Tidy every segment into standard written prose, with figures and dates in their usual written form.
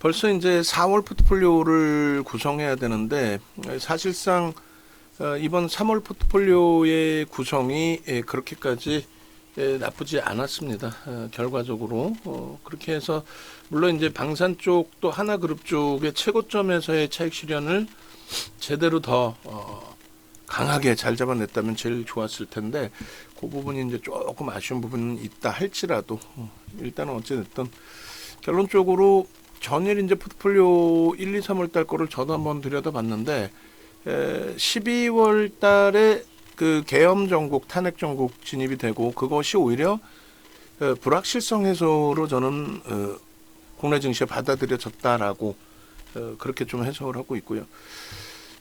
벌써 이제 4월 포트폴리오를 구성해야 되는데 사실상 이번 3월 포트폴리오의 구성이 그렇게까지 나쁘지 않았습니다. 결과적으로 그렇게 해서 물론 이제 방산 쪽 또 하나그룹 쪽의 최고점에서의 차익 실현을 제대로 더 강하게 잘 잡아냈다면 제일 좋았을 텐데 그 부분이 이제 조금 아쉬운 부분은 있다 할지라도 일단은 어찌됐든 결론적으로 전일 이제 포트폴리오 1, 2, 3월 달 거를 저도 한번 들여다봤는데 12월 달에 그 계엄 전국, 탄핵 전국 진입이 되고 그것이 오히려 불확실성 해소로 저는 국내 증시에 받아들여졌다라고 그렇게 좀 해석을 하고 있고요.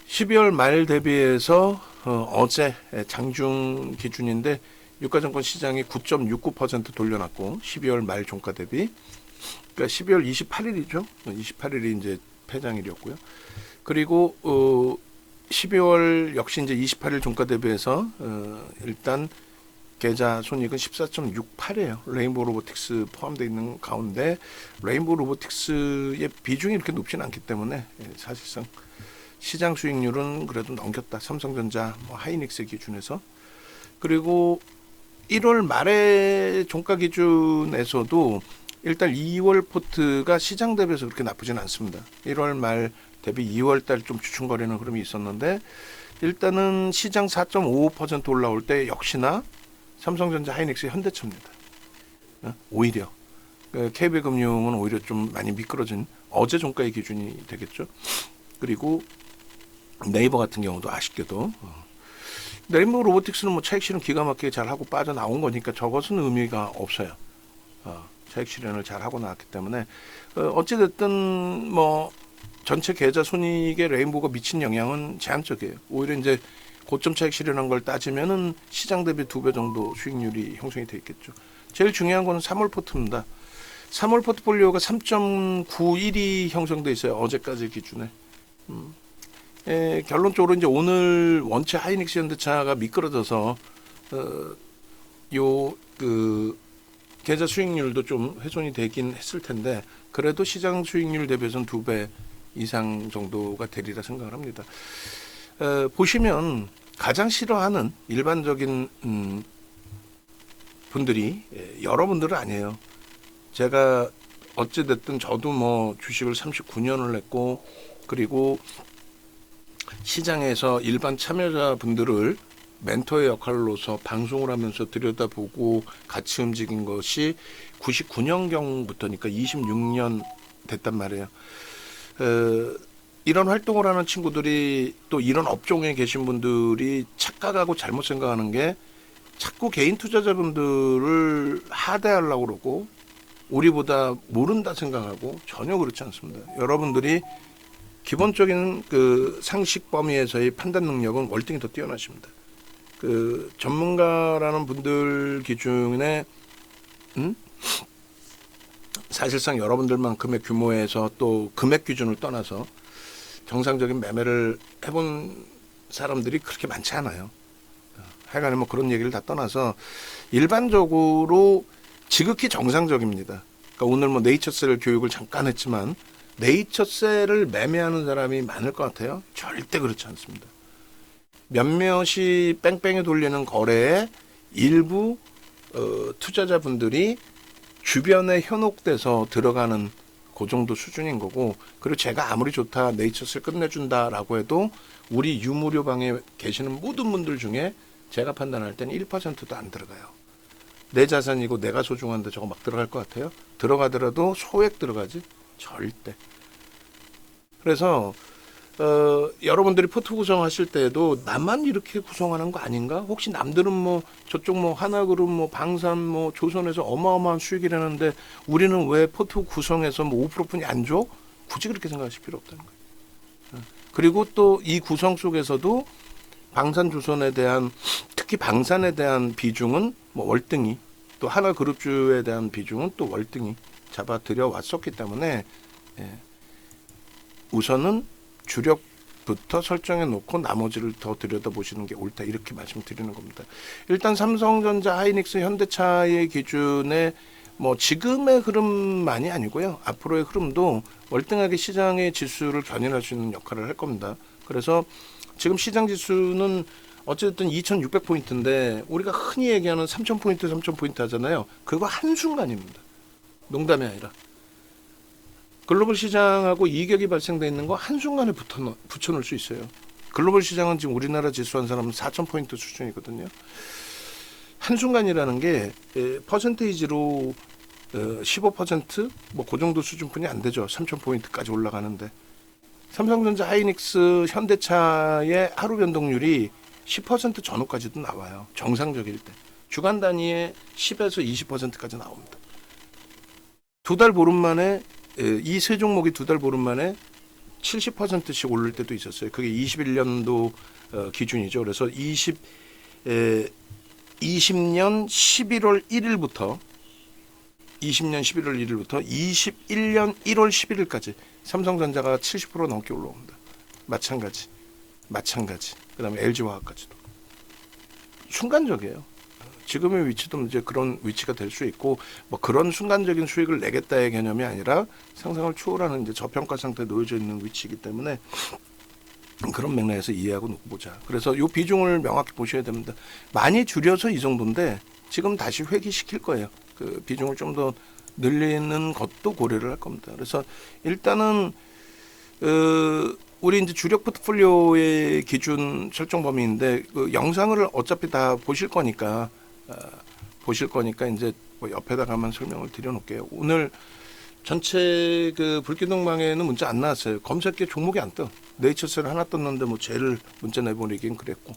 12월 말 대비해서 어제 장중 기준인데 유가증권 시장이 9.69% 돌려놨고 12월 말 종가 대비 그러니까 12월 28일이죠. 28일이 이제 폐장일이었고요. 그리고 12월 역시 이제 28일 종가 대비해서 일단 계좌 손익은 14.68이에요. 레인보우 로보틱스 포함되어 있는 가운데 레인보우 로보틱스의 비중이 이렇게 높지는 않기 때문에 사실상 시장 수익률은 그래도 넘겼다. 삼성전자, 하이닉스 기준에서. 그리고 1월 말에 종가 기준에서도 일단 2월 포트가 시장 대비해서 그렇게 나쁘진 않습니다. 1월 말 대비 2월 달 좀 주춤거리는 흐름이 있었는데 일단은 시장 4.55% 올라올 때 역시나 삼성전자, 하이닉스, 현대차입니다. 오히려 KB금융은 오히려 좀 많이 미끄러진 어제 종가의 기준이 되겠죠. 그리고 네이버 같은 경우도 아쉽게도 레인보우 로보틱스는 뭐 차익 실현 기가 막히게 잘 하고 빠져나온 거니까 저것은 의미가 없어요. 차익 실현을 잘 하고 나왔기 때문에 어찌됐든 뭐 전체 계좌 손익에 레인보우가 미친 영향은 제한적이에요. 오히려 이제 고점 차익 실현한 걸 따지면은 시장 대비 2배 정도 수익률이 형성이 돼 있겠죠. 제일 중요한 거는 3월 포트입니다. 3월 포트폴리오가 3.91이 형성돼 있어요. 어제까지 기준에. 결론적으로 이제 오늘 원체 하이닉스 현대차가 미끄러져서 계좌 수익률도 좀 훼손이 되긴 했을 텐데 그래도 시장 수익률 대비해서는 2배 이상 정도가 되리라 생각을 합니다. 보시면 가장 싫어하는 일반적인 분들이 여러분들은 아니에요. 제가 어찌됐든 저도 뭐 주식을 39년을 했고 그리고 시장에서 일반 참여자분들을 멘토의 역할로서 방송을 하면서 들여다보고 같이 움직인 것이 99년경부터니까 26년 됐단 말이에요. 이런 활동을 하는 친구들이 또 이런 업종에 계신 분들이 착각하고 잘못 생각하는 게 자꾸 개인 투자자분들을 하대하려고 그러고 우리보다 모른다 생각하고 전혀 그렇지 않습니다. 여러분들이 기본적인 그 상식 범위에서의 판단 능력은 월등히 더 뛰어나십니다. 그 전문가라는 분들 기준에 사실상 여러분들만큼의 규모에서 또 금액 기준을 떠나서 정상적인 매매를 해본 사람들이 그렇게 많지 않아요. 하여간에 뭐 그런 얘기를 다 떠나서 일반적으로 지극히 정상적입니다. 그러니까 오늘 뭐 네이처셀 교육을 잠깐 했지만 네이처셀을 매매하는 사람이 많을 것 같아요. 절대 그렇지 않습니다. 몇몇이 뺑뺑이 돌리는 거래에 일부 투자자분들이 주변에 현혹돼서 들어가는 그 정도 수준인 거고 그리고 제가 아무리 좋다 네이처셀 끝내준다라고 해도 우리 유무료방에 계시는 모든 분들 중에 제가 판단할 때는 1%도 안 들어가요. 내 자산이고 내가 소중한데 저거 막 들어갈 것 같아요? 들어가더라도 소액 들어가지 절대. 그래서 여러분들이 포트 구성하실 때에도 나만 이렇게 구성하는 거 아닌가? 혹시 남들은 뭐 저쪽 뭐 하나그룹 뭐 방산 뭐 조선에서 어마어마한 수익이라는데 우리는 왜 포트 구성해서 뭐 5%뿐이 안 줘? 굳이 그렇게 생각하실 필요 없다는 거예요. 그리고 또 이 구성 속에서도 방산 조선에 대한 특히 방산에 대한 비중은 뭐 월등히 또 하나그룹주에 대한 비중은 또 월등히 잡아들여 왔었기 때문에 우선은 주력부터 설정해 놓고 나머지를 더 들여다보시는 게 옳다 이렇게 말씀드리는 겁니다. 일단 삼성전자, 하이닉스, 현대차의 기준에 뭐 지금의 흐름만이 아니고요. 앞으로의 흐름도 월등하게 시장의 지수를 견인할 수 있는 역할을 할 겁니다. 그래서 지금 시장 지수는 어쨌든 2600포인트인데 우리가 흔히 얘기하는 3000포인트, 3000포인트 하잖아요. 그거 한순간입니다. 농담이 아니라. 글로벌 시장하고 이격이 발생돼 있는 거 한순간에 붙여놓을 수 있어요. 글로벌 시장은 지금 우리나라 지수 한 사람은 4000포인트 수준이거든요. 한순간이라는 게 퍼센테이지로 15% 뭐 그 정도 수준뿐이 안 되죠. 3000포인트까지 올라가는데. 삼성전자, 하이닉스, 현대차의 하루 변동률이 10% 전후까지도 나와요. 정상적일 때. 주간 단위에 10에서 20%까지 나옵니다. 두 달 보름 만에 이 세 종목이 두 달 보름 만에 70%씩 오를 때도 있었어요. 그게 21년도 기준이죠. 그래서 20년 11월 1일부터 21년 1월 11일까지 삼성전자가 70% 넘게 올라옵니다. 마찬가지. 그다음에 LG화학까지도. 순간적이에요. 지금의 위치도 이제 그런 위치가 될 수 있고 뭐 그런 순간적인 수익을 내겠다의 개념이 아니라 상상을 초월하는 이제 저평가 상태에 놓여져 있는 위치이기 때문에 그런 맥락에서 이해하고 보자. 그래서 이 비중을 명확히 보셔야 됩니다. 많이 줄여서 이 정도인데 지금 다시 회귀시킬 거예요. 그 비중을 좀 더 늘리는 것도 고려를 할 겁니다. 그래서 일단은 우리 이제 주력 포트폴리오의 기준 설정 범위인데 그 영상을 어차피 다 보실 거니까 이제 뭐 옆에다가만 설명을 드려놓을게요. 오늘 전체 그 불기둥방에는 문자 안 나왔어요. 검색기 종목이 안 떠. 네이처셀 하나 떴는데 뭐 쟤를 문자 내보내긴 그랬고.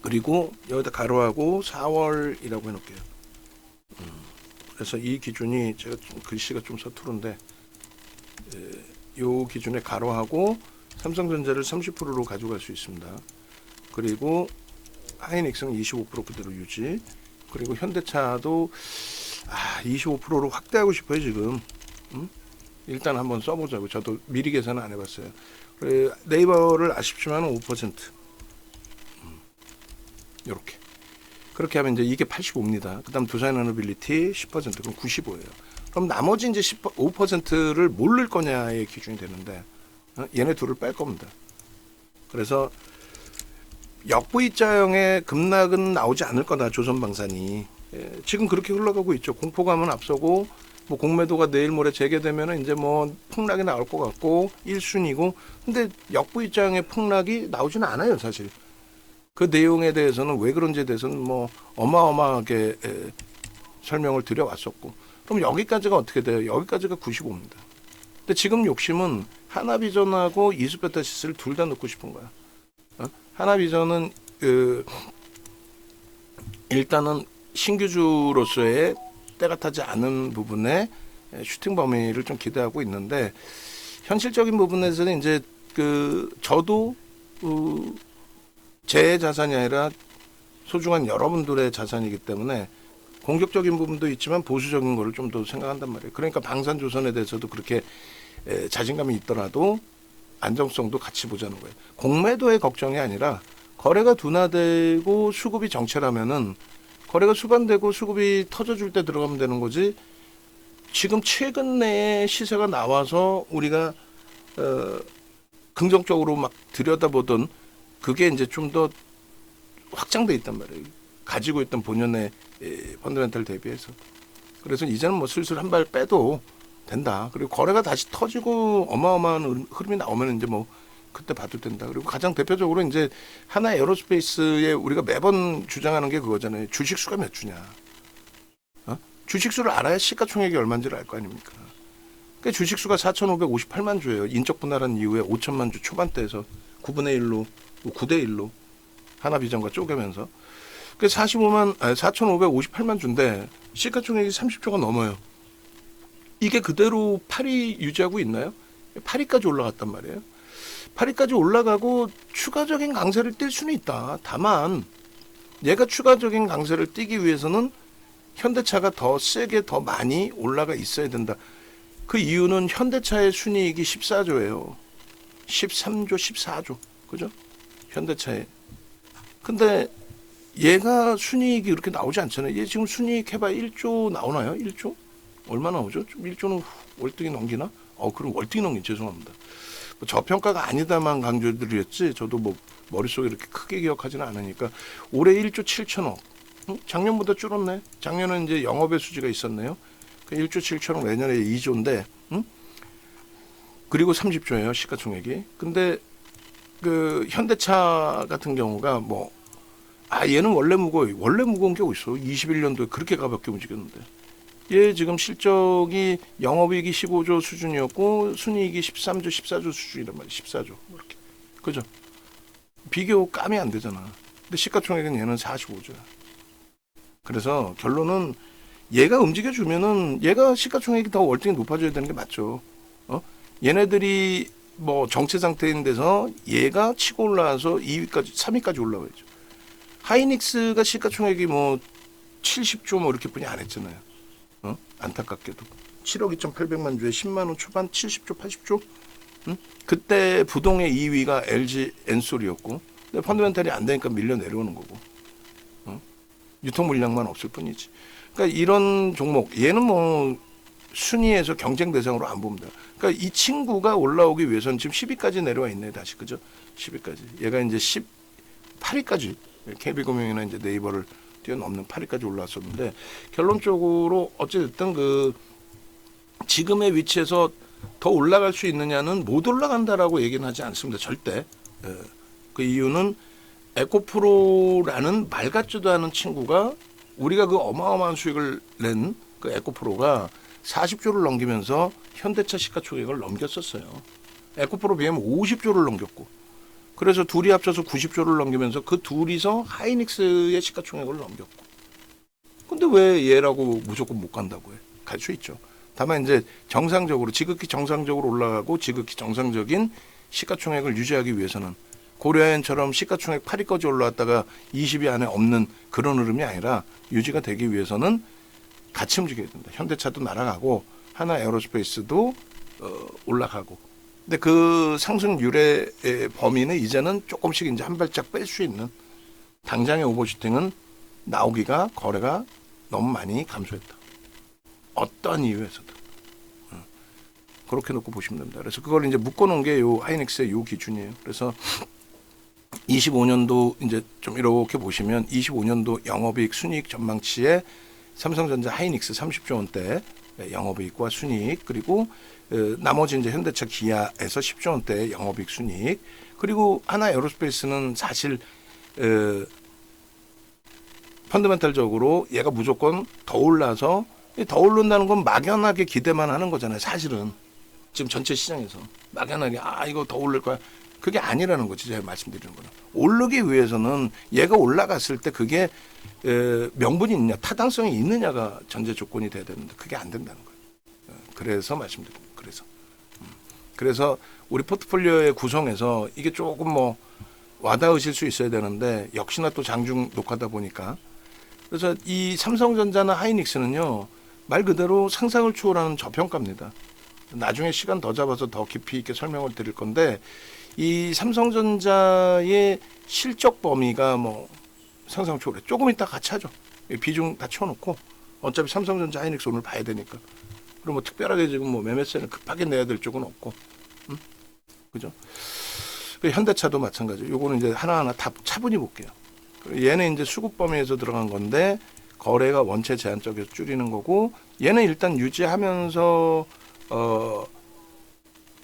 그리고 여기다 가로하고 4월이라고 해놓을게요. 그래서 이 기준이 제가 좀 글씨가 좀 서투른데 요 기준에 가로하고 삼성전자를 30%로 가져갈 수 있습니다. 그리고 하이닉스는 25% 그대로 유지. 그리고 현대차도 25%로 확대하고 싶어요 지금. 일단 한번 써보자고. 저도 미리 계산은 안 해봤어요. 네이버를 아쉽지만 5%. 이렇게. 그렇게 하면 이제 이게 85입니다. 그다음 두산에너빌리티 10% 그럼 95예요. 그럼 나머지 이제 5%를 뭘 넣을 거냐의 기준이 되는데 얘네 둘을 뺄 겁니다. 그래서 역V자형의 급락은 나오지 않을 거다. 조선방산이 지금 그렇게 흘러가고 있죠. 공포감은 앞서고 뭐 공매도가 내일 모레 재개되면 이제 뭐 폭락이 나올 것 같고 1순위고 근데 역V자형의 폭락이 나오지는 않아요 사실. 그 내용에 대해서는 왜 그런지에 대해서는 뭐 어마어마하게 설명을 드려왔었고 그럼 여기까지가 어떻게 돼요? 여기까지가 95입니다. 근데 지금 욕심은 하나비전하고 이수베타시스를 둘 다 넣고 싶은 거야. 하나비전은 일단은 신규주로서의 때가 타지 않은 부분에 슈팅 범위를 좀 기대하고 있는데 현실적인 부분에서는 이제 저도 제 자산이 아니라 소중한 여러분들의 자산이기 때문에 공격적인 부분도 있지만 보수적인 거를 좀 더 생각한단 말이에요. 그러니까 방산조선에 대해서도 그렇게 자신감이 있더라도 안정성도 같이 보자는 거예요. 공매도의 걱정이 아니라 거래가 둔화되고 수급이 정체라면은 거래가 수반되고 수급이 터져줄 때 들어가면 되는 거지. 지금 최근 내에 시세가 나와서 우리가 긍정적으로 막 들여다보던 그게 이제 좀 더 확장돼 있단 말이에요. 가지고 있던 본연의 펀더멘탈 대비해서. 그래서 이제는 뭐 슬슬 한 발 빼도 된다. 그리고 거래가 다시 터지고 어마어마한 흐름이 나오면 이제 뭐 그때 봐도 된다. 그리고 가장 대표적으로 이제 하나 에어로스페이스에 우리가 매번 주장하는 게 그거잖아요. 주식수가 몇 주냐. 주식수를 알아야 시가총액이 얼마인지를 알 거 아닙니까. 그러니까 주식수가 4,558만 주예요. 인적 분할한 이후에 5천만 주 초반대에서 9분의 1로 9대 1로 하나비전과 쪼개면서 4,558만 주인데 시가총액이 30조가 넘어요. 이게 그대로 8위 유지하고 있나요? 8위까지 올라갔단 말이에요. 8위까지 올라가고 추가적인 강세를 뛸 수는 있다. 다만 얘가 추가적인 강세를 띄기 위해서는 현대차가 더 세게 더 많이 올라가 있어야 된다. 그 이유는 현대차의 순이익이 14조예요. 13조, 14조. 그죠? 현대차에. 근데 얘가 순이익이 그렇게 나오지 않잖아요. 얘 지금 순이익 해봐 1조 나오나요? 1조? 얼마 나오죠? 좀 1조는 월등히 넘기나? 그럼 월등히 넘긴 죄송합니다. 뭐 저평가가 아니다만 강조드렸지 저도 뭐 머릿속에 이렇게 크게 기억하지는 않으니까 올해 1조 7천억. 작년보다 줄었네. 작년은 이제 영업의 수지가 있었네요. 1조 7천억 내년에 2조인데 그리고 30조예요 시가총액이. 근데 그 현대차 같은 경우가 뭐 얘는 원래 무거워요. 원래 무거운 게 어딨어. 21년도에 그렇게 가볍게 움직였는데 얘 지금 실적이 영업이익이 15조 수준이었고 순이익이 13조 14조 수준이란 말이에요. 14조 이렇게. 그죠? 비교 감이 안 되잖아. 근데 시가총액은 얘는 45조야. 그래서 결론은 얘가 움직여주면은 얘가 시가총액이 더 월등히 높아져야 되는 게 맞죠. 얘네들이 뭐 정체 상태인 데서 얘가 치고 올라와서 2위까지 3위까지 올라와야죠. 하이닉스가 시가총액이 뭐 70조 뭐 이렇게 뿐이 안 했잖아요. 안타깝게도 7억 2,800만 주에 10만 원 초반 70조 80조. 그때 부동의 2위가 LG 엔솔이었고 근데 펀더멘탈이 안 되니까 밀려 내려오는 거고 유통 물량만 없을 뿐이지. 그러니까 이런 종목 얘는 뭐 순위에서 경쟁 대상으로 안 봅니다. 그러니까 이 친구가 올라오기 위해서는 지금 10위까지 내려와 있네 다시 그죠? 10위까지. 얘가 이제 18위까지 KB금융이나 이제 네이버를 뛰어넘는 8위까지 올라왔었는데 결론적으로 어찌됐든 그 지금의 위치에서 더 올라갈 수 있느냐는 못 올라간다라고 얘기는 하지 않습니다. 절대. 그 이유는 에코프로라는 말 같지도 않은 친구가 우리가 그 어마어마한 수익을 낸 그 에코프로가 40조를 넘기면서 현대차 시가총액을 넘겼었어요. 에코프로 비하면 50조를 넘겼고 그래서 둘이 합쳐서 90조를 넘기면서 그 둘이서 하이닉스의 시가총액을 넘겼고 근데 왜 얘라고 무조건 못 간다고 해? 갈 수 있죠. 다만 이제 정상적으로 지극히 정상적으로 올라가고 지극히 정상적인 시가총액을 유지하기 위해서는 고려아연처럼 시가총액 8위까지 올라왔다가 20위 안에 없는 그런 흐름이 아니라 유지가 되기 위해서는 같이 움직여야 된다. 현대차도 날아가고 하나 에어로스페이스도 올라가고. 근데 그 상승률의 범위는 이제는 조금씩 이제 한 발짝 뺄 수 있는 당장의 오버슈팅은 나오기가 거래가 너무 많이 감소했다. 어떤 이유에서든. 그렇게 놓고 보시면 됩니다. 그래서 그걸 이제 묶어놓은 게 요 하이닉스의 요 기준이에요. 그래서 25년도 이제 좀 이렇게 보시면 25년도 영업이익 순이익 전망치에 삼성전자 하이닉스 30조 원대 영업이익과 순이익 그리고 나머지 이제 현대차 기아에서 10조 원대 영업이익 순이익 그리고 하나 에어로스페이스는 사실 펀더멘탈적으로 얘가 무조건 더 올라서 더 오른다는 건 막연하게 기대만 하는 거잖아요. 사실은 지금 전체 시장에서 막연하게 이거 더 오를 거야. 그게 아니라는 거지 제가 말씀드리는 거는. 오르기 위해서는 얘가 올라갔을 때 그게 명분이 있느냐 타당성이 있느냐가 전제 조건이 돼야 되는데 그게 안 된다는 거예요. 그래서 말씀드립니다. 그래서 우리 포트폴리오의 구성에서 이게 조금 뭐 와닿으실 수 있어야 되는데 역시나 또 장중 녹화다 보니까 그래서 이 삼성전자나 하이닉스는요 말 그대로 상상을 초월하는 저평가입니다. 나중에 시간 더 잡아서 더 깊이 있게 설명을 드릴 건데 이 삼성전자의 실적 범위가 뭐 상상 초월해. 조금 이따 같이 하죠. 비중 다 쳐놓고 어차피 삼성전자 하이닉스 오늘 봐야 되니까. 그리고 뭐 특별하게 지금 뭐 매매세는 급하게 내야 될 쪽은 없고, 그죠? 현대차도 마찬가지. 요거는 이제 하나하나 다 차분히 볼게요. 얘는 이제 수급 범위에서 들어간 건데 거래가 원체 제한 쪽에서 줄이는 거고 얘는 일단 유지하면서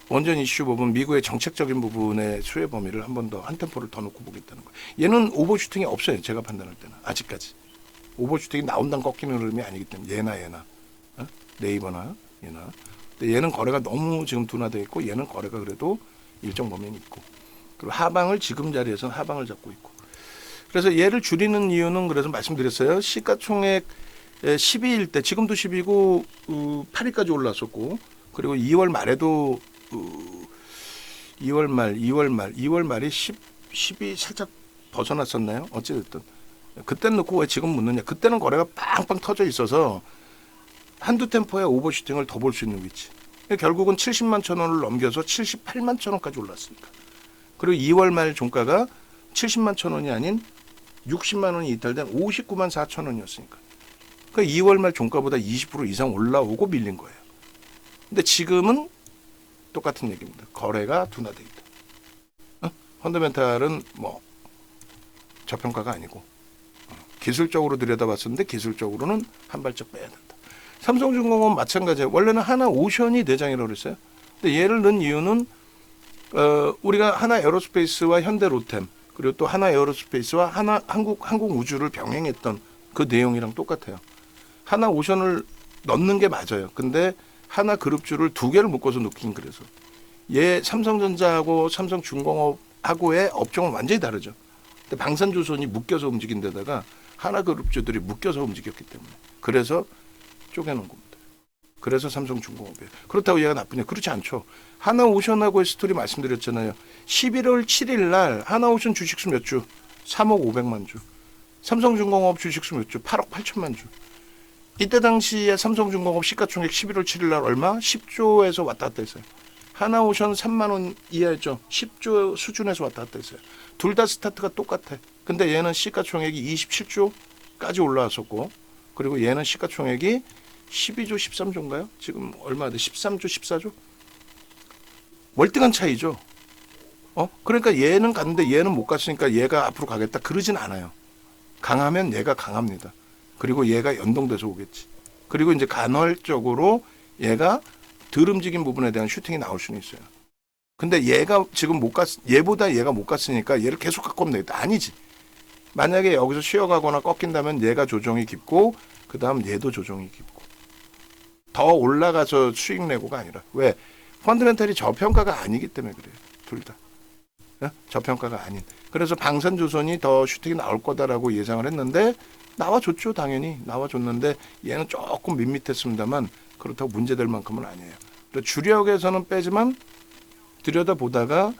원전 이슈 부분 미국의 정책적인 부분의 수혜 범위를 한 번 더 한 템포를 더 놓고 보겠다는 거예요. 얘는 오버슈팅이 없어요. 제가 판단할 때는 아직까지 오버슈팅이 나온다는 꺾이는 흐름이 아니기 때문에 얘나 네이버나 얘나 근데 얘는 거래가 너무 지금 둔화되어 있고 얘는 거래가 그래도 일정 범위는 있고 그리고 하방을 지금 자리에서는 하방을 잡고 있고 그래서 얘를 줄이는 이유는 그래서 말씀드렸어요. 시가총액 10위일 때 지금도 10위고 8위까지 올랐었고 그리고 2월 말에도 2월 말이 10이 살짝 벗어났었나요? 어찌됐든 그때는 놓고 왜 지금 묻느냐. 그때는 거래가 빵빵 터져 있어서 한두 템포의 오버슈팅을 더 볼 수 있는 위치. 결국은 70만 천 원을 넘겨서 78만 천 원까지 올랐으니까. 그리고 2월 말 종가가 70만 천 원이 아닌 60만 원이 이탈된 59만 4천 원이었으니까. 그러니까 2월 말 종가보다 20% 이상 올라오고 밀린 거예요. 근데 지금은 똑같은 얘기입니다. 거래가 둔화돼 있다. 펀더멘탈은 뭐 저평가가 아니고 기술적으로 들여다봤었는데 기술적으로는 한 발짝 빼야 된다. 삼성중공업 마찬가지예요. 원래는 하나오션이 대장이라고 그랬어요. 근데 얘를 넣은 이유는 우리가 하나에어로스페이스와 현대로템 그리고 또 하나에어로스페이스와 한국우주를 병행했던 그 내용이랑 똑같아요. 하나오션을 넣는 게 맞아요. 근데 하나그룹주를 두 개를 묶어서 넣긴 그래서 얘 삼성전자하고 삼성중공업하고의 업종은 완전히 다르죠. 근데 방산조선이 묶여서 움직인 데다가 하나그룹주들이 묶여서 움직였기 때문에 그래서 쪼개놓은 겁니다. 그래서 삼성중공업이에요. 그렇다고 얘가 나쁘냐? 그렇지 않죠. 하나오션하고의 스토리 말씀드렸잖아요. 11월 7일 날 하나오션 주식수 몇 주? 3억 500만 주. 삼성중공업 주식수 몇 주? 8억 8천만 주. 이때 당시에 삼성중공업 시가총액 11월 7일 날 얼마? 10조에서 왔다 갔다 했어요. 하나오션 3만 원 이하였죠. 10조 수준에서 왔다 갔다 했어요. 둘 다 스타트가 똑같아. 근데 얘는 시가총액이 27조까지 올라왔었고 그리고 얘는 시가총액이 12조 13조인가요? 지금 얼마 돼? 13조 14조? 월등한 차이죠. 그러니까 얘는 갔는데 얘는 못 갔으니까 얘가 앞으로 가겠다 그러진 않아요. 강하면 얘가 강합니다. 그리고 얘가 연동돼서 오겠지. 그리고 이제 간헐적으로 얘가 덜 움직인 부분에 대한 슈팅이 나올 수는 있어요. 근데 얘가 지금 못 갔, 얘보다 얘가 못 갔으니까 얘를 계속 갖고 오면 되겠다. 아니지. 만약에 여기서 쉬어가거나 꺾인다면 얘가 조정이 깊고 그 다음 얘도 조정이 깊고 더 올라가서 수익 내고가 아니라 왜? 펀드멘탈이 저평가가 아니기 때문에 그래요. 둘 다. 저평가가 아닌. 그래서 방산조선이 더 슈팅이 나올 거다라고 예상을 했는데 나와줬죠. 당연히 나와줬는데 얘는 조금 밋밋했습니다만 그렇다고 문제될 만큼은 아니에요. 주력에서는 빼지만 들여다보다가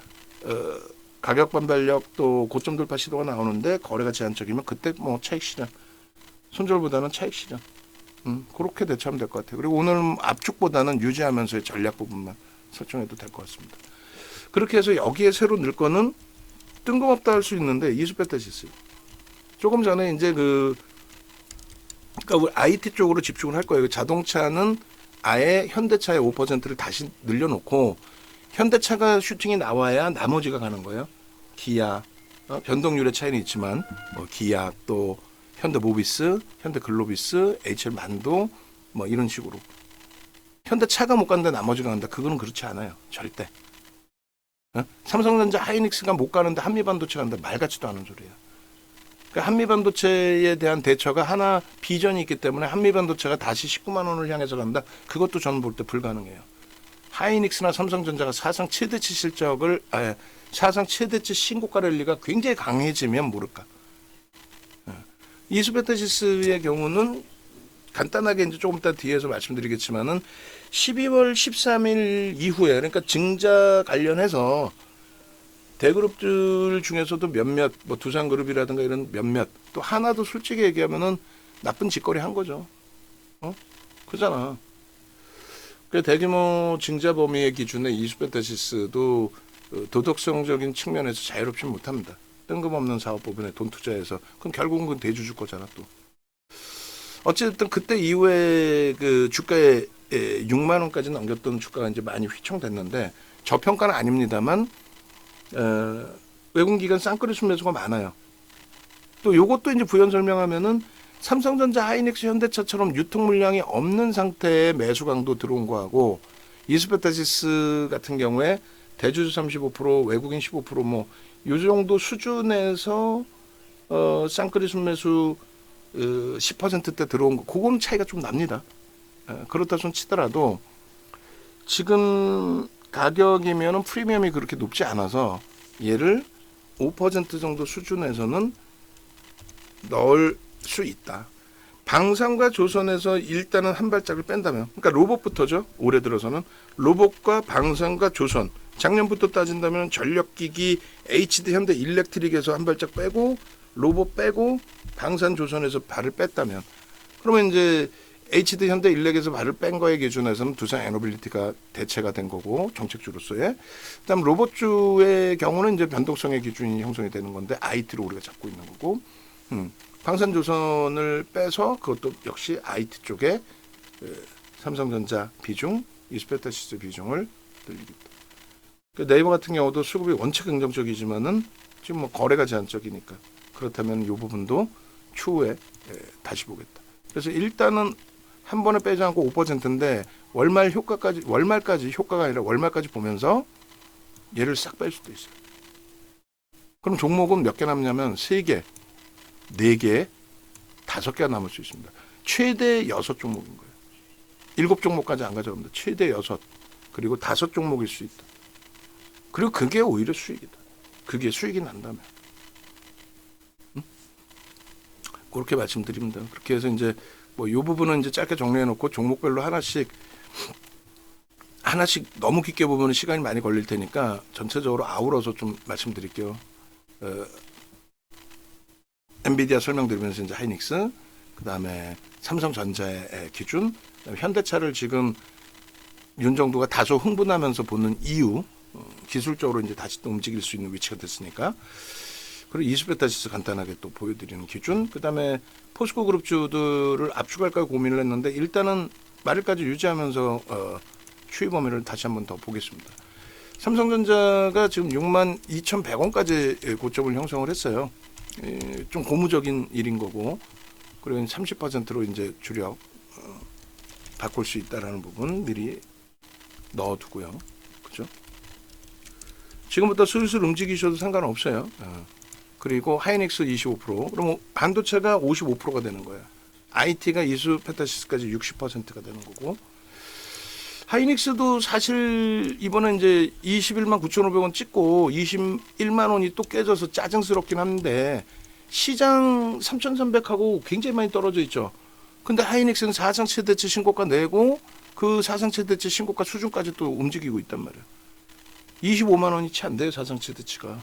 가격 반발력 또 고점 돌파 시도가 나오는데 거래가 제한적이면 그때 뭐 차익 실현 손절보다는 차익 실현 그렇게 대처하면 될 것 같아요. 그리고 오늘 압축보다는 유지하면서의 전략 부분만 설정해도 될 것 같습니다. 그렇게 해서 여기에 새로 넣을 거는 뜬금없다 할 수 있는데 이수배터시스 조금 전에 이제 그러니까 우리 IT 쪽으로 집중을 할 거예요. 자동차는 아예 현대차의 5%를 다시 늘려놓고 현대차가 슈팅이 나와야 나머지가 가는 거예요. 기아, 변동률의 차이는 있지만 뭐 기아 또 현대모비스, 현대글로비스, HL만도 뭐 이런 식으로 현대차가 못 가는데 나머지가 간다. 그거는 그렇지 않아요. 절대. 삼성전자 하이닉스가 못 가는데 한미반도체 간다. 말 같지도 않은 소리예요. 그러니까 한미반도체에 대한 대처가 하나 비전이 있기 때문에 한미반도체가 다시 19만 원을 향해서 간다. 그것도 저는 볼 때 불가능해요. 하이닉스나 삼성전자가 사상 최대치 사상 최대치 신고가 랠리가 굉장히 강해지면 모를까. 이수베타시스의 경우는 간단하게 이제 조금 이따 뒤에서 말씀드리겠지만은 12월 13일 이후에 그러니까 증자 관련해서 대그룹들 중에서도 몇몇 뭐 두산그룹이라든가 이런 몇몇 또 하나도 솔직히 얘기하면은 나쁜 짓거리 한 거죠. 그잖아. 대규모 증자 범위의 기준에 이수베타시스도 도덕성적인 측면에서 자유롭지 못합니다. 뜬금없는 사업 부분에 돈 투자해서 그럼 결국은 그건 대주주 거잖아 또. 어쨌든 그때 이후에 그 주가에 6만 원까지 넘겼던 주가가 이제 많이 휘청됐는데 저평가는 아닙니다만 외국기관 쌍끌이 매수가 많아요. 또 요것도 이제 부연 설명하면은 삼성전자, 하이닉스, 현대차처럼 유통 물량이 없는 상태의 매수 강도 들어온 거하고 이수베타시스 같은 경우에 대주주 35%, 외국인 15% 요 정도 수준에서 쌍끌이 순매수 10%대 들어온 거 그거는 차이가 좀 납니다. 그렇다 손 치더라도 지금 가격이면은 프리미엄이 그렇게 높지 않아서 얘를 5% 정도 수준에서는 넣을 수 있다. 방산과 조선에서 일단은 한 발짝을 뺀다면, 그러니까 로봇부터죠. 올해 들어서는 로봇과 방산과 조선. 작년부터 따진다면 전력기기, HD, 현대, 일렉트릭에서 한 발짝 빼고 로봇 빼고 방산 조선에서 발을 뺐다면, 그러면 이제 HD, 현대, 일렉에서 발을 뺀 거에 기준에서는 두산 에너빌리티가 대체가 된 거고 정책주로서의. 그다음 로봇주의 경우는 이제 변동성의 기준이 형성이 되는 건데 IT로 우리가 잡고 있는 거고. 방산조선을 빼서 그것도 역시 IT 쪽에 삼성전자 비중, 이스페타시스 비중을 늘리겠다. 네이버 같은 경우도 수급이 원체 긍정적이지만은 지금 뭐 거래가 제한적이니까 그렇다면 이 부분도 추후에 다시 보겠다. 그래서 일단은 한 번에 빼지 않고 5%인데 월말까지 효과가 아니라 월말까지 보면서 얘를 싹 뺄 수도 있어요. 그럼 종목은 몇 개 남냐면 3개, 4개, 5개가 남을 수 있습니다. 최대 6종목인 거예요. 7종목까지 안 가져갑니다. 최대 6, 그리고 5종목일 수 있다. 그리고 그게 오히려 수익이다. 그게 수익이 난다면. 그렇게 말씀드립니다. 그렇게 해서 이제 뭐 이 부분은 이제 짧게 정리해 놓고 종목별로 하나씩 너무 깊게 보면 시간이 많이 걸릴 테니까 전체적으로 아우러서 좀 말씀드릴게요. 엔비디아 설명드리면서 이제 하이닉스, 그 다음에 삼성전자의 기준, 그다음에 현대차를 지금 윤정도가 다소 흥분하면서 보는 이유, 기술적으로 이제 다시 또 움직일 수 있는 위치가 됐으니까. 그리고 이스페타시스 간단하게 또 보여드리는 기준, 그 다음에 포스코 그룹주들을 압축할까 고민을 했는데 일단은 말일까지 유지하면서 추이 범위를 다시 한번 더 보겠습니다. 삼성전자가 지금 62,100원까지 고점을 형성을 했어요. 좀 고무적인 일인 거고, 그리고 30%로 이제 주력 바꿀 수 있다라는 부분 미리 넣어두고요. 그죠? 지금부터 슬슬 움직이셔도 상관없어요. 그리고 하이닉스 25%, 그럼 반도체가 55%가 되는 거예요. IT가 이스페타시스까지 60%가 되는 거고, 하이닉스도 사실 이번에 이제 21만 9,500원 찍고 21만 원이 또 깨져서 짜증스럽긴 한데 시장 3,300하고 굉장히 많이 떨어져 있죠. 근데 하이닉스는 사상 최대치 신고가 내고 그 사상 최대치 신고가 수준까지 또 움직이고 있단 말이에요. 25만 원이 채 안 돼요, 사상 최대치가.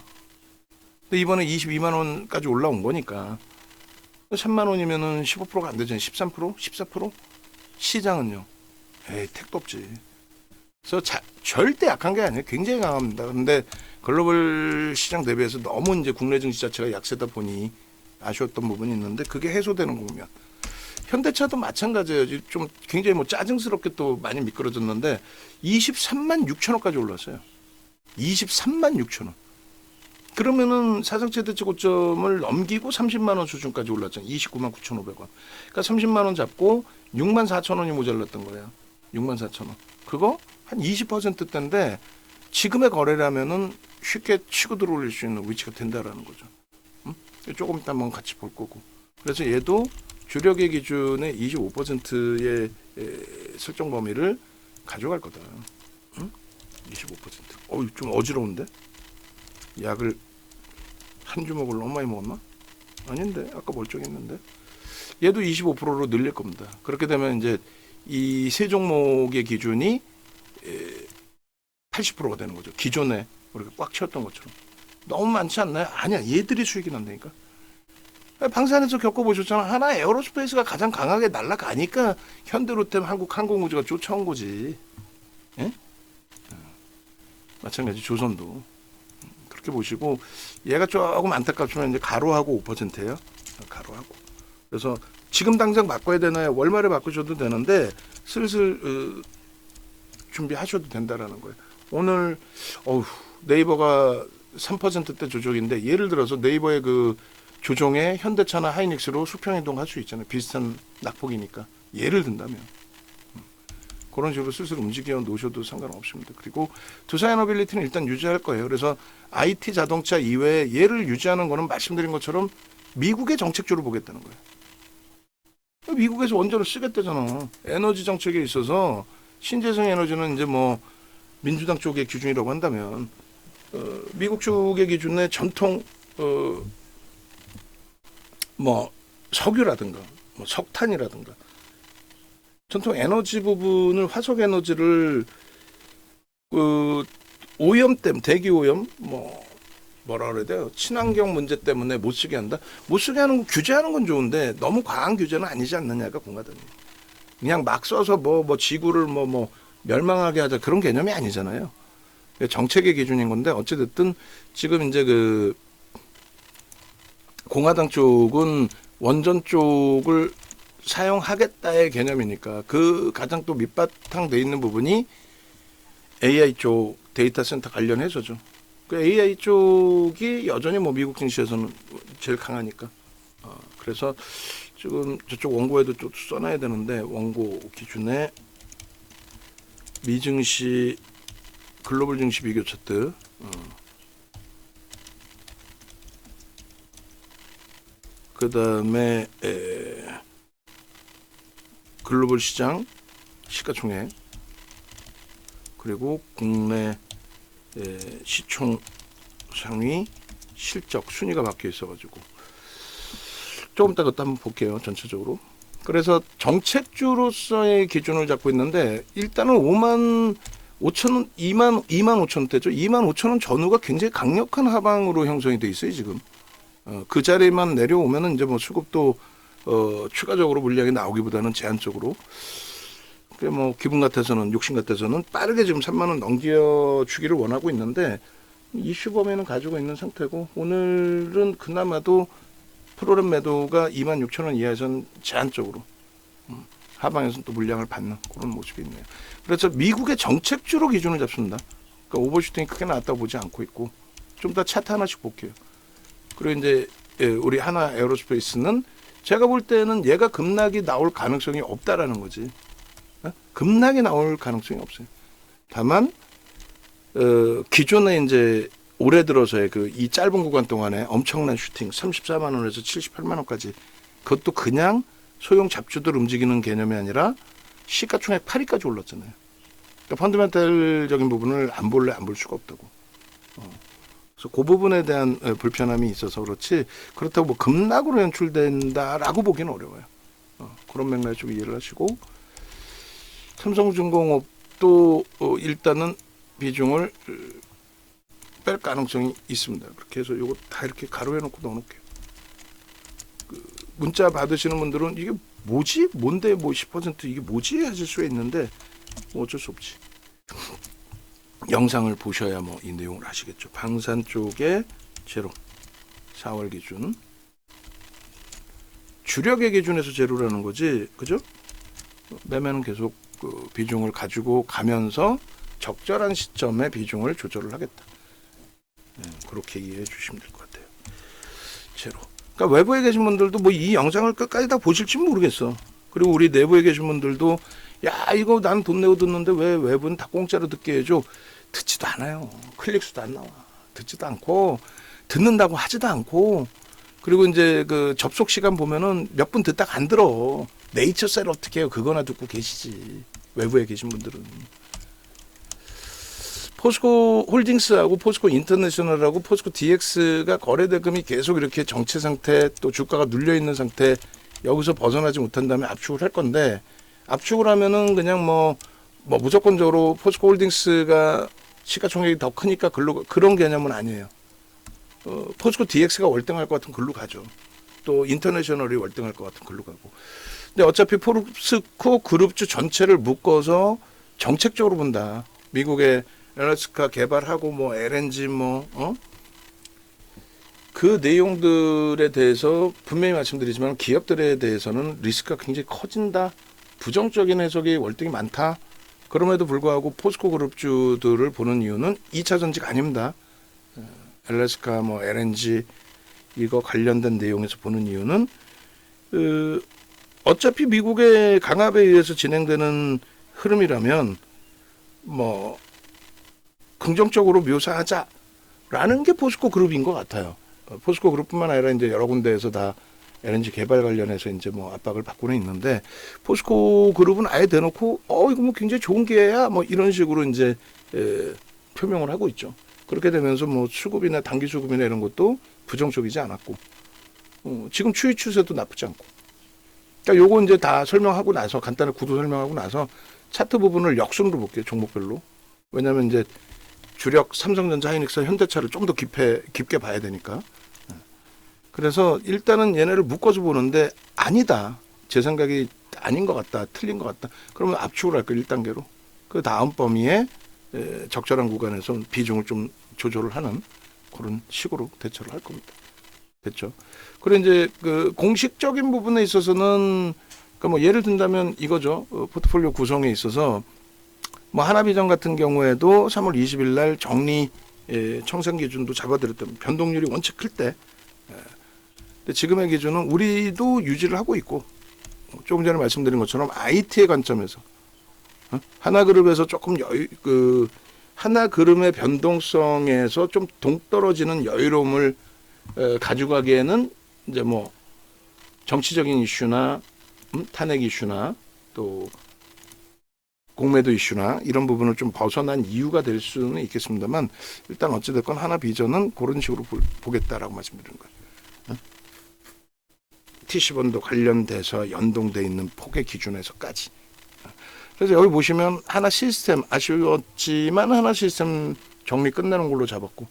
근데 이번에 22만 원까지 올라온 거니까 3만 원이면은 15%가 안 되잖아요. 13%? 14%? 시장은요. 에이, 택도 없지. 그래서 절대 약한 게 아니에요. 굉장히 강합니다. 그런데 글로벌 시장 대비해서 너무 이제 국내 증시 자체가 약세다 보니 아쉬웠던 부분이 있는데 그게 해소되는 국면. 현대차도 마찬가지예요. 좀 굉장히 뭐 짜증스럽게 또 많이 미끄러졌는데 23만 6천 원까지 올랐어요. 23만 6천 원. 그러면은 사상 최대치 고점을 넘기고 30만 원 수준까지 올랐잖아요. 29만 9,500원. 그러니까 30만 원 잡고 6만 4천 원이 모자랐던 거예요. 6만 4천 원. 그거 한 20%대인데 지금의 거래라면은 쉽게 치고 들어올릴 수 있는 위치가 된다라는 거죠. 조금 이따 한번 같이 볼 거고. 그래서 얘도 주력의 기준의 25%의 설정 범위를 가져갈 거다. 25%. 좀 어지러운데? 약을 한 주먹을 너무 많이 먹었나? 아닌데, 아까 멀쩡했는데. 얘도 25%로 늘릴 겁니다. 그렇게 되면 이제 이 세 종목의 기준이 80%가 되는 거죠. 기존에 우리가 꽉 채웠던 것처럼. 너무 많지 않나요? 아니야, 얘들이 수익이 난다니까. 방산에서 겪어보셨잖아. 하나 에어로스페이스가 가장 강하게 날아가니까 현대로템, 한국항공우주가 쫓아온 거지. 예? 마찬가지 조선도 그렇게 보시고, 얘가 조금 안타깝지만 이제 가로하고 5%예요. 가로하고. 그래서 지금 당장 바꿔야 되나요? 월말에 바꾸셔도 되는데 슬슬 준비하셔도 된다라는 거예요. 오늘 네이버가 3%대 조정인데 예를 들어서 네이버의 그 조정에 현대차나 하이닉스로 수평이동 할 수 있잖아요. 비슷한 낙폭이니까. 예를 든다면. 그런 식으로 슬슬 움직여 놓으셔도 상관없습니다. 그리고 두사이너빌리티는 일단 유지할 거예요. 그래서 IT 자동차 이외에 얘를 유지하는 거는 말씀드린 것처럼 미국의 정책주로 보겠다는 거예요. 미국에서 원전을 쓰겠다잖아. 에너지 정책에 있어서 신재생 에너지는 이제 뭐 민주당 쪽의 기준이라고 한다면 미국 쪽의 기준에 전통 뭐 석유라든가 뭐 석탄이라든가 전통 에너지 부분을 화석 에너지를 오염 때문에 대기 오염 뭐라 그래야 돼요? 친환경 문제 때문에 못 쓰게 한다. 못 쓰게 하는 거 규제하는 건 좋은데 너무 과한 규제는 아니지 않느냐가 공화당이에요. 그냥 막 써서 뭐 지구를 뭐 멸망하게 하자 그런 개념이 아니잖아요. 정책의 기준인 건데 어찌됐든 지금 이제 그 공화당 쪽은 원전 쪽을 사용하겠다의 개념이니까 그 가장 또 밑바탕 돼 있는 부분이 AI 쪽 데이터 센터 관련해서죠. 그 AI 쪽이 여전히 뭐 미국 증시에서는 제일 강하니까. 그래서 지금 저쪽 원고에도 좀 써놔야 되는데 원고 기준에 미증시 글로벌 증시 비교 차트. 그 다음에 글로벌 시장 시가총액 그리고 국내 시총 상위 실적 순위가 바뀌어 있어가지고 조금 이따 그것도 한번 볼게요. 전체적으로. 그래서 정책주로서의 기준을 잡고 있는데 일단은 5만 5천 원, 2만 5천 원대죠. 2만 5천 원 전후가 굉장히 강력한 하방으로 형성이 돼 있어요 지금. 그 자리만 내려오면은 이제 뭐 수급도 추가적으로 물량이 나오기보다는 제한적으로. 뭐 기분 같아서는 욕심 같아서는 빠르게 지금 3만 원 넘겨주기를 원하고 있는데 이슈 범위는 가지고 있는 상태고 오늘은 그나마도 프로그램 매도가 2만 6천 원 이하에서는 제한적으로 하방에서는 또 물량을 받는 그런 모습이 있네요. 그래서 미국의 정책주로 기준을 잡습니다. 그러니까 오버슈팅이 크게 나왔다고 보지 않고 있고 좀 더 차트 하나씩 볼게요. 그리고 이제 우리 하나 에어로스페이스는 제가 볼 때는 얘가 급락이 나올 가능성이 없다라는 거지. 급락이 나올 가능성이 없어요. 다만 기존에 이제 올해 들어서의 그 이 짧은 구간 동안에 엄청난 슈팅 34만 원에서 78만 원까지 그것도 그냥 소형 잡주들 움직이는 개념이 아니라 시가총액 8위까지 올랐잖아요. 그러니까 펀더멘탈적인 부분을 안 볼 수가 없다고. 그래서 그 부분에 대한 불편함이 있어서 그렇지 그렇다고 뭐 급락으로 연출된다라고 보기는 어려워요. 그런 맥락에 좀 이해를 하시고 삼성중공업도 일단은 비중을 뺄 가능성이 있습니다. 그렇게 해서 이거 다 이렇게 가로해 놓고 넣어놓을게요. 문자 받으시는 분들은 이게 뭐지? 뭔데 뭐 10% 이게 뭐지? 하실 수 있는데 뭐 어쩔 수 없지. 영상을 보셔야 뭐 이 내용을 아시겠죠. 방산 쪽에 제로 4월 기준 주력의 기준에서 제로라는 거지, 그죠? 매매는 계속 그 비중을 가지고 가면서 적절한 시점에 비중을 조절을 하겠다. 그렇게 이해해 주시면 될 것 같아요. 제로. 그러니까 외부에 계신 분들도 뭐 이 영상을 끝까지 다 보실지 모르겠어. 그리고 우리 내부에 계신 분들도 야 이거 나는 돈 내고 듣는데 왜 외부는 다 공짜로 듣게 해줘. 듣지도 않아요. 클릭수도 안 나와. 듣지도 않고 듣는다고 하지도 않고 그리고 이제 그 접속 시간 보면은 몇 분 듣다가 안 들어. 네이처셀 어떻게 해요? 그거나 듣고 계시지. 외부에 계신 분들은. 포스코 홀딩스하고 포스코 인터내셔널하고 포스코 DX가 거래 대금이 계속 이렇게 정체 상태 또 주가가 눌려 있는 상태 여기서 벗어나지 못한다면 압축을 할 건데 압축을 하면은 그냥 뭐 무조건적으로 포스코 홀딩스가 시가총액이 더 크니까 그런 개념은 아니에요. 포스코 DX가 월등할 것 같은 글로 가죠. 또 인터내셔널이 월등할 것 같은 글로 가고. 근데 어차피 포스코 그룹주 전체를 묶어서 정책적으로 본다. 미국의 엘라스카 개발하고 뭐 LNG 그 내용들에 대해서 분명히 말씀드리지만 기업들에 대해서는 리스크가 굉장히 커진다. 부정적인 해석이 월등히 많다. 그럼에도 불구하고 포스코 그룹주들을 보는 이유는 2차 전지가 아닙니다. 엘라스카 LNG 이거 관련된 내용에서 보는 이유는 어차피 미국의 강압에 의해서 진행되는 흐름이라면 긍정적으로 묘사하자라는 게 포스코 그룹인 것 같아요. 포스코 그룹뿐만 아니라 이제 여러 군데에서 다 LNG 개발 관련해서 이제 압박을 받고는 있는데 포스코 그룹은 아예 대놓고 이거 굉장히 좋은 기회야 이런 식으로 이제 표명을 하고 있죠. 그렇게 되면서 수급이나 단기 수급이나 이런 것도 부정적이지 않았고 지금 추이 추세도 나쁘지 않고. 그러니까 요거 이제 다 설명하고 나서 간단히 구도 설명하고 나서 차트 부분을 역순으로 볼게요. 종목별로. 왜냐하면 이제 주력 삼성전자, 하이닉스, 현대차를 좀 더 깊게 봐야 되니까. 그래서 일단은 얘네를 묶어서 보는데 아니다. 제 생각이 아닌 것 같다. 틀린 것 같다. 그러면 압축을 할 거예요. 1단계로. 그 다음 범위에 적절한 구간에서 비중을 좀 조절을 하는 그런 식으로 대처를 할 겁니다. 됐죠. 그리고 이제 그 공식적인 부분에 있어서는 그러니까 뭐 예를 든다면 이거죠. 포트폴리오 구성에 있어서 뭐 하나비전 같은 경우에도 3월 20일 날 정리 청산 기준도 잡아드렸던 변동률이 원체 클 때. 근데 지금의 기준은 우리도 유지를 하고 있고 조금 전에 말씀드린 것처럼 IT의 관점에서 하나그룹에서 조금 하나그룹의 변동성에서 좀 동떨어지는 여유로움을 가져가기에는 이제 뭐 정치적인 이슈나 탄핵 이슈나 또 공매도 이슈나 이런 부분을 좀 벗어난 이유가 될 수는 있겠습니다만 일단 어찌됐건 하나비전은 그런 식으로 보겠다라고 말씀드리는 거예요. TC번도 관련돼서 연동돼 있는 폭의 기준에서까지. 그래서 여기 보시면 하나 시스템 아쉬웠지만 하나 시스템 정리 끝내는 걸로 잡았고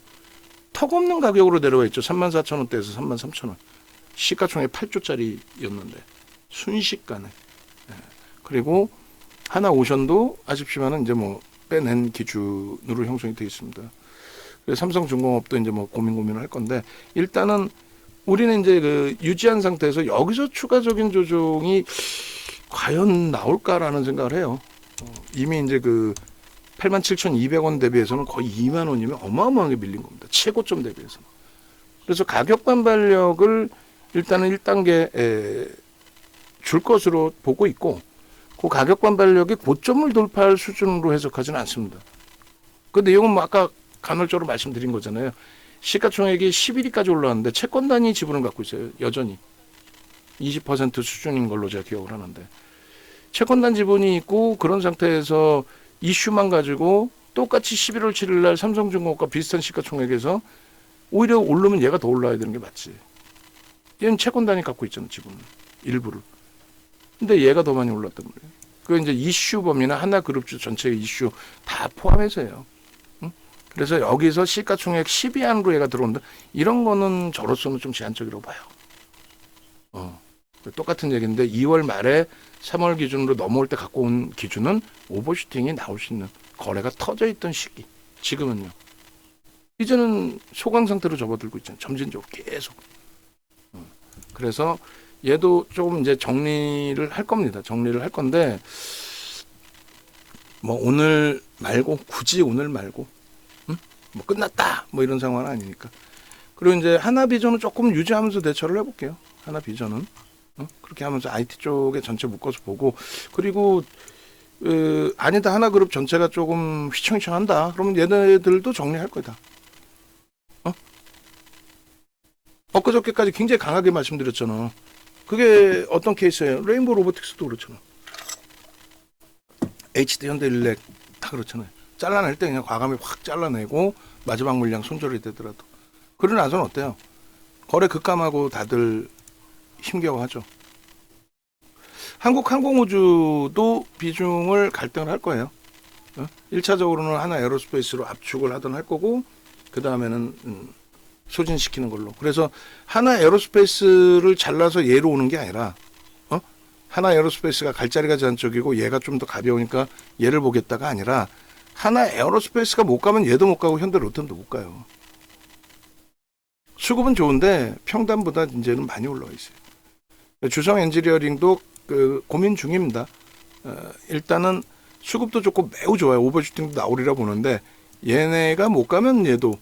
턱없는 가격으로 내려와 있죠. 34,000원대에서 33,000원. 시가총액 8조짜리였는데 순식간에. 그리고 하나 오션도 아쉽지만은 이제 뭐 빼낸 기준으로 형성이 되어 있습니다. 그래서 삼성중공업도 이제 뭐 고민을 할 건데 일단은 우리는 이제 그 유지한 상태에서 여기서 추가적인 조정이 과연 나올까라는 생각을 해요. 이미 이제 그 87,200원 대비해서는 거의 2만 원이면 어마어마하게 밀린 겁니다. 최고점 대비해서. 그래서 가격 반발력을 일단은 1단계 줄 것으로 보고 있고 그 가격 반발력이 고점을 돌파할 수준으로 해석하지는 않습니다. 그 내용은 뭐 아까 간헐적으로 말씀드린 거잖아요. 시가총액이 11위까지 올라왔는데 채권 단위 지분을 갖고 있어요. 여전히 20% 수준인 걸로 제가 기억을 하는데 채권 단 지분이 있고 그런 상태에서 이슈만 가지고 똑같이 11월 7일 날 삼성중공업과 비슷한 시가총액에서 오히려 오르면 얘가 더 올라야 되는 게 맞지. 얘는 채권 단위 갖고 있잖아 지분 일부를. 근데 얘가 더 많이 올랐단 말이에요. 그 이제 이슈 범위나 하나그룹주 전체의 이슈 다 포함해서요. 그래서 여기서 시가총액 10위 안으로 얘가 들어온다. 이런 거는 저로서는 좀 제한적이라고 봐요. 똑같은 얘기인데 2월 말에 3월 기준으로 넘어올 때 갖고 온 기준은 오버슈팅이 나올 수 있는 거래가 터져 있던 시기. 지금은요. 이제는 소강 상태로 접어들고 있잖아요. 점진적으로 계속. 그래서 얘도 조금 이제 정리를 할 겁니다. 정리를 할 건데 뭐 오늘 말고 굳이 오늘 말고 뭐 끝났다 뭐 이런 상황은 아니니까. 그리고 이제 하나비전은 조금 유지하면서 대처를 해볼게요. 하나비전은 그렇게 하면서 IT 쪽에 전체 묶어서 보고 그리고 아니다 하나그룹 전체가 조금 휘청휘청한다. 그러면 얘네들도 정리할 거다. 엊그저께까지 굉장히 강하게 말씀드렸잖아. 그게 어떤 케이스예요? 레인보우 로보틱스도 그렇잖아. HD 현대일렉 다 그렇잖아요. 잘라낼 때 그냥 과감히 확 잘라내고 마지막 물량 손절이 되더라도 그러고 나서는 어때요? 거래 급감하고 다들 힘겨워하죠. 한국항공우주도 비중을 갈등을 할 거예요. 1차적으로는 하나 에어로스페이스로 압축을 하든 할 거고 그 다음에는 소진시키는 걸로. 그래서 하나 에어로스페이스를 잘라서 얘로 오는 게 아니라 하나 에어로스페이스가 갈 자리가 제한적이고 얘가 좀 더 가벼우니까 얘를 보겠다가 아니라 하나 에어로스페이스가 못 가면 얘도 못 가고 현대로템도 못 가요. 수급은 좋은데 평단보다 이제는 많이 올라와 있어요. 주성 엔지니어링도 고민 중입니다. 일단은 수급도 좋고 매우 좋아요. 오버슈팅도 나오리라 보는데 얘네가 못 가면 얘도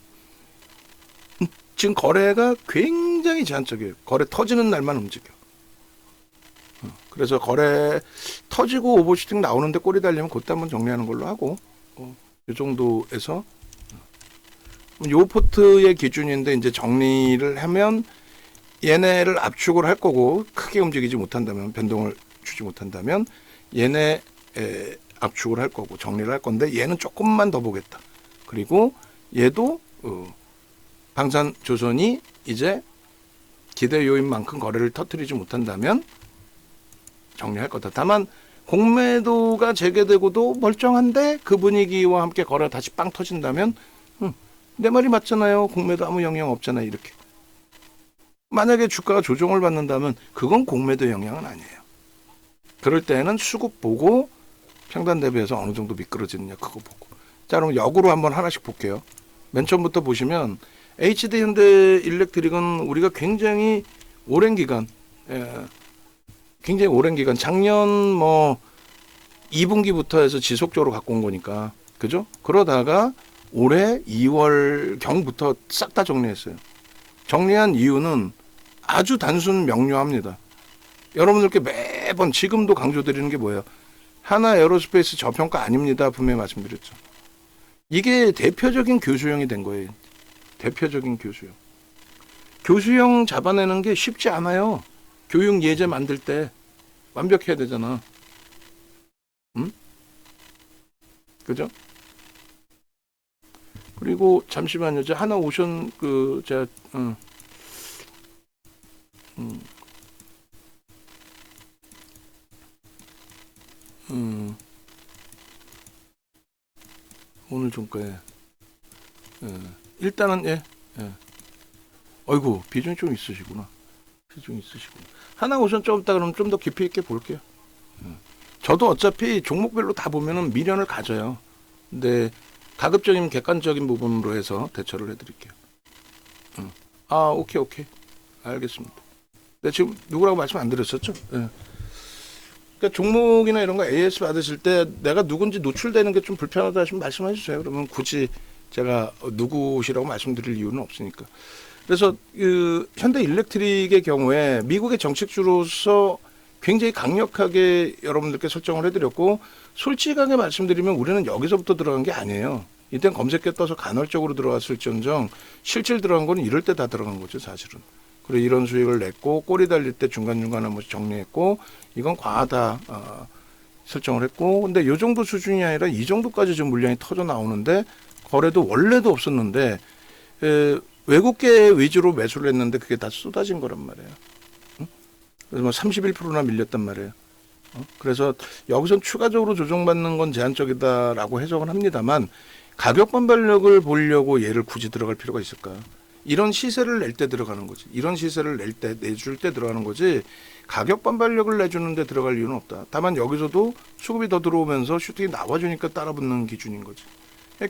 지금 거래가 굉장히 제한적이에요. 거래 터지는 날만 움직여. 그래서 거래 터지고 오버슈팅 나오는데 꼬리 달리면 그때 한번 정리하는 걸로 하고 이 정도에서 요 포트의 기준인데 이제 정리를 하면 얘네를 압축을 할 거고 크게 움직이지 못한다면 변동을 주지 못한다면 얘네 압축을 할 거고 정리를 할 건데 얘는 조금만 더 보겠다. 그리고 얘도 방산조선이 이제 기대 요인만큼 거래를 터뜨리지 못한다면 정리할 거다. 다만 공매도가 재개되고도 멀쩡한데 그 분위기와 함께 거래가 다시 빵 터진다면 내 말이 맞잖아요. 공매도 아무 영향 없잖아요. 이렇게. 만약에 주가가 조정을 받는다면 그건 공매도 영향은 아니에요. 그럴 때는 수급 보고 평단 대비해서 어느 정도 미끄러지느냐 그거 보고. 자 그럼 역으로 한번 하나씩 볼게요. 맨 처음부터 보시면 HD 현대일렉트릭은 우리가 굉장히 오랜 기간, 굉장히 오랜 기간, 작년 뭐 2분기부터 해서 지속적으로 갖고 온 거니까, 그죠? 그러다가 올해 2월 경부터 싹 다 정리했어요. 정리한 이유는 아주 단순 명료합니다. 여러분들께 매번 지금도 강조드리는 게 뭐예요? 하나 에어로스페이스 저평가 아닙니다. 분명히 말씀드렸죠. 이게 대표적인 교수형이 된 거예요. 대표적인 교수형. 교수형 잡아내는 게 쉽지 않아요. 교육 예제 만들 때 완벽해야 되잖아. 응? 그죠? 그리고 잠시만요. 저 하나 오션 제가 오늘 종가에 일단은 어이구 비중이 좀 있으시구나. 비중이 있으시구나. 하나 오션 좀 있다 그러면 좀 더 깊이 있게 볼게요. 저도 어차피 종목별로 다 보면은 미련을 가져요. 근데 가급적이면 객관적인 부분으로 해서 대처를 해드릴게요. 아 오케이 알겠습니다. 네, 지금 누구라고 말씀 안 드렸었죠? 네. 그러니까 종목이나 이런 거 AS 받으실 때 내가 누군지 노출되는 게 좀 불편하다 하시면 말씀해 주세요. 그러면 굳이 제가 누구시라고 말씀드릴 이유는 없으니까. 그래서 현대일렉트릭의 경우에 미국의 정책주로서 굉장히 강력하게 여러분들께 설정을 해드렸고, 솔직하게 말씀드리면 우리는 여기서부터 들어간 게 아니에요. 이땐 검색해 떠서 간헐적으로 들어갔을지언정 실질 들어간 거는 이럴 때 다 들어간 거죠, 사실은. 그리고 이런 수익을 냈고 꼬리 달릴 때 중간중간 한 번씩 정리했고, 이건 과하다 설정을 했고, 근데 이 정도 수준이 아니라 이 정도까지 지금 물량이 터져 나오는데, 거래도 원래도 없었는데 외국계 위주로 매수를 했는데 그게 다 쏟아진 거란 말이에요. 그래서 뭐 31%나 밀렸단 말이에요. 그래서 여기선 추가적으로 조정받는 건 제한적이다라고 해석은 합니다만, 가격 반발력을 보려고 얘를 굳이 들어갈 필요가 있을까? 이런 시세를 낼 때 들어가는 거지. 이런 시세를 내줄 때 들어가는 거지. 가격 반발력을 내주는데 들어갈 이유는 없다. 다만 여기서도 수급이 더 들어오면서 슈팅이 나와주니까 따라붙는 기준인 거지.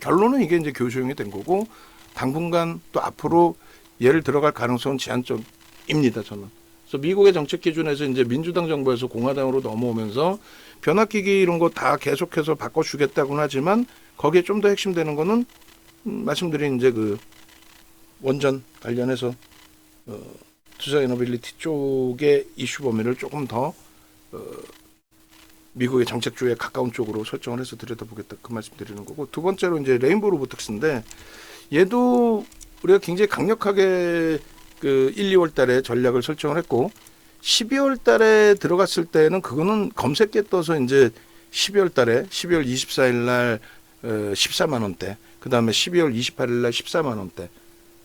결론은 이게 이제 교수형이 된 거고, 당분간 또 앞으로 얘를 들어갈 가능성은 제한적입니다, 저는. 그래서 미국의 정책 기준에서 이제 민주당 정부에서 공화당으로 넘어오면서 변압기기 이런 거 다 계속해서 바꿔주겠다고는 하지만, 거기에 좀 더 핵심되는 거는 말씀드린 이제 원전 관련해서 투자 이너빌리티 쪽의 이슈 범위를 조금 더 미국의 정책주에 가까운 쪽으로 설정을 해서 들여다보겠다, 그 말씀 드리는 거고, 두 번째로 이제 레인보우 로보틱스인데, 얘도 우리가 굉장히 강력하게 1, 2월 달에 전략을 설정을 했고, 12월 달에 들어갔을 때는 그거는 검색에 떠서 이제 12월 달에 12월 24일 날 14만 원대, 그 다음에 12월 28일 날 14만 원대.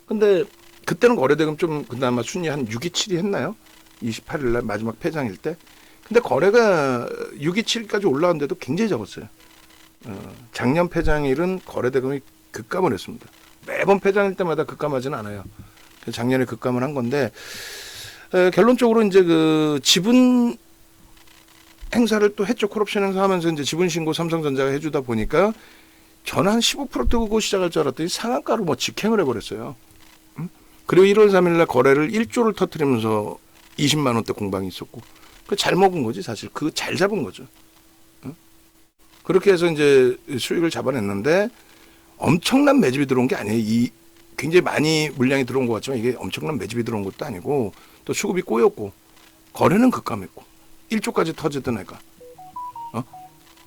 근데 그때는 거래대금 좀 그나마 순위 한 6위, 7위 했나요? 28일 날 마지막 폐장일 때. 근데 거래가 6위, 7위까지 올라왔는데도 굉장히 적었어요. 작년 폐장일은 거래대금이 급감을 했습니다. 매번 폐장일 때마다 급감하지는 않아요. 작년에 급감을 한 건데, 결론적으로 이제 지분 행사를 또 했죠. 콜옵션 행사하면서 이제 지분 신고 삼성전자가 해주다 보니까 저는 한 15% 뜨고 시작할 줄 알았더니 상한가로 뭐 직행을 해버렸어요. 그리고 1월 3일 날 거래를 1조를 터뜨리면서 20만 원대 공방이 있었고, 잘 먹은 거지 사실. 잘 잡은 거죠. 그렇게 해서 이제 수익을 잡아냈는데, 엄청난 매집이 들어온 게 아니에요. 굉장히 많이 물량이 들어온 것 같지만 이게 엄청난 매집이 들어온 것도 아니고, 또 수급이 꼬였고, 거래는 급감했고, 1조까지 터지던 애가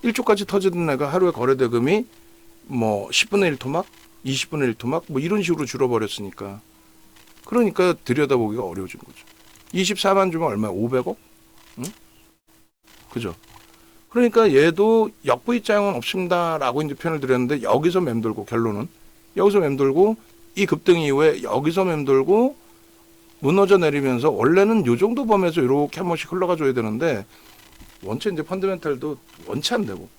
1조까지 터지던 애가 하루에 거래대금이 뭐 10분의 1 토막, 20분의 1 토막 뭐 이런 식으로 줄어버렸으니까, 그러니까 들여다보기가 어려워진 거죠. 24만 주면 얼마야? 500억? 응? 그죠? 그러니까 얘도 역부입장은 없습니다라고 이제 표현을 드렸는데, 여기서 맴돌고, 결론은 여기서 맴돌고, 이 급등 이후에 여기서 맴돌고 무너져 내리면서, 원래는 요 정도 범위에서 이렇게 한 번씩 흘러가 줘야 되는데, 원체 이제 펀드멘탈도 원체 안 되고,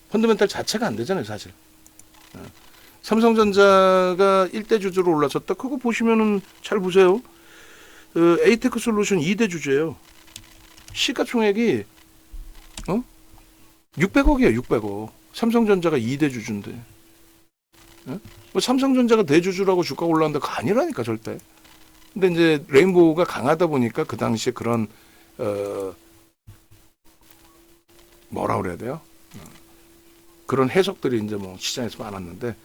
펀드멘탈 자체가 안 되잖아요, 사실. 삼성전자가 1대 주주로 올라섰다. 그거 보시면은 잘 보세요. 에이테크 솔루션 2대 주주예요. 시가총액이 600억이에요. 600억. 삼성전자가 2대 주주인데. 예? 뭐 삼성전자가 대주주라고 주가가 올라왔는데 그거 아니라니까 절대. 근데 이제 레인보우가 강하다 보니까 그 당시에 그런 뭐라 그래야 돼요? 그런 해석들이 이제 뭐 시장에서 많았는데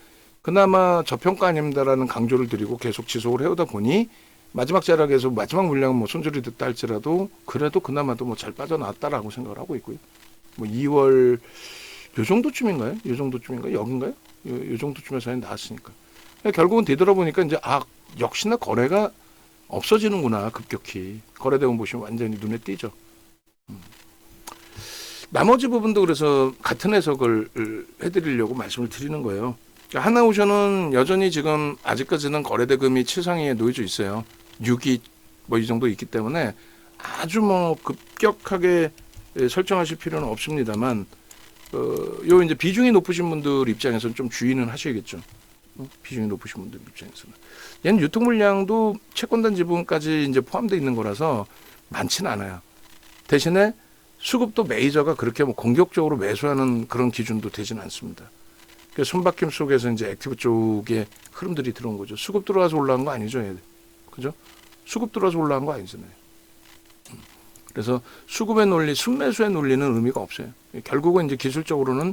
그나마 저평가 아닙니다라는 강조를 드리고 계속 지속을 해오다 보니 마지막 자락에서 마지막 물량은 뭐 손절이 됐다 할지라도 그래도 그나마도 뭐 잘 빠져나왔다라고 생각을 하고 있고요. 뭐 2월 요 정도쯤인가요? 요 정도쯤인가요? 여긴가요? 요 정도쯤에서 나왔으니까. 결국은 되돌아보니까 이제 역시나 거래가 없어지는구나 급격히. 거래대금 보시면 완전히 눈에 띄죠. 나머지 부분도 그래서 같은 해석을 해드리려고 말씀을 드리는 거예요. 하나오션은 여전히 지금 아직까지는 거래대금이 7상위에 놓여져 있어요. 6위 뭐 이 정도 있기 때문에 아주 뭐 급격하게 설정하실 필요는 없습니다만 요 이제 비중이 높으신 분들 입장에서는 좀 주의는 하셔야겠죠. 비중이 높으신 분들 입장에서는. 얘는 유통 물량도 채권단 지분까지 이제 포함되어 있는 거라서 많지는 않아요. 대신에 수급도 메이저가 그렇게 뭐 공격적으로 매수하는 그런 기준도 되지는 않습니다. 그 손바뀜 속에서 이제 액티브 쪽에 흐름들이 들어온 거죠. 수급 들어와서 올라간 거 아니죠, 얘들. 그죠? 수급 들어와서 올라간 거 아니잖아요. 그래서 수급의 논리, 순매수의 논리는 의미가 없어요. 결국은 이제 기술적으로는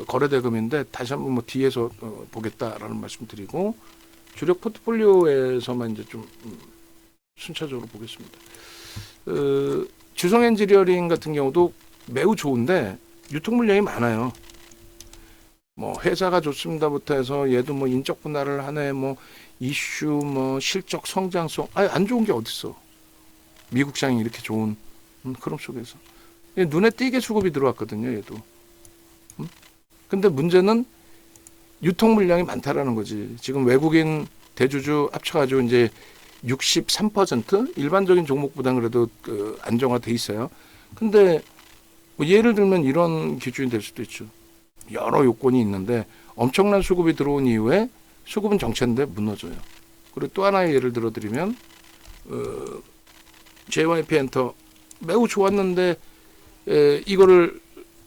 거래대금인데 다시 한번 뭐 뒤에서 보겠다라는 말씀드리고 주력 포트폴리오에서만 이제 좀 순차적으로 보겠습니다. 주성 엔지니어링 같은 경우도 매우 좋은데 유통 물량이 많아요. 뭐 회사가 좋습니다부터 해서 얘도 뭐 인적 분할을 하네, 뭐 이슈, 뭐 실적 성장성, 안 좋은 게 어딨어. 미국 시장이 이렇게 좋은 흐름 속에서 눈에 띄게 수급이 들어왔거든요, 얘도. 근데 문제는 유통 물량이 많다라는 거지. 지금 외국인 대주주 합쳐가지고 이제 63% 일반적인 종목보다는 그래도 안정화돼 있어요. 근데 뭐 예를 들면 이런 기준이 될 수도 있죠. 여러 요건이 있는데 엄청난 수급이 들어온 이후에 수급은 정체인데 무너져요. 그리고 또 하나의 예를 들어드리면 JYP 엔터 매우 좋았는데 이거를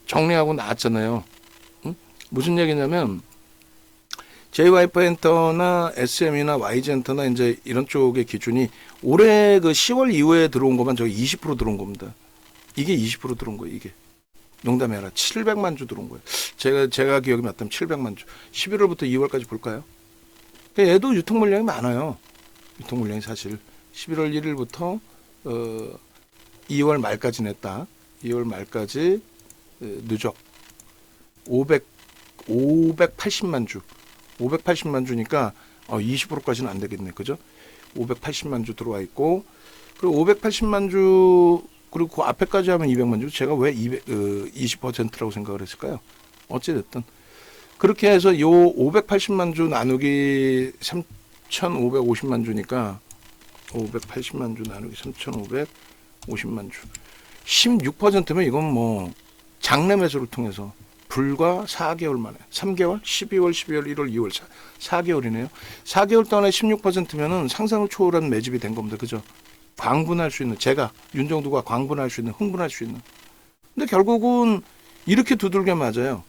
정리하고 나왔잖아요. 무슨 얘기냐면 JYP 엔터나 SM이나 YG 엔터나 이제 이런 쪽의 기준이 올해 그 10월 이후에 들어온 것만 저기 20% 들어온 겁니다. 이게 20% 들어온 거예요. 이게 농담이 아니라 700만 주 들어온 거예요. 제가 기억이 맞다면 700만 주. 11월부터 2월까지 볼까요? 얘도 유통 물량이 많아요. 유통 물량이 사실 11월 1일부터 2월 말까지 냈다. 2월 말까지 누적 580만 주. 580만 주니까 20%까지는 안 되겠네. 그죠? 580만 주 들어와 있고 그리고 580만 주 그리고 그 앞에까지 하면 200만 주. 제가 왜 20%라고 생각을 했을까요? 어찌됐든 그렇게 해서 요 580만 주 나누기 3,550만 주니까 580만 주 나누기 3,550만 주 16%면 이건 뭐 장내 매수를 통해서 불과 4개월 만에 3개월, 12월, 12월, 1월, 2월 4개월이네요. 4개월 동안에 16%면은 상상을 초월한 매집이 된 겁니다. 그죠? 광분할 수 있는 제가 윤정두가 광분할 수 있는 흥분할 수 있는. 근데 결국은 이렇게 두들겨 맞아요.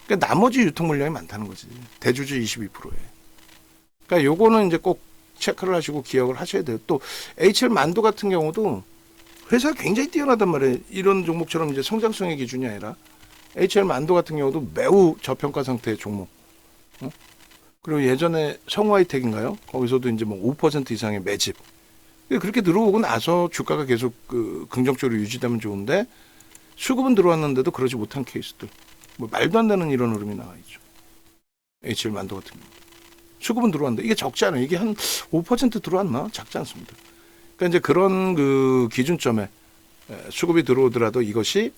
그러니까 나머지 유통 물량이 많다는 거지. 대주주 22%에. 그러니까 요거는 이제 꼭 체크를 하시고 기억을 하셔야 돼요. 또 HL 만도 같은 경우도 회사가 굉장히 뛰어나단 말이에요. 이런 종목처럼 이제 성장성의 기준이 아니라 HL 만도 같은 경우도 매우 저평가 상태의 종목. 그리고 예전에 성화이텍인가요? 거기서도 이제 뭐 5% 이상의 매집. 그렇게 들어오고 나서 주가가 계속 긍정적으로 유지되면 좋은데 수급은 들어왔는데도 그러지 못한 케이스들. 뭐 말도 안 되는 이런 흐름이 나와 있죠. HL 만도 같은 경우. 수급은 들어왔는데 이게 적지 않아요. 이게 한 5% 들어왔나? 작지 않습니다. 그러니까 이제 그런 그 기준점에 수급이 들어오더라도 이것이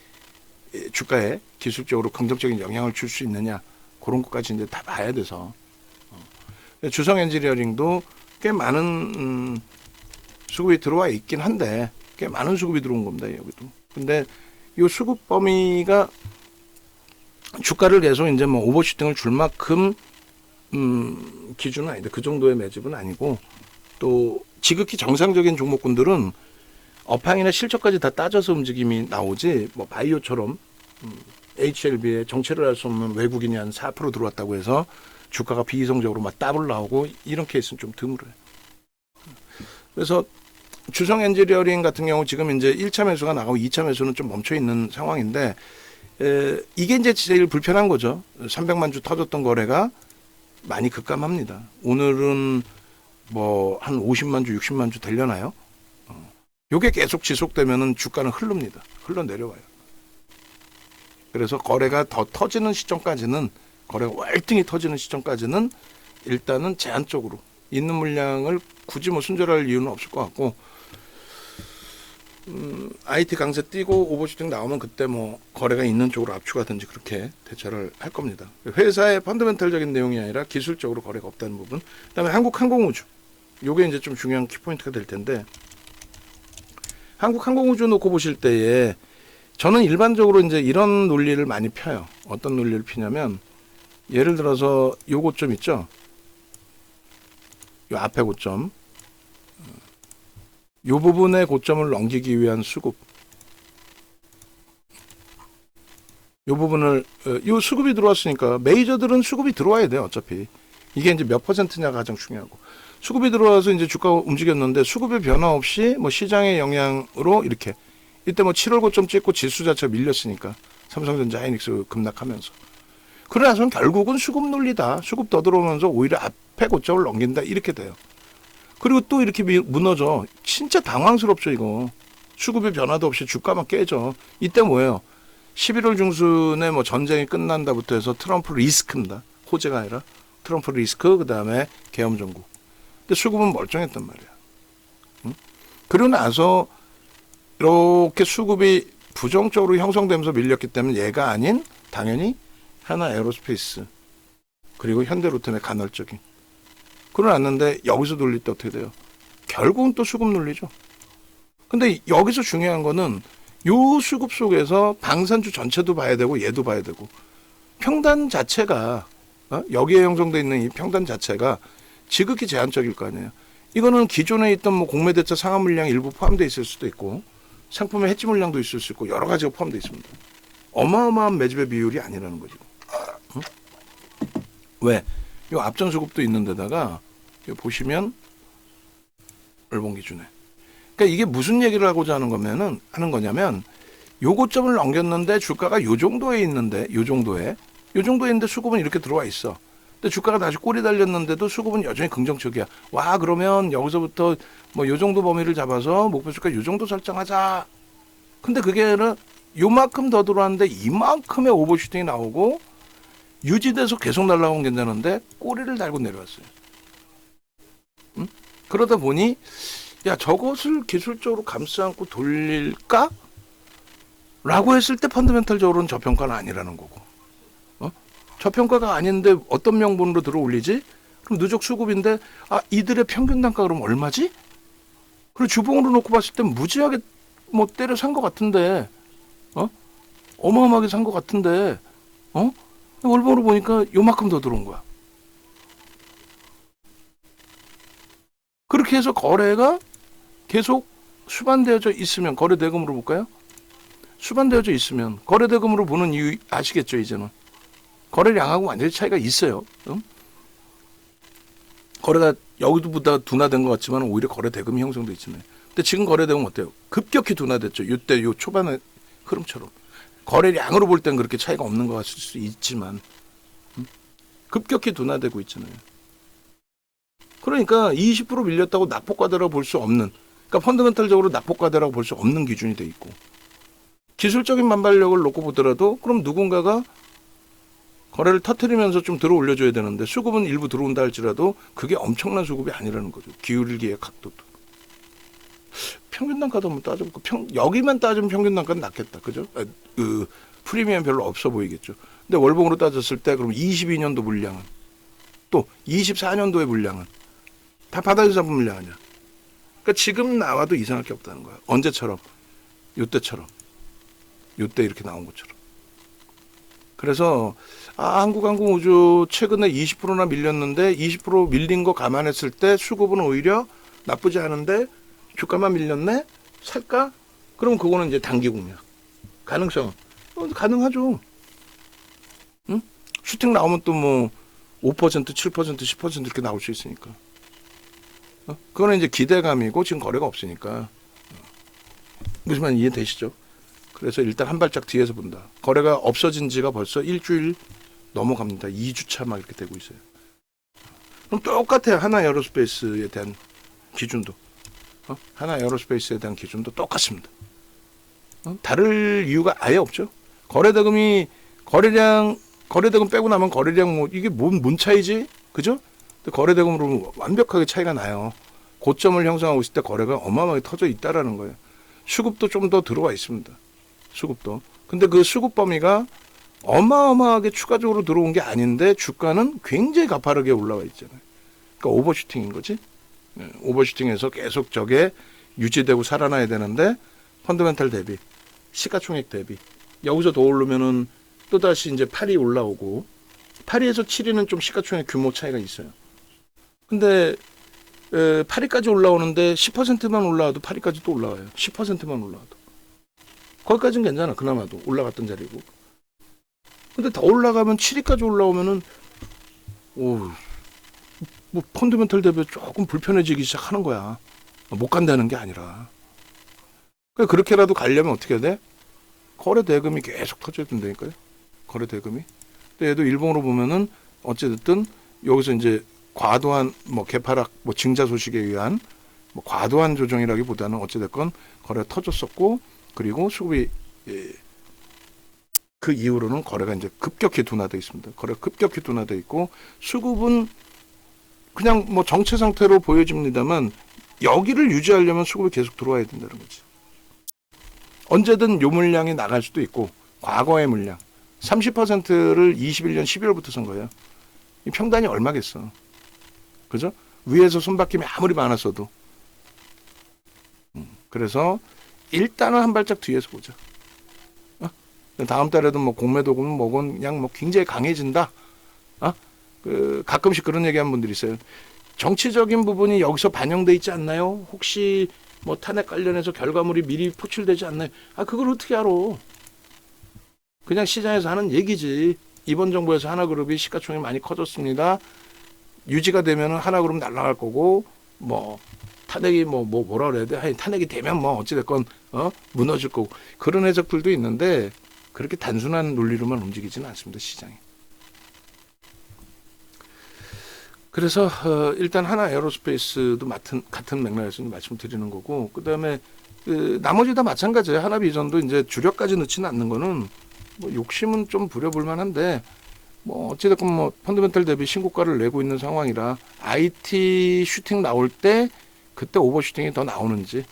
주가에 기술적으로 긍정적인 영향을 줄 수 있느냐 그런 것까지 이제 다 봐야 돼서 주성 엔지니어링도 꽤 많은 수급이 들어와 있긴 한데 꽤 많은 수급이 들어온 겁니다 여기도. 근데 이 수급 범위가 주가를 계속 이제 뭐 오버슈팅을 줄 만큼 기준은 아닌데 그 정도의 매집은 아니고 또 지극히 정상적인 종목군들은 업황이나 실적까지 다 따져서 움직임이 나오지 뭐 바이오처럼 HLB에 정체를 할 수 없는 외국인이 한 4% 들어왔다고 해서 주가가 비이성적으로 막 더블 나오고 이런 케이스는 좀 드물어요. 그래서 주성 엔지니어링 같은 경우 지금 이제 1차 매수가 나가고 2차 매수는 좀 멈춰 있는 상황인데 이게 이제 제일 불편한 거죠. 300만 주 터졌던 거래가 많이 급감합니다. 오늘은 뭐 한 50만 주, 60만 주 되려나요? 요게 계속 지속되면은 주가는 흐릅니다. 흘러내려와요. 그래서 거래가 더 터지는 시점까지는, 거래가 월등히 터지는 시점까지는 일단은 제한적으로 있는 물량을 굳이 뭐 순절할 이유는 없을 것 같고, IT 강세 뛰고 오버슈팅 나오면 그때 뭐 거래가 있는 쪽으로 압축하든지 그렇게 대처를 할 겁니다. 회사의 펀더멘털적인 내용이 아니라 기술적으로 거래가 없다는 부분. 그다음에 한국항공우주. 요게 이제 좀 중요한 키포인트가 될 텐데, 한국항공우주 놓고 보실 때에 저는 일반적으로 이제 이런 논리를 많이 펴요. 어떤 논리를 피냐면, 예를 들어서 요 고점 있죠? 요 앞에 고점. 요 부분의 고점을 넘기기 위한 수급. 요 부분을, 요 수급이 들어왔으니까 메이저들은 수급이 들어와야 돼요, 어차피. 이게 이제 몇 퍼센트냐가 가장 중요하고. 수급이 들어와서 이제 주가가 움직였는데 수급의 변화 없이 뭐 시장의 영향으로 이렇게. 이때 뭐 7월 고점 찍고 지수 자체가 밀렸으니까. 삼성전자, 하이닉스 급락하면서. 그러나서는 결국은 수급 논리다. 수급 더 들어오면서 오히려 앞에 고점을 넘긴다. 이렇게 돼요. 그리고 또 이렇게 무너져. 진짜 당황스럽죠, 이거. 수급의 변화도 없이 주가만 깨져. 이때 뭐예요? 11월 중순에 뭐 전쟁이 끝난다부터 해서 트럼프 리스크입니다. 호재가 아니라. 트럼프 리스크, 그 다음에 계엄 정국. 근데 수급은 멀쩡했단 말이야. 응? 그러고 나서 이렇게 수급이 부정적으로 형성되면서 밀렸기 때문에 얘가 아닌 당연히 하나 에어로스페이스 그리고 현대로템의 간헐적인. 그러놨는데 여기서 논리 때 어떻게 돼요? 결국은 또 수급 논리죠. 근데 여기서 중요한 거는 요 수급 속에서 방산주 전체도 봐야 되고 얘도 봐야 되고, 평단 자체가 여기에 형성되어 있는 이 평단 자체가 지극히 제한적일 거 아니에요. 이거는 기존에 있던 뭐 공매대차 상한 물량이 일부 포함되어 있을 수도 있고, 상품의 해지 물량도 있을 수 있고, 여러 가지가 포함되어 있습니다. 어마어마한 매집의 비율이 아니라는 거죠. 응? 왜? 요 앞전 수급도 있는 데다가 보시면 일본 기준에. 그러니까 이게 무슨 얘기를 하고자 하는 거냐면 요 고점을 넘겼는데 주가가 요 정도에 있는데 요 정도에 있는데 수급은 이렇게 들어와 있어. 근데 주가가 다시 꼬리 달렸는데도 수급은 여전히 긍정적이야. 와, 그러면 여기서부터 뭐 요 정도 범위를 잡아서 목표 주가 요 정도 설정하자. 근데 그게 아니라 요만큼 더 들어왔는데 이만큼의 오버슈팅이 나오고 유지돼서 계속 날아가면 괜찮은데 꼬리를 달고 내려왔어요. 응? 그러다 보니 야, 저것을 기술적으로 감싸 안고 돌릴까? 라고 했을 때 펀더멘털적으로는 저평가는 아니라는 거고. 저평가가 아닌데 어떤 명분으로 들어 올리지? 그럼 누적 수급인데 이들의 평균 단가 그럼 얼마지? 그리고 주봉으로 놓고 봤을 때 무지하게 뭐 때려 산 것 같은데 어마어마하게 산 것 같은데 월봉으로 보니까 요만큼 더 들어온 거야. 그렇게 해서 거래가 계속 수반되어져 있으면, 거래 대금으로 볼까요? 수반되어져 있으면 거래 대금으로 보는 이유 아시겠죠? 이제는 거래량하고 완전히 차이가 있어요. 거래가 여기보다 둔화된 것 같지만 오히려 거래 대금이 형성돼 있잖아요. 근데 지금 거래 대금 어때요? 급격히 둔화됐죠. 이때 요 초반의 흐름처럼. 거래량으로 볼 땐 그렇게 차이가 없는 것 같을 수 있지만 급격히 둔화되고 있잖아요. 그러니까 20% 밀렸다고 낙폭과대라고 볼 수 없는, 그러니까 펀더멘털적으로 낙폭과대라고 볼 수 없는 기준이 돼 있고, 기술적인 반발력을 놓고 보더라도 그럼 누군가가 거래를 터뜨리면서 좀 들어 올려줘야 되는데 수급은 일부 들어온다 할지라도 그게 엄청난 수급이 아니라는 거죠. 기울기의 각도도. 평균 단가도 한번 따져볼까? 여기만 따지면 평균 단가는 낮겠다. 그죠? 프리미엄 별로 없어 보이겠죠. 근데 월봉으로 따졌을 때 그럼 22년도 물량은, 또 24년도의 물량은 다 바닥에서 잡은 물량 아니야. 그러니까 지금 나와도 이상할 게 없다는 거야. 언제처럼? 요때처럼. 요때 이렇게 나온 것처럼. 그래서 한국항공우주 최근에 20%나 밀렸는데 20% 밀린 거 감안했을 때 수급은 오히려 나쁘지 않은데 주가만 밀렸네? 살까? 그러면 그거는 이제 단기 공략. 가능성. 가능하죠. 응? 슈팅 나오면 또 뭐 5%, 7%, 10% 이렇게 나올 수 있으니까. 그거는 이제 기대감이고 지금 거래가 없으니까. 무슨 말 이해되시죠? 그래서 일단 한 발짝 뒤에서 본다. 거래가 없어진 지가 벌써 일주일 넘어갑니다. 2주차 막 이렇게 되고 있어요. 그럼 똑같아요. 하나 에어로스페이스에 대한 기준도. 하나 에어로스페이스에 대한 기준도 똑같습니다. 다를 이유가 아예 없죠. 거래대금 빼고 나면 거래량 뭐 이게 뭔 차이지? 그죠? 거래대금으로 완벽하게 차이가 나요. 고점을 형성하고 있을 때 거래가 어마어마하게 터져 있다라는 거예요. 수급도 좀 더 들어와 있습니다. 수급도. 근데 그 수급 범위가 어마어마하게 추가적으로 들어온 게 아닌데 주가는 굉장히 가파르게 올라와 있잖아요. 그러니까 오버슈팅인 거지. 오버슈팅해서 계속 저게 유지되고 살아나야 되는데 펀더멘탈 대비, 시가총액 대비 여기서 더 오르면은 또다시 이제 8이 올라오고 8위에서 7위는 좀 시가총액 규모 차이가 있어요. 근데 8위까지 올라오는데 10%만 올라와도 8위까지 또 올라와요. 10%만 올라와도. 거기까지는 괜찮아. 그나마도 올라갔던 자리고. 근데 더 올라가면 7위까지 올라오면은 뭐 펀더멘털 대비 조금 불편해지기 시작하는 거야. 못 간다는 게 아니라. 그러니까 그렇게라도 가려면 어떻게 해야 돼? 거래 대금이 계속 터져야 된다니까요. 거래 대금이. 근데 얘도 일봉으로 보면은 어찌됐든 여기서 이제 과도한 뭐 개파락 뭐 증자 소식에 의한 뭐 과도한 조정이라기보다는 어찌됐건 거래가 터졌었고 그리고 수급이 그 이후로는 거래가 이제 급격히 둔화되어 있습니다. 거래가 급격히 둔화되어 있고 수급은 그냥 뭐 정체 상태로 보여집니다만 여기를 유지하려면 수급이 계속 들어와야 된다는 거지. 언제든 요 물량이 나갈 수도 있고 과거의 물량 30%를 21년 12월부터 선 거예요. 이 평단이 얼마겠어. 그죠? 위에서 손바뀜이 아무리 많았어도. 그래서 일단은 한 발짝 뒤에서 보자. 다음 달에도 뭐 공매도금 뭐건 그냥 뭐 굉장히 강해진다. 가끔씩 그런 얘기하는 분들이 있어요. 정치적인 부분이 여기서 반영돼 있지 않나요? 혹시 뭐 탄핵 관련해서 결과물이 미리 포출되지 않나요? 그걸 어떻게 알아? 그냥 시장에서 하는 얘기지. 이번 정부에서 하나그룹이 시가총액이 많이 커졌습니다. 유지가 되면은 하나그룹 날아갈 거고 뭐 탄핵이 뭐라 그래야 돼? 탄핵이 되면 뭐 어찌됐건 무너질 거고 그런 해석들도 있는데 그렇게 단순한 논리로만 움직이지는 않습니다. 시장이. 그래서 일단 하나 에어로스페이스도 같은 맥락에서 말씀드리는 거고 그다음에 나머지 다 마찬가지예요. 하나비전도 이제 주력까지 넣지는 않는 거는 뭐 욕심은 좀 부려볼 만한데 뭐 어찌됐건 뭐 펀더멘털 대비 신고가를 내고 있는 상황이라 IT 슈팅 나올 때 그때 오버슈팅이 더 나오는지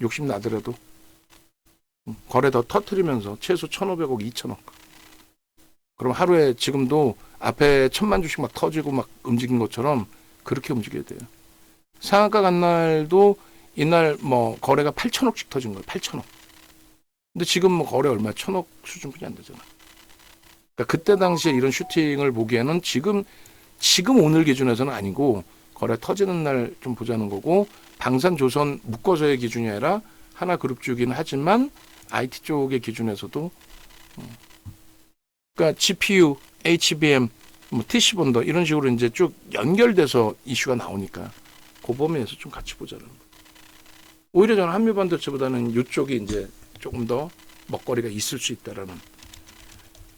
욕심 나더라도 거래 더 터트리면서 최소 1,500억, 2,000억. 그럼 하루에 지금도 앞에 1,000만 주씩 막 터지고 막 움직인 것처럼 그렇게 움직여야 돼요. 상한가 간 날도 이날 뭐 거래가 8,000억씩 터진 거예요. 8,000억. 근데 지금 뭐 거래 얼마 1,000억 수준뿐이 안 되잖아. 그러니까 그때 당시에 이런 슈팅을 보기에는 지금 오늘 기준에서는 아니고 거래 터지는 날 좀 보자는 거고 방산조선 묶어서의 기준이 아니라 하나 그룹 주긴 하지만 IT 쪽의 기준에서도 그러니까 GPU, HBM, 뭐 TC본더 이런 식으로 이제 쭉 연결돼서 이슈가 나오니까 그 범위에서 좀 같이 보자는 거. 오히려 저는 한미 반도체보다는 이쪽이 이제 조금 더 먹거리가 있을 수 있다라는.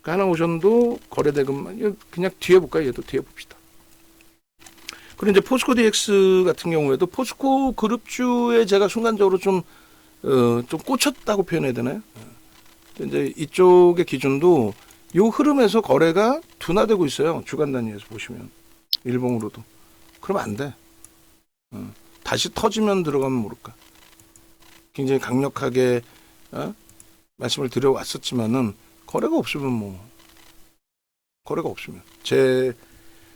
그러니까 하나오션도 거래대금 그냥 뒤에 볼까요? 얘도 뒤에 봅시다. 그리고 이제 포스코 DX 같은 경우에도 포스코 그룹주에 제가 순간적으로 좀 꽂혔다고 표현해야 되나요? 이제 이쪽의 기준도 요 흐름에서 거래가 둔화되고 있어요. 주간 단위에서 보시면 일봉으로도. 그러면 안 돼. 다시 터지면 들어가면 모를까. 굉장히 강력하게 말씀을 드려왔었지만은 거래가 없으면 거래가 없으면 제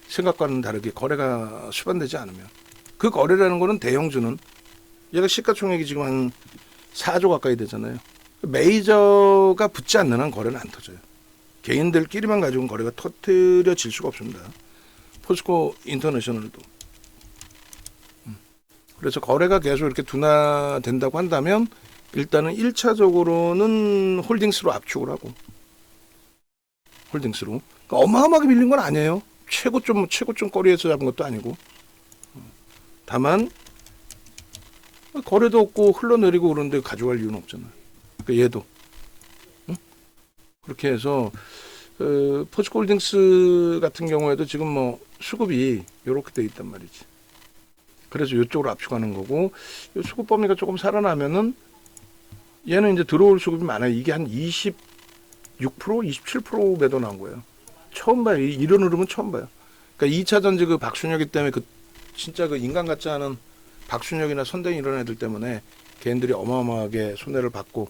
생각과는 다르게 거래가 수반되지 않으면 그 거래라는 거는 대형주는 얘가 시가총액이 지금 한 4조 가까이 되잖아요. 메이저가 붙지 않는 한 거래는 안 터져요. 개인들끼리만 가지고는 거래가 터뜨려질 수가 없습니다. 포스코 인터내셔널도. 그래서 거래가 계속 이렇게 둔화된다고 한다면 일단은 1차적으로는 홀딩스로 압축을 하고 홀딩스로. 그러니까 어마어마하게 밀린 건 아니에요. 최고점 거리에서 잡은 것도 아니고. 다만 거래도 없고 흘러내리고 그러는데 가져갈 이유는 없잖아. 그러니까 얘도 그렇게 해서 포스코홀딩스 같은 경우에도 지금 뭐 수급이 이렇게 돼 있단 말이지. 그래서 이쪽으로 압축하는 거고, 이 수급 범위가 조금 살아나면은 얘는 이제 들어올 수급이 많아요. 이게 한 26%, 27% 매도 나온 거예요. 처음 봐요. 이런 흐름은 처음 봐요. 그러니까 2차 전지 그 박순혁이 때문에 진짜 그 인간 같지 않은 박순혁이나 선대인 이런 애들 때문에 걔네들이 어마어마하게 손해를 받고,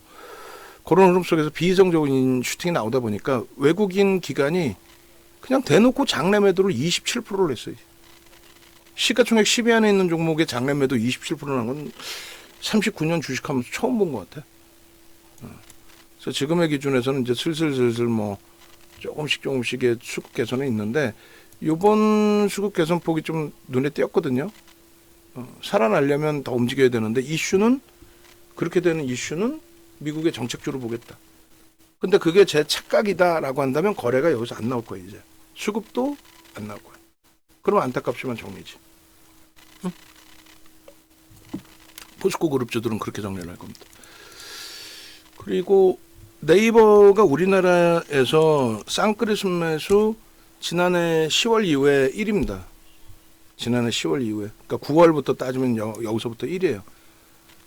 그런 흐름 속에서 비이성적인 슈팅이 나오다 보니까 외국인 기관이 그냥 대놓고 장내 매도를 27%를 했어요. 시가총액 10위 안에 있는 종목의 장내 매도 27%는 건 39년 주식하면서 처음 본 것 같아. 그래서 지금의 기준에서는 이제 슬슬 뭐 조금씩의 수급 개선이 있는데, 이번 수급 개선폭이 좀 눈에 띄었거든요. 살아나려면 더 움직여야 되는데, 그렇게 되는 이슈는 미국의 정책주로 보겠다. 근데 그게 제 착각이다라고 한다면 거래가 여기서 안 나올 거예요. 이제 수급도 안 나올 거예요. 그러면 안타깝지만 정리지. 응? 포스코 그룹주들은 그렇게 정리를 할 겁니다. 그리고 네이버가 우리나라에서 쌍끌이 순매수 지난해 10월 이후에 1위입니다. 지난해 10월 이후에. 그러니까 9월부터 따지면 여기서부터 1위예요.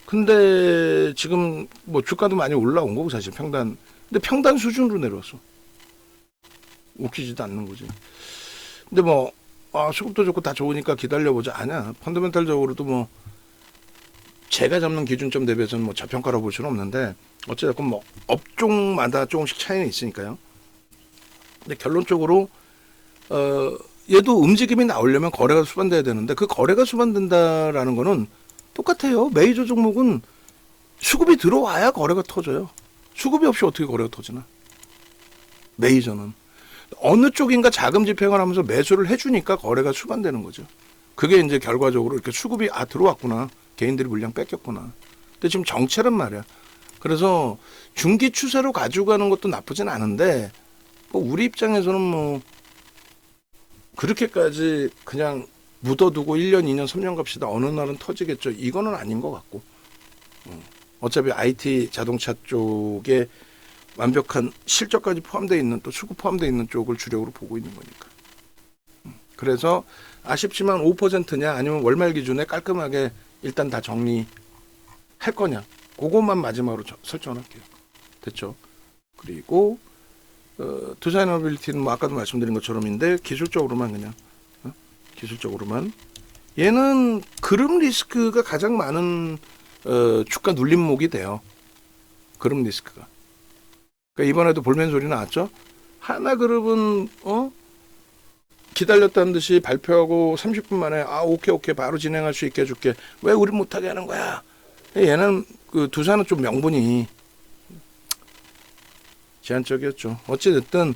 근데 지금 뭐 주가도 많이 올라온 거고 사실 평단. 근데 평단 수준으로 내려왔어. 웃기지도 않는 거지. 근데 뭐 수급도 좋고 다 좋으니까 기다려보자. 아니야. 펀더멘탈적으로도 뭐 제가 잡는 기준점 대비해서는 뭐 저평가라고 볼 수는 없는데, 어쨌든 뭐 업종마다 조금씩 차이는 있으니까요. 근데 결론적으로 얘도 움직임이 나오려면 거래가 수반돼야 되는데, 그 거래가 수반된다라는 거는 똑같아요. 메이저 종목은 수급이 들어와야 거래가 터져요. 수급이 없이 어떻게 거래가 터지나. 메이저는 어느 쪽인가 자금 집행을 하면서 매수를 해주니까 거래가 수반되는 거죠. 그게 이제 결과적으로 이렇게 수급이 들어왔구나, 개인들이 물량 뺏겼구나. 근데 지금 정체란 말이야. 그래서 중기 추세로 가져가는 것도 나쁘진 않은데, 뭐 우리 입장에서는 뭐 그렇게까지 그냥 묻어두고 1년, 2년, 3년 갑시다. 어느 날은 터지겠죠. 이거는 아닌 것 같고. 어차피 IT 자동차 쪽에 완벽한 실적까지 포함되어 있는, 또 수급 포함되어 있는 쪽을 주력으로 보고 있는 거니까. 그래서 아쉽지만 5%냐 아니면 월말 기준에 깔끔하게 일단 다 정리할 거냐, 그것만 마지막으로 설정할게요. 됐죠? 그리고 투자이너빌리티는 뭐 아까도 말씀드린 것처럼인데 기술적으로만 그냥 기술적으로만 얘는 그룹 리스크가 가장 많은 주가 눌림목이 돼요. 그룹 리스크가. 그러니까 이번에도 볼멘 소리 나왔죠. 하나그룹은 기다렸다는 듯이 발표하고 30분 만에 오케이 바로 진행할 수 있게 해줄게. 왜 우리 못하게 하는 거야? 얘는 그 두산은 좀 명분이 제한적이었죠. 어찌됐든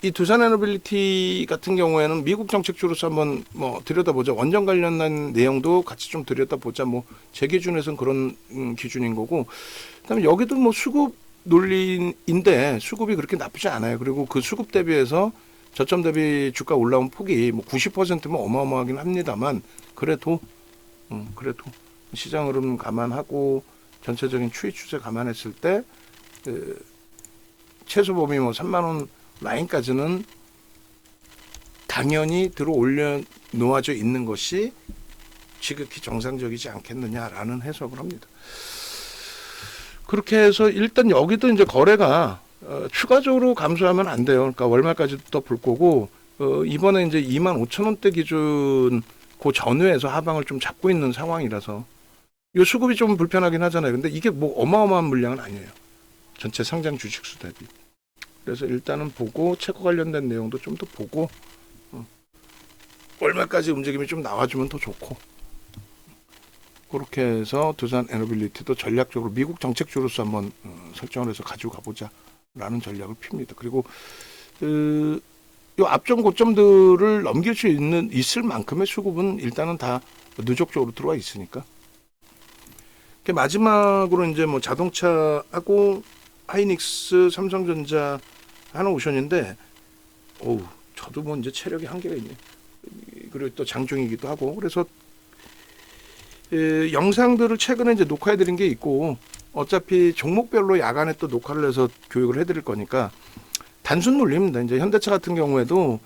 이 두산 에너빌리티 같은 경우에는 미국 정책주로서 한번 뭐 들여다보자. 원전 관련된 내용도 같이 좀 들여다보자. 뭐 제 기준에서는 그런 기준인 거고. 그다음에 여기도 뭐 수급 논리인데 수급이 그렇게 나쁘지 않아요. 그리고 그 수급 대비해서 저점 대비 주가 올라온 폭이 뭐 90%면 어마어마하긴 합니다만, 그래도 시장 흐름 감안하고 전체적인 추이 추세 감안했을 때 최소 범위 뭐 3만 원 라인까지는 당연히 들어 올려 놓아져 있는 것이 지극히 정상적이지 않겠느냐라는 해석을 합니다. 그렇게 해서 일단 여기도 이제 거래가 추가적으로 감소하면 안 돼요. 그러니까 월말까지도 더 볼 거고, 이번에 이제 25,000원대 기준 그 전후에서 하방을 좀 잡고 있는 상황이라서 이 수급이 좀 불편하긴 하잖아요. 근데 이게 뭐 어마어마한 물량은 아니에요. 전체 상장 주식수 대비. 그래서 일단은 보고 채권 관련된 내용도 좀 더 보고 월말까지 움직임이 좀 나와주면 더 좋고, 그렇게 해서 두산 에너빌리티도 전략적으로 미국 정책주로서 한번 설정을 해서 가지고 가보자라는 전략을 핍니다. 그리고 이 앞점 고점들을 넘길 수 있을 만큼의 수급은 일단은 다 누적적으로 들어와 있으니까. 마지막으로 이제 뭐 자동차하고 하이닉스, 삼성전자 하나 오션인데, 저도 뭐 이제 체력이 한계가 있네. 그리고 또 장중이기도 하고 그래서 영상들을 최근에 이제 녹화해드린 게 있고 어차피 종목별로 야간에 또 녹화를 해서 교육을 해드릴 거니까 단순 논리입니다. 이제 현대차 같은 경우에도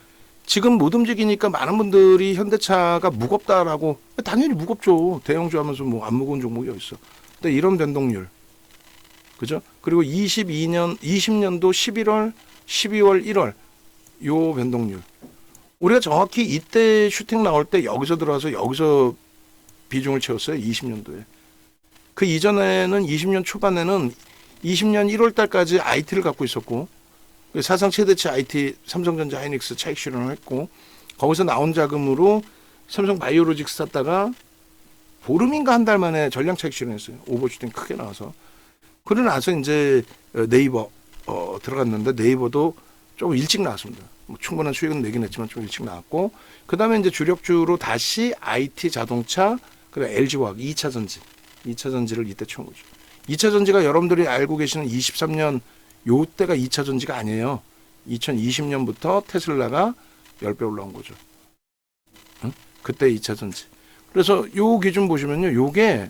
지금 못 움직이니까 많은 분들이 현대차가 무겁다라고 당연히 무겁죠. 대형주 하면서 뭐 안 무거운 종목이 어디 있어. 근데 이런 변동률 그죠? 그리고 20년도 11월, 12월, 1월 요 변동률 우리가 정확히 이때 슈팅 나올 때 여기서 들어와서 여기서 비중을 채웠어요. 20년도에. 그 이전에는 20년 초반에는 20년 1월 달까지 IT를 갖고 있었고 사상 최대치 IT 삼성전자 하이닉스 차익 실현을 했고 거기서 나온 자금으로 삼성 바이오로직스 샀다가 보름인가 한 달 만에 전량 차익 실현했어요. 오버슈팅 크게 나와서. 그러고 나서 이제 네이버 들어갔는데 네이버도 조금 일찍 나왔습니다. 뭐 충분한 수익은 내긴 했지만 좀 일찍 나왔고 그 다음에 이제 주력주로 다시 IT 자동차 그리고 LG화학 2차 전지 2차 전지를 이때 채운 거죠. 2차 전지가 여러분들이 알고 계시는 23년 요때가 2차 전지가 아니에요. 2020년부터 테슬라가 10배 올라온 거죠. 응? 그때 2차 전지. 그래서 요 기준 보시면요. 요게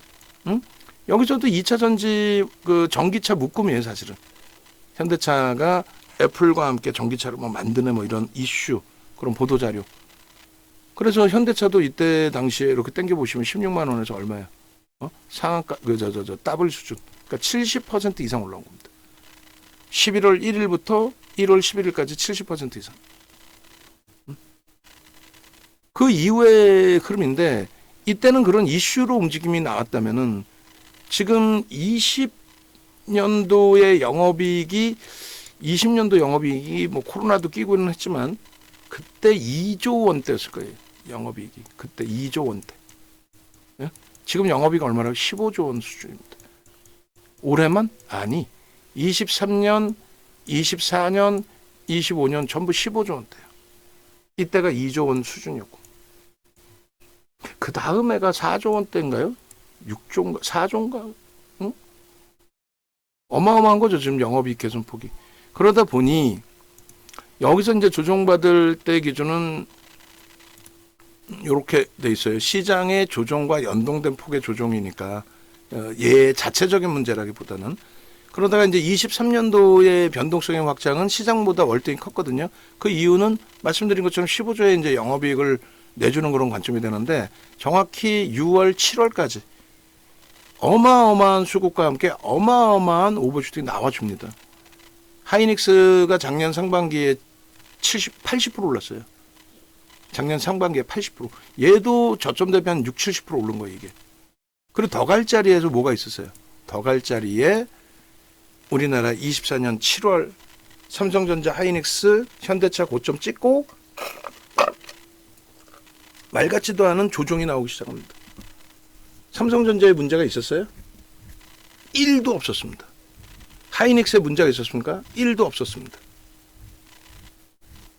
여기서도 2차 전지 그 전기차 묶음이에요, 사실은. 현대차가 애플과 함께 전기차를 뭐 만드네 뭐 이런 이슈 그런 보도 자료. 그래서 현대차도 이때 당시에 이렇게 땡겨 보시면 16만 원에서 얼마야? 상한가 저 더블 수준. 그러니까 70% 이상 올라온 겁니다. 11월 1일부터 1월 11일까지 70% 이상. 그 이후의 흐름인데 이때는 그런 이슈로 움직임이 나왔다면은 지금 20년도의 영업이익이 20년도 영업이익이 뭐 코로나도 끼고는 했지만 그때 2조 원대였을 거예요. 영업이익이. 그때 2조 원대. 예? 지금 영업이익 얼마나 15조 원 수준입니다. 올해만? 아니. 23년, 24년, 25년 전부 15조 원대예요. 이때가 2조 원 수준이었고. 그 다음 해가 4조 원대인가요? 6조인가? 4조인가? 응? 어마어마한 거죠. 지금 영업이익 개선폭이. 그러다 보니 여기서 이제 조정받을 때 기준은 이렇게 돼 있어요. 시장의 조정과 연동된 폭의 조정이니까 얘 자체적인 문제라기보다는 그러다가 이제 23년도의 변동성의 확장은 시장보다 월등히 컸거든요. 그 이유는 말씀드린 것처럼 15조의 이제 영업이익을 내주는 그런 관점이 되는데 정확히 6월, 7월까지 어마어마한 수급과 함께 어마어마한 오버슈팅이 나와줍니다. 하이닉스가 작년 상반기에 80% 올랐어요. 작년 상반기에 80%. 얘도 저점 대비 한 6, 70% 오른 거예요, 이게. 그리고 더 갈 자리에서 뭐가 있었어요? 더 갈 자리에 우리나라 24년 7월 삼성전자 하이닉스 현대차 고점 찍고 말 같지도 않은 조정이 나오기 시작합니다. 삼성전자에 문제가 있었어요? 1도 없었습니다. 하이닉스에 문제가 있었습니까? 1도 없었습니다.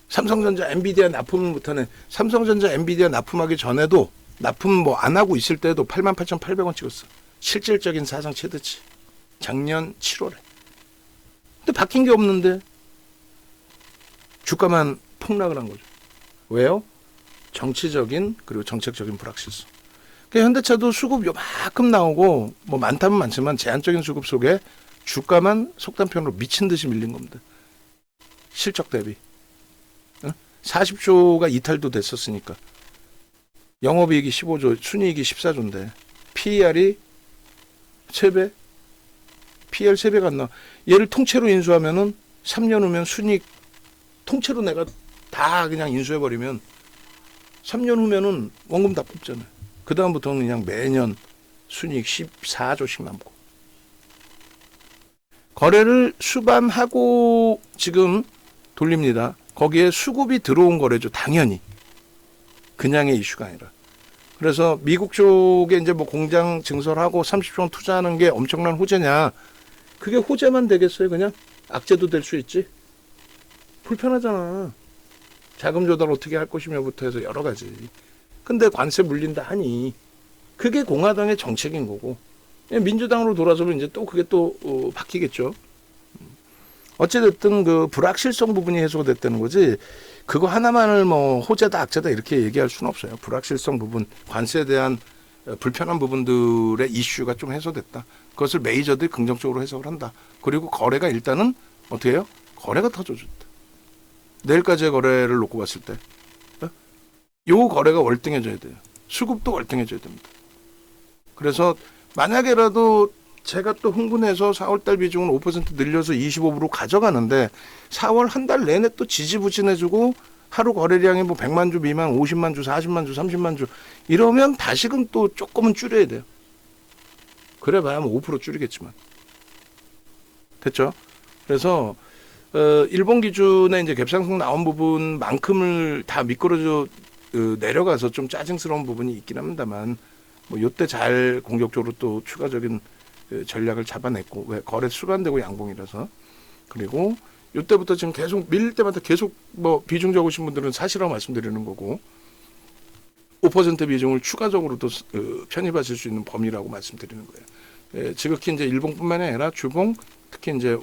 삼성전자 엔비디아 납품을 못하네. 삼성전자 엔비디아 납품하기 전에도 납품 뭐 안 하고 있을 때도 88,800원 찍었어. 실질적인 사상 최대치. 작년 7월에. 근데 바뀐 게 없는데 주가만 폭락을 한 거죠. 왜요? 정치적인 그리고 정책적인 불확실성. 그러니까 현대차도 수급 요만큼 나오고 뭐 많다면 많지만 제한적인 수급 속에 주가만 속단편으로 미친 듯이 밀린 겁니다. 실적 대비. 40조가 이탈도 됐었으니까. 영업이익이 15조, 순이익이 14조인데 PER이 3배? PER 3배가 안 나와. 얘를 통째로 인수하면은 3년 후면 순이익 통째로 내가 다 그냥 인수해버리면 3년 후면은 원금 다 뽑잖아요. 그 다음부터는 그냥 매년 순이익 14조씩 남고. 거래를 수반하고 지금 돌립니다. 거기에 수급이 들어온 거래죠. 당연히. 그냥의 이슈가 아니라. 그래서 미국 쪽에 이제 뭐 공장 증설하고 30조 원 투자하는 게 엄청난 호재냐. 그게 호재만 되겠어요, 그냥? 악재도 될 수 있지. 불편하잖아. 자금 조달 어떻게 할 것이냐부터 해서 여러 가지. 근데 관세 물린다 하니 그게 공화당의 정책인 거고 민주당으로 돌아서면 이제 또 그게 또 바뀌겠죠. 어찌됐든 그 불확실성 부분이 해소가 됐다는 거지. 그거 하나만을 뭐 호재다 악재다 이렇게 얘기할 수는 없어요. 불확실성 부분, 관세에 대한 불편한 부분들의 이슈가 좀 해소됐다. 그것을 메이저들이 긍정적으로 해석을 한다. 그리고 거래가 일단은 어떻게 해요? 거래가 터져줬다. 내일까지의 거래를 놓고 봤을 때 요 거래가 월등해져야 돼요. 수급도 월등해져야 됩니다. 그래서 만약에라도 제가 또 흥분해서 4월달 비중을 5% 늘려서 25%로 가져가는데 4월 한 달 내내 또 지지부진해주고 하루 거래량이 뭐 100만 주 미만, 50만 주, 40만 주, 30만 주 이러면 다시금 또 조금은 줄여야 돼요. 그래봐야 뭐 5% 줄이겠지만. 됐죠? 그래서 일본 기준에 이제 갭상승 나온 부분만큼을 다 미끄러져 내려가서 좀 짜증스러운 부분이 있긴 합니다만 뭐 요때 잘 공격적으로 또 추가적인 전략을 잡아냈고 왜 거래 수반되고 양봉이라서 그리고 요때부터 지금 계속 밀릴 때마다 계속 뭐 비중 적으신 분들은 사실이라고 말씀드리는 거고 5% 비중을 추가적으로도 편입하실 수 있는 범위라고 말씀드리는 거예요. 지극히 이제 일봉뿐만 아니라 주봉 특히 이제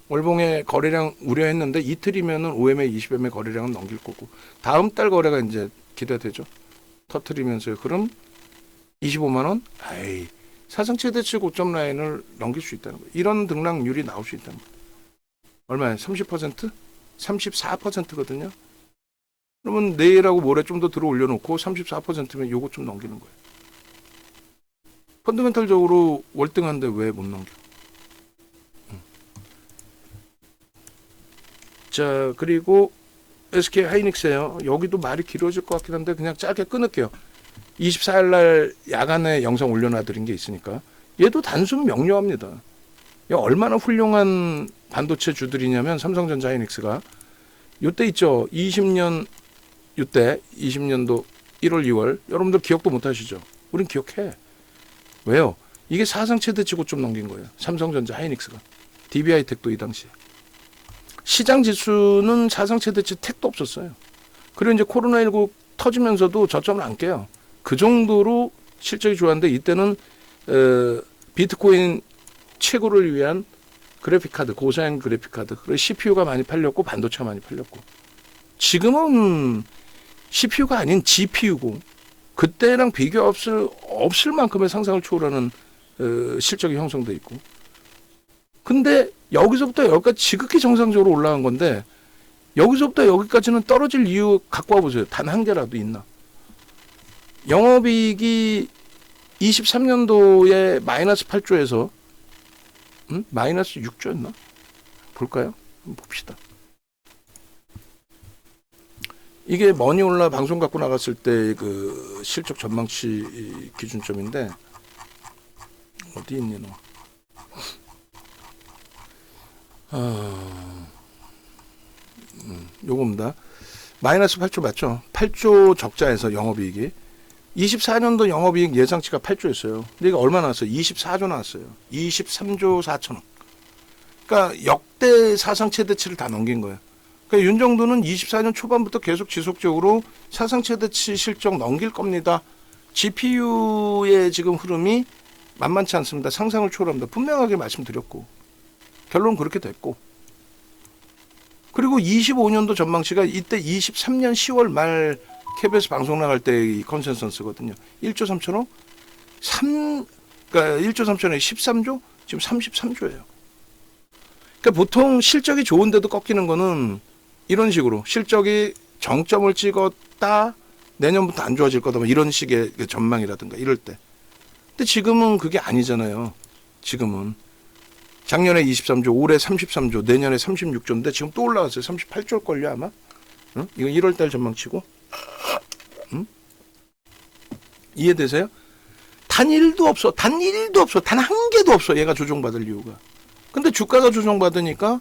월봉의 거래량 우려했는데 이틀이면은 5MA, 20MA 거래량은 넘길 거고 다음 달 거래가 이제 기대되죠. 터트리면서요. 그럼 25만 원? 아이 사상 최대치 고점 라인을 넘길 수 있다는 거예요. 이런 등락률이 나올 수 있다는 거예요. 얼마예요? 30%? 34%거든요. 그러면 내일하고 모레 좀 더 들어 올려놓고 34%면 요거 좀 넘기는 거예요. 펀더멘탈적으로 월등한데 왜 못 넘겨? 자, 그리고 SK 하이닉스예요. 여기도 말이 길어질 것 같긴 한데 그냥 짧게 끊을게요. 24일 날 야간에 영상 올려놔드린 게 있으니까 얘도 단순 명료합니다. 얼마나 훌륭한 반도체 주들이냐면 삼성전자 하이닉스가 요때 있죠. 20년 요때 20년도 1월 2월 여러분들 기억도 못 하시죠? 우린 기억해. 왜요? 이게 사상 최대치 고점 넘긴 거예요. 삼성전자 하이닉스가. DB하이텍도 이 당시에. 시장 지수는 사상 최대치 택도 없었어요. 그리고 이제 코로나19 터지면서도 저점을 안 깨요. 그 정도로 실적이 좋았는데 이때는 비트코인 채굴을 위한 그래픽카드, 고사양 그래픽카드, 그리고 CPU가 많이 팔렸고 반도체가 많이 팔렸고 지금은 CPU가 아닌 GPU고 그때랑 비교 없을 만큼의 상상을 초월하는 실적이 형성돼 있고 근데 여기서부터 여기까지 지극히 정상적으로 올라간 건데 여기서부터 여기까지는 떨어질 이유 갖고 와보세요. 단 한 개라도 있나? 영업이익이 23년도에 마이너스 8조에서 마이너스 6조였나? 볼까요? 한번 봅시다. 이게 머니올라 방송 갖고 나갔을 때 그 실적 전망치 기준점인데 어디 있니 너? 요겁니다. 마이너스 8조 맞죠? 8조 적자에서 영업이익이 24년도 영업이익 예상치가 8조였어요. 근데 이게 얼마 나왔어요? 24조 나왔어요. 23조 4천억. 그러니까 역대 사상 최대치를 다 넘긴 거예요. 그러니까 윤 정부는 24년 초반부터 계속 지속적으로 사상 최대치 실적 넘길 겁니다. GPU의 지금 흐름이 만만치 않습니다. 상상을 초월합니다. 분명하게 말씀드렸고 결론은 그렇게 됐고 그리고 25년도 전망치가 이때 23년 10월 말 KBS 방송 나갈 때의 컨센서스거든요. 1조 3천억? 그러니까 1조 3천억에 13조? 지금 33조예요. 그러니까 보통 실적이 좋은데도 꺾이는 거는 이런 식으로 실적이 정점을 찍었다 내년부터 안 좋아질 거다 뭐 이런 식의 전망이라든가 이럴 때. 근데 지금은 그게 아니잖아요. 지금은. 작년에 23조, 올해 33조, 내년에 36조인데 지금 또 올라갔어요. 38조일걸요 아마? 응? 이거 1월달 전망치고. 응? 이해되세요? 단 1도 없어. 단 1도 없어. 단 한 개도 없어. 얘가 조정받을 이유가. 근데 주가가 조정받으니까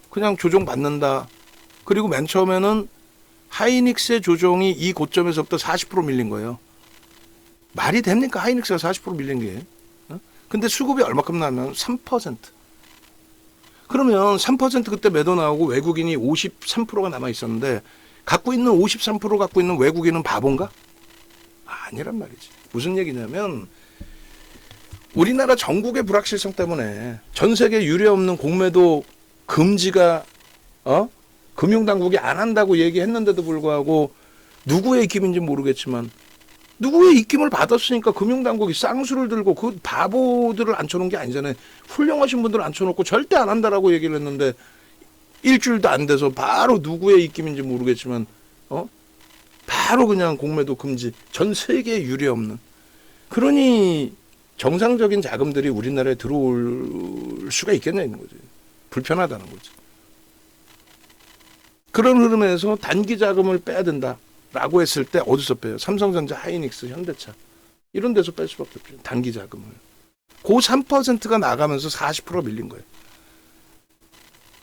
그냥 조정받는다. 그리고 맨 처음에는 하이닉스의 조정이 이 고점에서부터 40% 밀린 거예요. 말이 됩니까? 하이닉스가 40% 밀린 게. 근데 수급이 얼마큼 나면 3%. 그러면 3% 그때 매도 나오고 외국인이 53%가 남아 있었는데 갖고 있는 53% 갖고 있는 외국인은 바본가? 아니란 말이지. 무슨 얘기냐면 우리나라 전국의 불확실성 때문에 전 세계 유례 없는 공매도 금지가 금융당국이 안 한다고 얘기했는데도 불구하고 누구의 입김인지 모르겠지만 누구의 입김을 받았으니까 금융당국이 쌍수를 들고 그 바보들을 앉혀놓은 게 아니잖아요. 훌륭하신 분들을 앉혀놓고 절대 안 한다라고 얘기를 했는데 일주일도 안 돼서 바로 누구의 입김인지 모르겠지만 바로 그냥 공매도 금지. 전 세계에 유례 없는. 그러니 정상적인 자금들이 우리나라에 들어올 수가 있겠냐 있는 거지. 불편하다는 거지. 그런 흐름에서 단기 자금을 빼야 된다라고 했을 때 어디서 빼요? 삼성전자, 하이닉스, 현대차 이런 데서 뺄 수밖에 없죠. 단기 자금을. 그 3%가 나가면서 40% 밀린 거예요.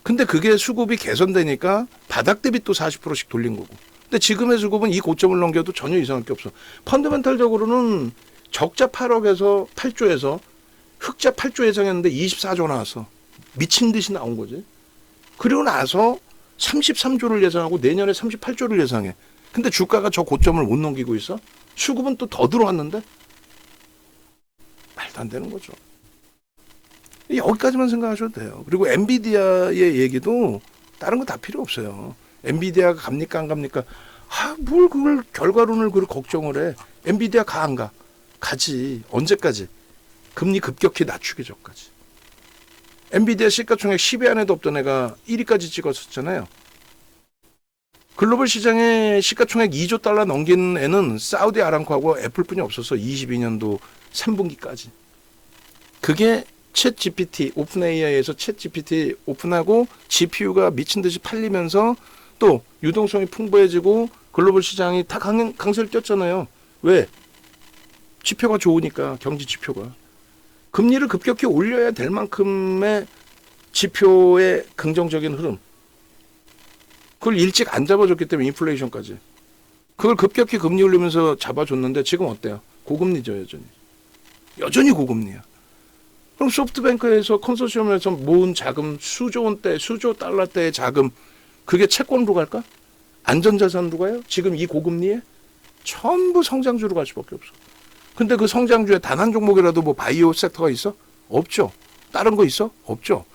근데 그게 수급이 개선되니까 바닥 대비 또 40%씩 돌린 거고. 근데 지금의 수급은 이 고점을 넘겨도 전혀 이상할 게 없어. 펀더멘탈적으로는 적자 8억에서 8조에서 흑자 8조 예상했는데 24조 나왔어. 미친 듯이 나온 거지. 그리고 나서 33조를 예상하고 내년에 38조를 예상해. 근데 주가가 저 고점을 못 넘기고 있어? 수급은 또 더 들어왔는데? 말도 안 되는 거죠. 여기까지만 생각하셔도 돼요. 그리고 엔비디아의 얘기도 다른 거 다 필요 없어요. 엔비디아가 갑니까 안 갑니까? 뭘 그걸 결과론을 그걸 걱정을 해. 엔비디아 가 안 가? 가지. 언제까지? 금리 급격히 낮추기 전까지. 엔비디아 시가총액 10위 안에도 없던 애가 1위까지 찍었었잖아요. 글로벌 시장에 시가총액 2조 달러 넘긴 애는 사우디 아람코하고 애플뿐이 없어서 22년도 3분기까지. 그게 챗 GPT, 오픈 AI에서 챗 GPT 오픈하고 GPU가 미친 듯이 팔리면서 또 유동성이 풍부해지고 글로벌 시장이 다 강세를 띄었잖아요. 왜? 지표가 좋으니까, 경기 지표가. 금리를 급격히 올려야 될 만큼의 지표의 긍정적인 흐름. 그걸 일찍 안 잡아줬기 때문에 인플레이션까지. 그걸 급격히 금리 올리면서 잡아줬는데 지금 어때요? 고금리죠, 여전히. 여전히 고금리야. 그럼 소프트뱅크에서 컨소시엄에서 모은 자금 수조 원대, 수조 달러대의 자금 그게 채권으로 갈까? 안전자산으로 가요? 지금 이 고금리에? 전부 성장주로 갈 수밖에 없어. 근데 그 성장주에 단 한 종목이라도 뭐 바이오 섹터가 있어? 없죠. 다른 거 있어? 없죠.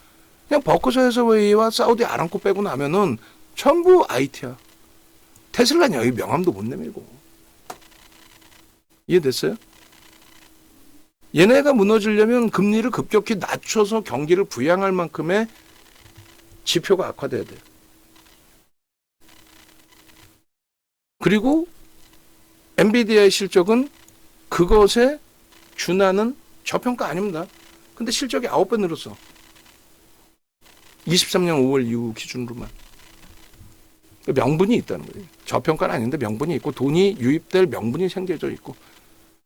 그냥 버크셔 해서웨이와 사우디 아람코 빼고 나면은 전부 IT야. 테슬라는 여기 명함도 못 내밀고. 이해됐어요? 얘네가 무너지려면 금리를 급격히 낮춰서 경기를 부양할 만큼의 지표가 악화돼야 돼요. 그리고 엔비디아의 실적은 그것에 준하는 저평가 아닙니다. 근데 실적이 9배 늘었어. 23년 5월 이후 기준으로만. 명분이 있다는 거예요. 저평가는 아닌데 명분이 있고 돈이 유입될 명분이 생겨져 있고.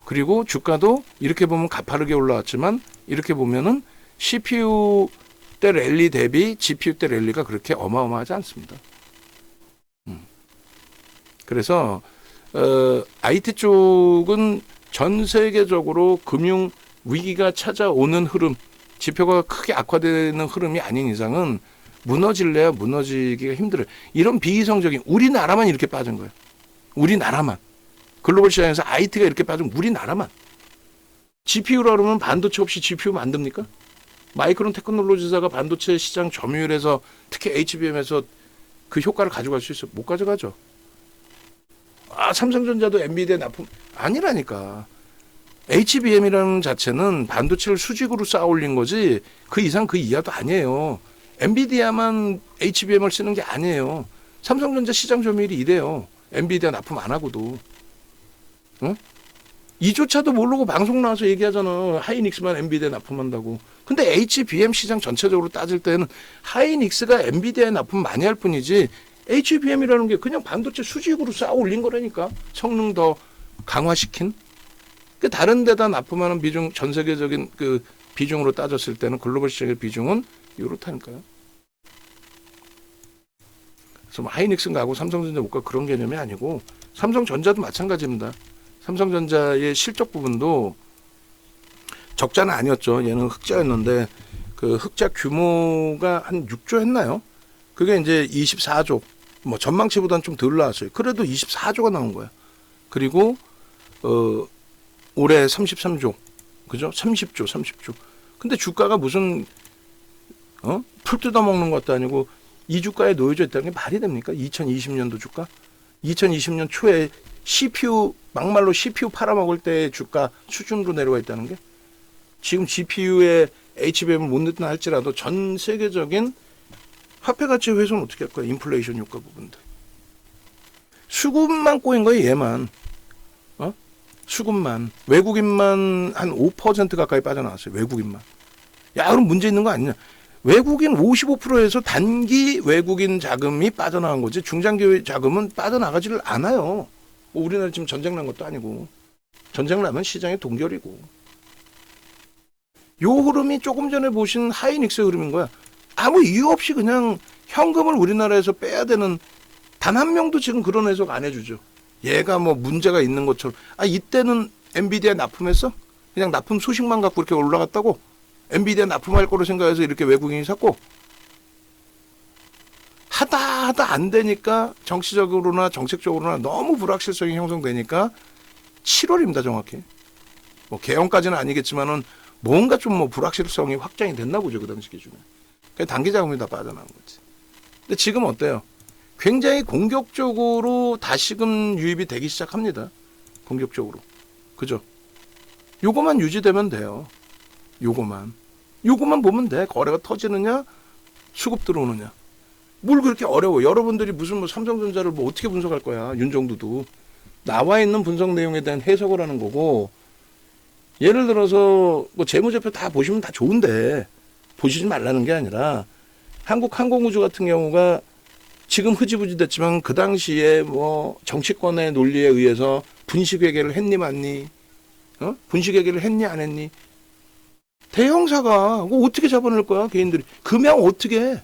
그리고 주가도 이렇게 보면 가파르게 올라왔지만 이렇게 보면은 CPU 때 랠리 대비 GPU 때 랠리가 그렇게 어마어마하지 않습니다. 그래서 IT 쪽은 전 세계적으로 금융 위기가 찾아오는 흐름, 지표가 크게 악화되는 흐름이 아닌 이상은 무너질래야 무너지기가 힘들어요. 이런 비이성적인 우리나라만 이렇게 빠진 거예요. 우리나라만. 글로벌 시장에서 IT가 이렇게 빠지면 우리나라만. GPU라 그러면 반도체 없이 GPU 만듭니까? 마이크론 테크놀로지사가 반도체 시장 점유율에서 특히 HBM에서 그 효과를 가져갈 수 있어요? 못 가져가죠. 삼성전자도 엔비디아 납품 아니라니까. HBM이라는 자체는 반도체를 수직으로 쌓아 올린 거지 그 이상 그 이하도 아니에요. 엔비디아만 HBM을 쓰는 게 아니에요. 삼성전자 시장 점유율이 이래요. 엔비디아 납품 안 하고도. 응? 이조차도 모르고 방송 나와서 얘기하잖아. 하이닉스만 엔비디아 납품한다고. 근데 HBM 시장 전체적으로 따질 때는 하이닉스가 엔비디아에 납품 많이 할 뿐이지 HBM이라는 게 그냥 반도체 수직으로 쌓아 올린 거라니까. 성능 더 강화시킨. 그 다른 데다 납품하는 비중, 전 세계적인 그 비중으로 따졌을 때는 글로벌 시장의 비중은 이렇다니까요. 그래서 뭐 하이닉스가 하고 삼성전자 못 가 그런 개념이 아니고 삼성전자도 마찬가지입니다. 삼성전자의 실적 부분도 적자는 아니었죠. 얘는 흑자였는데 그 흑자 규모가 한 6조 했나요? 그게 이제 24조. 뭐 전망치보다는 좀 덜 나왔어요. 그래도 24조가 나온 거야. 그리고 올해 33조. 그죠? 30조. 근데 주가가 무슨 풀 뜯어먹는 것도 아니고 이 주가에 놓여져 있다는 게 말이 됩니까? 2020년도 주가? 2020년 초에 CPU 막말로 CPU 팔아먹을 때 주가 수준으로 내려와 있다는 게 지금 GPU에 HBM을 못 넣나 할지라도 전 세계적인 화폐 가치 훼손은 어떻게 할 거야? 인플레이션 효과 부분들. 수급만 꼬인 거예요, 얘만. 수급만. 외국인만 한 5% 가까이 빠져나왔어요. 외국인만. 야, 그럼 문제 있는 거 아니냐? 외국인 55%에서 단기 외국인 자금이 빠져나간 거지 중장기 자금은 빠져나가지를 않아요. 뭐 우리나라 지금 전쟁 난 것도 아니고. 전쟁 나면 시장의 동결이고. 요 흐름이 조금 전에 보신 하이닉스의 흐름인 거야. 아무 이유 없이 그냥 현금을 우리나라에서 빼야 되는 단 한 명도 지금 그런 해석 안 해주죠. 얘가 뭐 문제가 있는 것처럼. 아, 이때는 엔비디아 납품했어? 그냥 납품 수식만 갖고 이렇게 올라갔다고? 엔비디아 납품할 거로 생각해서 이렇게 외국인이 샀고? 하다 안 되니까 정치적으로나 정책적으로나 너무 불확실성이 형성되니까 7월입니다, 정확히. 뭐 개헌까지는 아니겠지만은 뭔가 좀 뭐 불확실성이 확장이 됐나 보죠, 그 당시 기준에. 그냥 단기 자금이 다 빠져나온 거지. 근데 지금 어때요? 굉장히 공격적으로 다시금 유입이 되기 시작합니다. 공격적으로. 그죠? 요거만 유지되면 돼요. 요거만 보면 돼. 거래가 터지느냐, 수급 들어오느냐. 뭘 그렇게 어려워. 여러분들이 무슨 뭐 삼성전자를 뭐 어떻게 분석할 거야. 윤정두도. 나와 있는 분석 내용에 대한 해석을 하는 거고, 예를 들어서 뭐 재무제표 다 보시면 다 좋은데 보시지 말라는 게 아니라 한국항공우주 같은 경우가 지금 흐지부지 됐지만 그 당시에 뭐 정치권의 논리에 의해서 분식회계를 했니 맞니? 분식회계를 했니 안 했니? 대형사가 그거 어떻게 잡아낼 거야 개인들이? 금양 어떻게 해?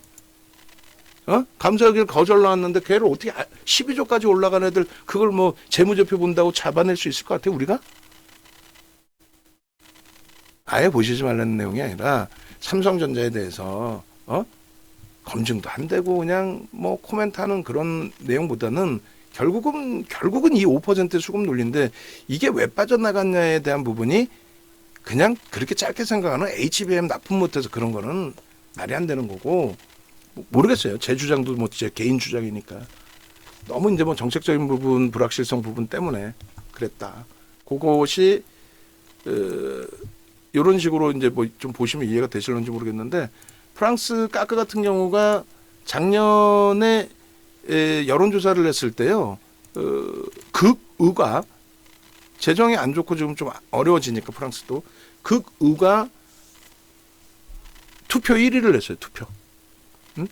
감사하기를 거절 나왔는데 걔를 어떻게 12조까지 올라간 애들 그걸 뭐 재무제표 본다고 잡아낼 수 있을 것 같아 우리가? 아예 보시지 말라는 내용이 아니라 삼성전자에 대해서 검증도 안 되고 그냥 뭐 코멘트하는 그런 내용보다는 결국은 이 5% 수급 논리인데 이게 왜 빠져나갔냐에 대한 부분이 그냥 그렇게 짧게 생각하는 HBM 납품 못해서 그런 거는 말이 안 되는 거고 모르겠어요. 제 주장도 뭐 제 개인 주장이니까 너무 이제 뭐 정책적인 부분 불확실성 부분 때문에 그랬다. 그것이 이런 식으로 이제 뭐 좀 보시면 이해가 되실런지 모르겠는데 프랑스 까크 같은 경우가 작년에 여론조사를 했을 때요. 극우가 재정이 안 좋고 지금 좀 어려워지니까 프랑스도 극우가 투표 1위를 했어요. 투표. 응?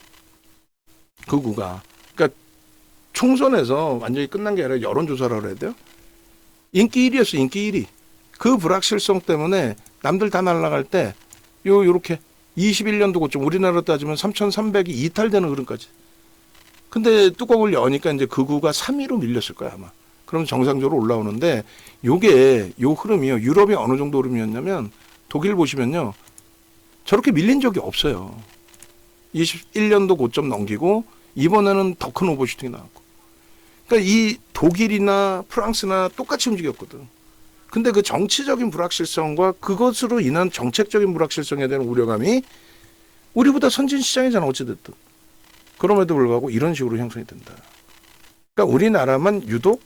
극우가. 그러니까 총선에서 완전히 끝난 게 아니라 여론조사라고 해야 돼요. 인기 1위였어요. 인기 1위. 그 불확실성 때문에 남들 다 날아갈 때 요렇게 21년도 고점 우리나라로 따지면 3,300이 이탈되는 흐름까지. 근데 뚜껑을 여니까 이제 극우가 3위로 밀렸을 거야 아마. 그럼 정상적으로 올라오는데 요게 요 흐름이요. 유럽이 어느 정도 흐름이었냐면 독일 보시면요. 저렇게 밀린 적이 없어요. 21년도 고점 넘기고 이번에는 더 큰 오버슈팅이 나왔고. 그러니까 이 독일이나 프랑스나 똑같이 움직였거든. 근데 그 정치적인 불확실성과 그것으로 인한 정책적인 불확실성에 대한 우려감이 우리보다 선진 시장이잖아 어찌됐든. 그럼에도 불구하고 이런 식으로 형성이 된다. 그러니까 우리나라만 유독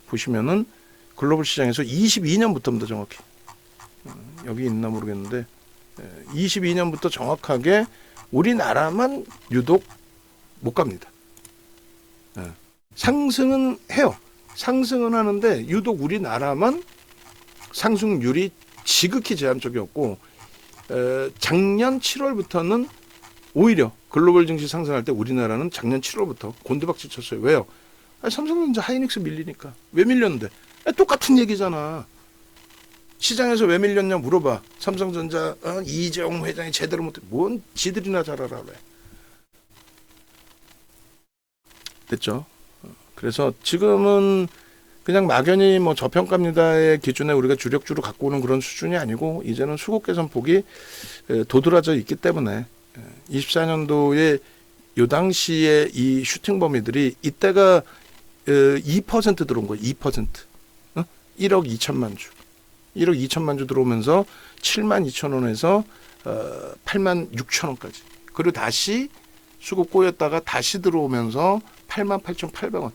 보시면은 글로벌 시장에서 22년부터입니다 정확히. 여기 있나 모르겠는데 22년부터 정확하게 우리나라만 유독 못 갑니다. 상승은 해요. 상승은 하는데 유독 우리나라만 상승률이 지극히 제한적이었고 작년 7월부터는 오히려 글로벌 증시 상승할 때 우리나라는 작년 7월부터 곤두박질 쳤어요. 왜요? 삼성전자 하이닉스 밀리니까. 왜 밀렸는데? 똑같은 얘기잖아. 시장에서 왜 밀렸냐 물어봐. 삼성전자 이재용 회장이 제대로 못해. 뭔 지들이나 잘 알아. 왜. 됐죠? 그래서 지금은 그냥 막연히 뭐 저평가입니다의 기준에 우리가 주력주로 갖고 오는 그런 수준이 아니고 이제는 수급 개선 폭이 도드라져 있기 때문에 24년도에 요 당시에 이 슈팅 범위들이 이때가 2% 들어온 거예요. 2%. 1억 2천만 주. 1억 2천만 주 들어오면서 7만 2천 원에서 8만 6천 원까지. 그리고 다시 수급 꼬였다가 다시 들어오면서 88,800원.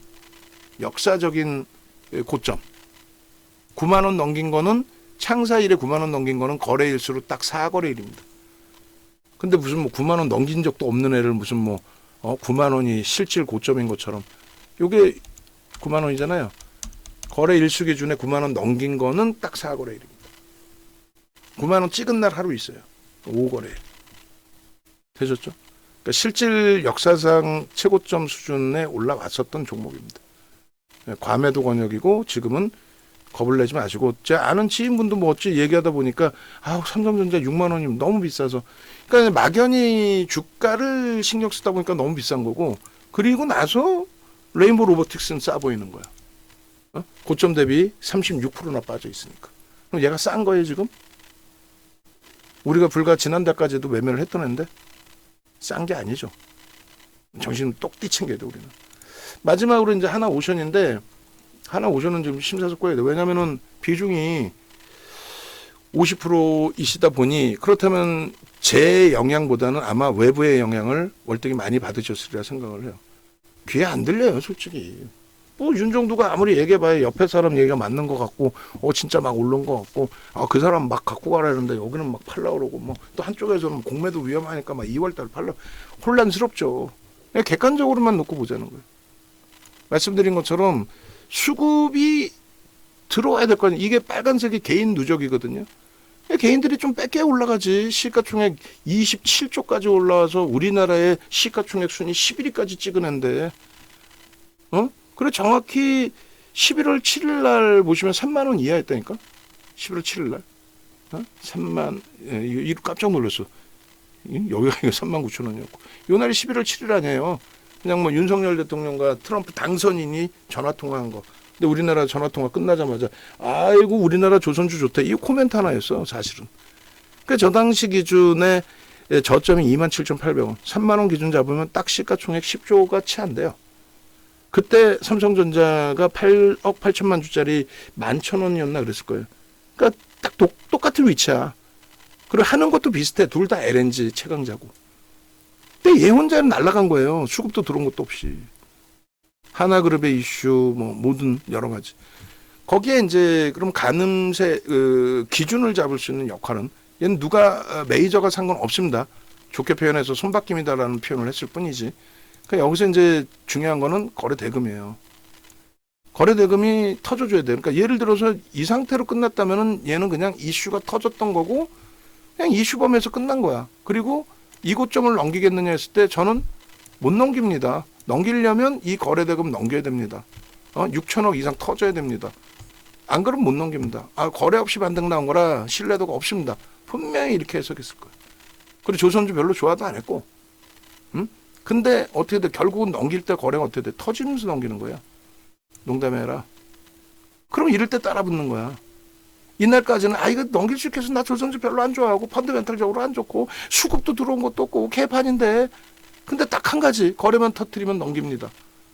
역사적인 고점. 9만 원 넘긴 거는 창사 일에 9만 원 넘긴 거는 거래일수로 딱 4거래일입니다. 근데 무슨 뭐 9만 원 넘긴 적도 없는 애를 무슨 뭐 9만 원이 실질 고점인 것처럼 요게 9만 원이잖아요. 거래 일수 기준에 9만 원 넘긴 거는 딱 4거래일입니다. 9만 원 찍은 날 하루 있어요. 5거래일. 되셨죠? 그러니까 실질 역사상 최고점 수준에 올라왔었던 종목입니다. 과매도 권역이고 지금은 겁을 내지 마시고 제 아는 지인분도 뭐 어찌 얘기하다 보니까 삼성전자 6만 원이면 너무 비싸서 그러니까 막연히 주가를 신경 쓰다 보니까 너무 비싼 거고 그리고 나서 레인보우 로보틱스는 싸 보이는 거야. 고점 대비 36%나 빠져 있으니까. 그럼 얘가 싼 거예요 지금? 우리가 불과 지난달까지도 매매를 했던 애인데 싼 게 아니죠. 정신 똑 띠친게도 우리는. 마지막으로 이제 하나오션인데 하나오션은 좀 심사숙고해야 돼. 왜냐면은 비중이 50%이시다 보니 그렇다면 제 영향보다는 아마 외부의 영향을 월등히 많이 받으셨으리라 생각을 해요. 귀에 안 들려요 솔직히. 뭐 윤정두가 아무리 얘기해봐야 옆에 사람 얘기가 맞는 것 같고 진짜 막 오른 것 같고 그 사람 막 갖고 가라는데 여기는 막 팔라 그러고 뭐 또 한쪽에서는 공매도 위험하니까 막 2월달 팔라 혼란스럽죠. 그냥 객관적으로만 놓고 보자는 거예요. 말씀드린 것처럼 수급이 들어와야 될 거 아니에요. 이게 빨간색이 개인 누적이거든요. 개인들이 좀 뺏겨 올라가지. 시가총액 27조까지 올라와서 우리나라의 시가총액 순위 11위까지 찍은 앤데 그래 정확히 11월 7일 날 보시면 3만 원 이하였다니까. 11월 7일 날 3만 이거 깜짝 놀랐어. 여기가 3만 9천 원이었고 요 날이 11월 7일 아니에요. 그냥 뭐 윤석열 대통령과 트럼프 당선인이 전화 통화한 거. 근데 우리나라 전화 통화 끝나자마자 아이고 우리나라 조선주 좋대. 이 코멘트 하나였어 사실은. 그러니까 저 당시 기준에 저점이 27,800원. 3만 원 기준 잡으면 딱 시가총액 10조가 채 안 돼요. 그때 삼성전자가 8억 8천만 주짜리 11,000원이었나 그랬을 거예요. 그러니까 딱 똑같은 위치야. 그리고 하는 것도 비슷해. 둘 다 LNG 최강자고. 근데 얘 혼자는 날아간 거예요. 수급도 들어온 것도 없이. 하나그룹의 이슈 뭐 모든 여러 가지. 거기에 이제 그럼 가늠세 기준을 잡을 수 있는 역할은 얘는 누가 메이저가 산 건 없습니다. 좋게 표현해서 손바뀜이다라는 표현을 했을 뿐이지. 그러니까 여기서 이제 중요한 거는 거래 대금이에요. 거래 대금이 터져줘야 돼요. 그러니까 예를 들어서 이 상태로 끝났다면은 얘는 그냥 이슈가 터졌던 거고 그냥 이슈 범위에서 끝난 거야. 그리고 이 고점을 넘기겠느냐 했을 때 저는 못 넘깁니다. 넘기려면 이 거래 대금 넘겨야 됩니다. 6천억 이상 터져야 됩니다. 안 그러면 못 넘깁니다. 거래 없이 반등 나온 거라 신뢰도가 없습니다. 분명히 이렇게 해석했을 거예요. 그리고 조선주 별로 좋아도 안 했고. 근데 어떻게 돼? 결국은 넘길 때 거래가 어떻게 돼? 터지면서 넘기는 거야. 농담해라. 그럼 이럴 때 따라 붙는 거야. 이날까지는 이거 넘길 수 있겠어. 나 조선주 별로 안 좋아하고 펀드멘탈적으로 안 좋고 수급도 들어온 것도 없고 개판인데 근데 딱 한 가지 거래만 터트리면 넘깁니다.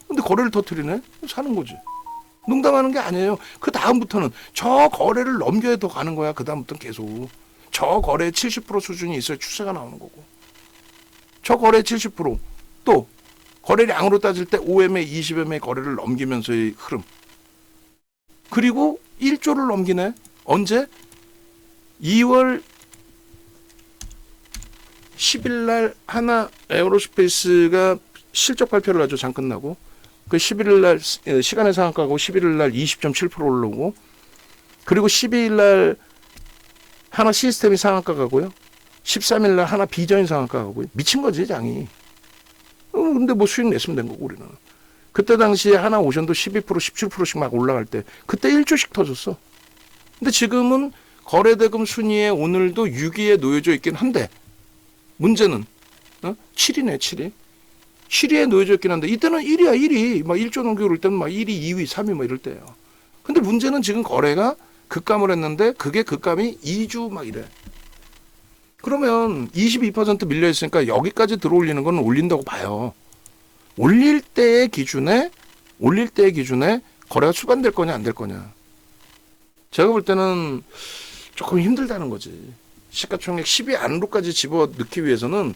근데 거래를 터트리네? 사는 거지. 농담하는 게 아니에요. 그 다음부터는 저 거래를 넘겨야 더 가는 거야. 그 다음부터는 계속. 저 거래의 70% 수준이 있어야 추세가 나오는 거고. 저 거래의 70%. 또 거래량으로 따질 때 5MA, 20MA 거래를 넘기면서의 흐름. 그리고 1조를 넘기네. 언제? 2월 10일 날 하나 에어로스페이스가 실적 발표를 하죠. 장 끝나고. 그 11일 날 시간의 상한가고 11일 날 20.7% 올라오고 그리고 12일 날 하나 시스템이 상한가 가고요. 13일 날 하나 비전이 상한가 가고요. 미친 거지 장이. 근데 뭐 수익 냈으면 된 거고 우리는. 그때 당시에 하나 오션도 12% 17%씩 막 올라갈 때 그때 1조씩 터졌어. 근데 지금은 거래대금 순위에 오늘도 6위에 놓여져 있긴 한데 문제는 7위네 7위. 7위에 놓여져 있긴 한데 이때는 1위야 1위. 막 1조 넘게 오를 때는 막 1위 2위 3위 막 이럴 때예요. 근데 문제는 지금 거래가 급감을 했는데 그게 급감이 2주 막 이래. 그러면 22% 밀려 있으니까 여기까지 들어올리는 건 올린다고 봐요. 올릴 때의 기준에 거래가 수반될 거냐 안 될 거냐. 제가 볼 때는 조금 힘들다는 거지. 시가총액 10위 안으로까지 집어 넣기 위해서는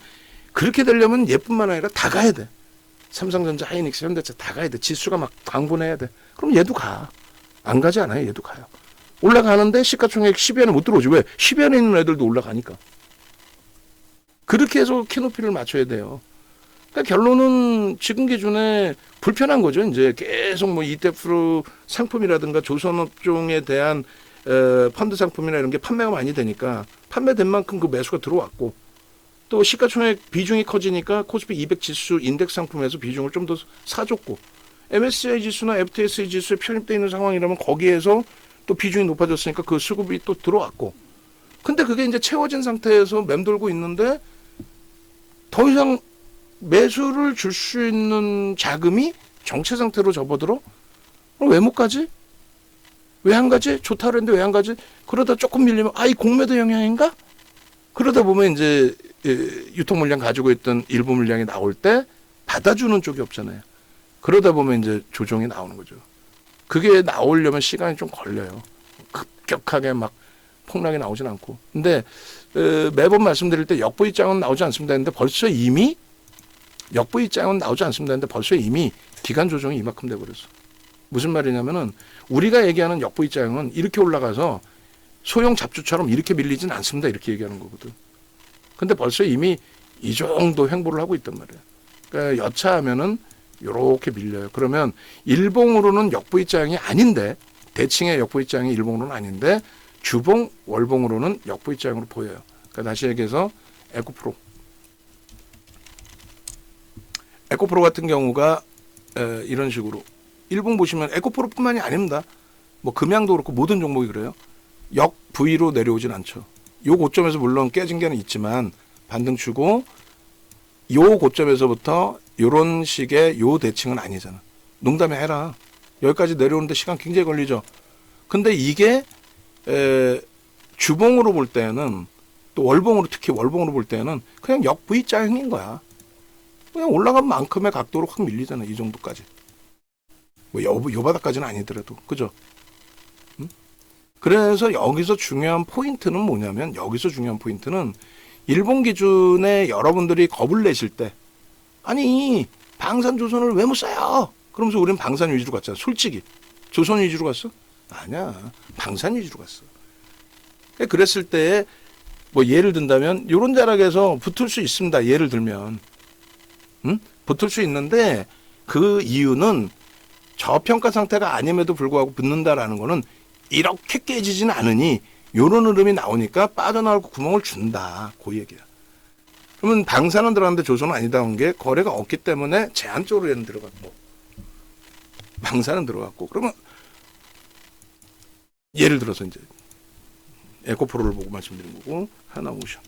그렇게 되려면 얘뿐만 아니라 다 가야 돼. 삼성전자, 하이닉스, 현대차 다 가야 돼. 지수가 막 광분해야 돼. 그럼 얘도 가. 안 가지 않아요. 얘도 가요. 올라가는데 시가총액 10위안에 못 들어오지. 왜? 10위안에 있는 애들도 올라가니까. 그렇게 해서 키높이를 맞춰야 돼요. 그러니까 결론은 지금 기준에 불편한 거죠. 이제 계속 뭐 ETF 상품이라든가 조선업종에 대한 펀드 상품이나 이런 게 판매가 많이 되니까 판매된 만큼 그 매수가 들어왔고 또 시가총액 비중이 커지니까 코스피 200 지수 인덱스 상품에서 비중을 좀 더 사줬고 MSCI 지수나 FTSE 지수에 편입되어 있는 상황이라면 거기에서 또 비중이 높아졌으니까 그 수급이 또 들어왔고 근데 그게 이제 채워진 상태에서 맴돌고 있는데 더 이상 매수를 줄 수 있는 자금이 정체 상태로 접어들어? 왜 못 가지? 왜 안 가지? 좋다 그랬는데 왜 안 가지? 그러다 조금 밀리면 이 공매도 영향인가? 그러다 보면 이제 유통 물량 가지고 있던 일부 물량이 나올 때 받아주는 쪽이 없잖아요. 그러다 보면 이제 조정이 나오는 거죠. 그게 나오려면 시간이 좀 걸려요. 급격하게 막 폭락이 나오진 않고. 근데 매번 말씀드릴 때 역부입장은 나오지 않습니다 했는데 벌써 이미 역부입장은 나오지 않습니다 했는데 벌써 이미 기간 조정이 이만큼 돼버렸어. 무슨 말이냐면은 우리가 얘기하는 역부입장은 이렇게 올라가서 소형 잡주처럼 이렇게 밀리진 않습니다. 이렇게 얘기하는 거거든. 근데 벌써 이미 이 정도 횡보를 하고 있단 말이에요. 그러니까 여차하면은 요렇게 밀려요. 그러면 일봉으로는 역부입장이 아닌데 대칭의 역부입장이 일봉으로는 아닌데 주봉, 월봉으로는 역부입장으로 보여요. 그러니까 다시 얘기해서 에코프로 같은 경우가 이런 식으로 일봉 보시면 에코프로뿐만이 아닙니다. 뭐 금양도 그렇고 모든 종목이 그래요. 역 V로 내려오진 않죠. 요 고점에서 물론 깨진 게는 있지만 반등 주고 요 고점에서부터 요런 식의 요 대칭은 아니잖아. 농담이 해라. 여기까지 내려오는데 시간 굉장히 걸리죠. 근데 이게 주봉으로 볼 때는 또 월봉으로 특히 월봉으로 볼 때는 그냥 역 V자형인 거야. 그냥 올라간 만큼의 각도로 확 밀리잖아. 이 정도까지. 뭐 요 바닥까지는 아니더라도. 그죠? 응? 그래서 여기서 중요한 포인트는 뭐냐면 여기서 중요한 포인트는 일본 기준에 여러분들이 겁을 내실 때 아니 방산조선을 왜 못 사요? 그러면서 우리는 방산 위주로 갔잖아. 솔직히. 조선 위주로 갔어? 아니야. 방산 위주로 갔어. 그랬을 때 뭐 예를 든다면 이런 자락에서 붙을 수 있습니다. 예를 들면. 응? 붙을 수 있는데 그 이유는 저평가 상태가 아님에도 불구하고 붙는다라는 거는 이렇게 깨지지는 않으니 요런 흐름이 나오니까 빠져나오고 구멍을 준다. 그 얘기야. 그러면 방산은 들어갔는데 조선은 아니다 온 게 거래가 없기 때문에 제한적으로 얘는 들어갔고 방산은 들어갔고 그러면 예를 들어서 이제 에코프로를 보고 말씀드린 거고 하나오션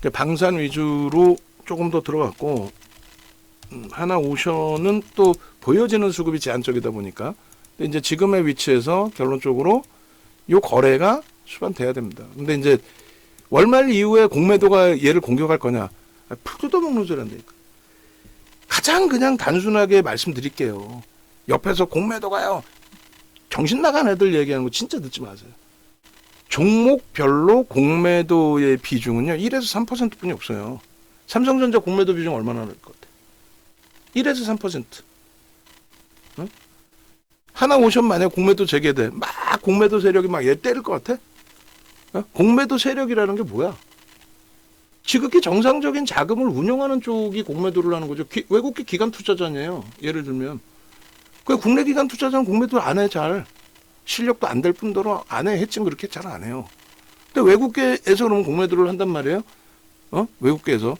그러니까 방산 위주로 조금 더 들어갔고 하나오션은 또 보여지는 수급이 제한적이다 보니까 근데 이제 지금의 위치에서 결론적으로 요 거래가 수반돼야 됩니다. 근데 이제 월말 이후에 공매도가 얘를 공격할 거냐? 풀 뜯어먹는 소리 한다니까. 가장 그냥 단순하게 말씀드릴게요. 옆에서 공매도가요. 정신 나간 애들 얘기하는 거 진짜 듣지 마세요. 종목별로 공매도의 비중은요. 1에서 3%뿐이 없어요. 삼성전자 공매도 비중 얼마나 날 것 같아? 1에서 3%. 응? 하나오션 만약에 공매도 재개돼. 막 공매도 세력이 막 얘 때릴 것 같아? 어? 공매도 세력이라는 게 뭐야? 지극히 정상적인 자금을 운영하는 쪽이 공매도를 하는 거죠. 외국계 기관 투자자네요. 예를 들면. 그 국내 기관 투자자는 공매도 안 해, 잘. 실력도 안 될 뿐더러 안 해. 했지만 그렇게 잘 안 해요. 근데 외국계에서 그러면 공매도를 한단 말이에요? 외국계에서.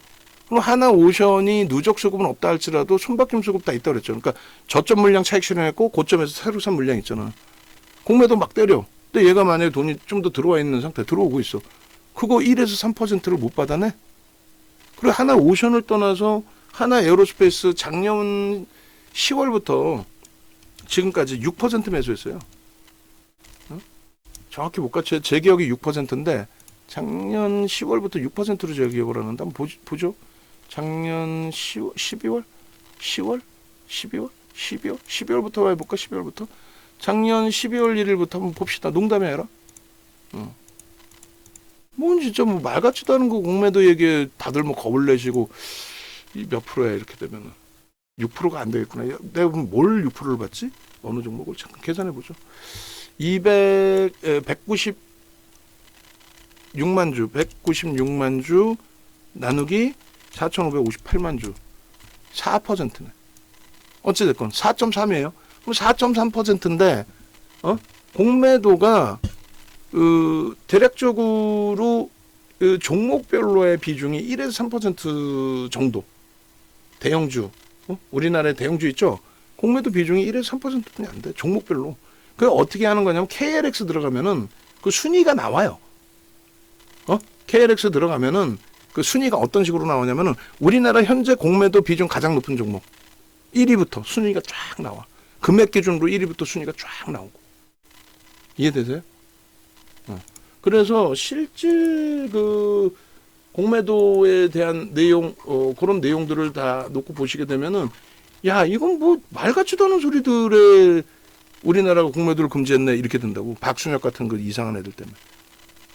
그럼 하나오션이 누적 수급은 없다 할지라도 손바뀜 수급 다 있다 그랬죠. 그러니까 저점 물량 차익 실현했고 고점에서 새로 산 물량 있잖아. 공매도 막 때려. 근데 얘가 만약에 돈이 좀 더 들어와 있는 상태 들어오고 있어. 그거 1에서 3%를 못 받아내? 그리고 하나오션을 떠나서 하나에어로스페이스 작년 10월부터 지금까지 6% 매수했어요. 정확히 못 갖춰요. 제 기억이 6%인데 작년 10월부터 6%로 제 기억을 하는데 한번 보죠. 작년 12월? 10월? 12월? 12월부터 해볼까? 12월부터? 작년 12월 1일부터 한번 봅시다. 농담이 아니라. 뭐 진짜 뭐 말 같지도 않은 거 공매도 얘기에 다들 뭐 겁을 내시고 이 몇 프로야 이렇게 되면은 6%가 안 되겠구나. 내가 그럼 뭘 6%를 받지? 어느 종목을 잠깐 계산해 보죠. 196만 주, 196만 주 나누기 4,558만 주, 4%네. 어찌됐건 4.3이에요. 그럼 4.3%인데 공매도가 대략적으로 종목별로의 비중이 1에서 3% 정도. 대형주, 우리나라의 대형주 있죠? 공매도 비중이 1에서 3%뿐이 안 돼. 종목별로. 그게 어떻게 하는 거냐면 KLX 들어가면은 그 순위가 나와요. KLX 들어가면은 그 순위가 어떤 식으로 나오냐면은 우리나라 현재 공매도 비중 가장 높은 종목 1위부터 순위가 쫙 나와. 금액 기준으로 1위부터 순위가 쫙 나오고. 이해되세요? 그래서 실질 그 공매도에 대한 내용, 그런 내용들을 다 놓고 보시게 되면은, 야, 이건 뭐 말 같지도 않은 소리들에 우리나라가 공매도를 금지했네 이렇게 된다고. 박순혁 같은 그 이상한 애들 때문에.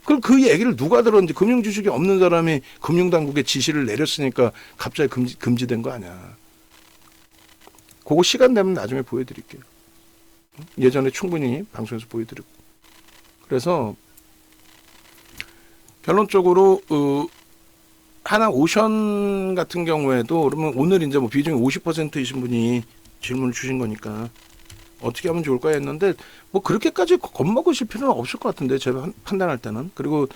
그럼 그 얘기를 누가 들었는지, 금융지식이 없는 사람이 금융당국에 지시를 내렸으니까 갑자기 금지된 거 아니야. 그거 시간 되면 나중에 보여드릴게요. 예전에 충분히 방송에서 보여드리고. 그래서 결론적으로 하나오션 같은 경우에도 그러면 오늘 이제 뭐 비중이 50%이신 분이 질문을 주신 거니까 어떻게 하면 좋을까 했는데 뭐 그렇게까지 겁먹으실 필요는 없을 것 같은데 제가 판단할 때는. 그리고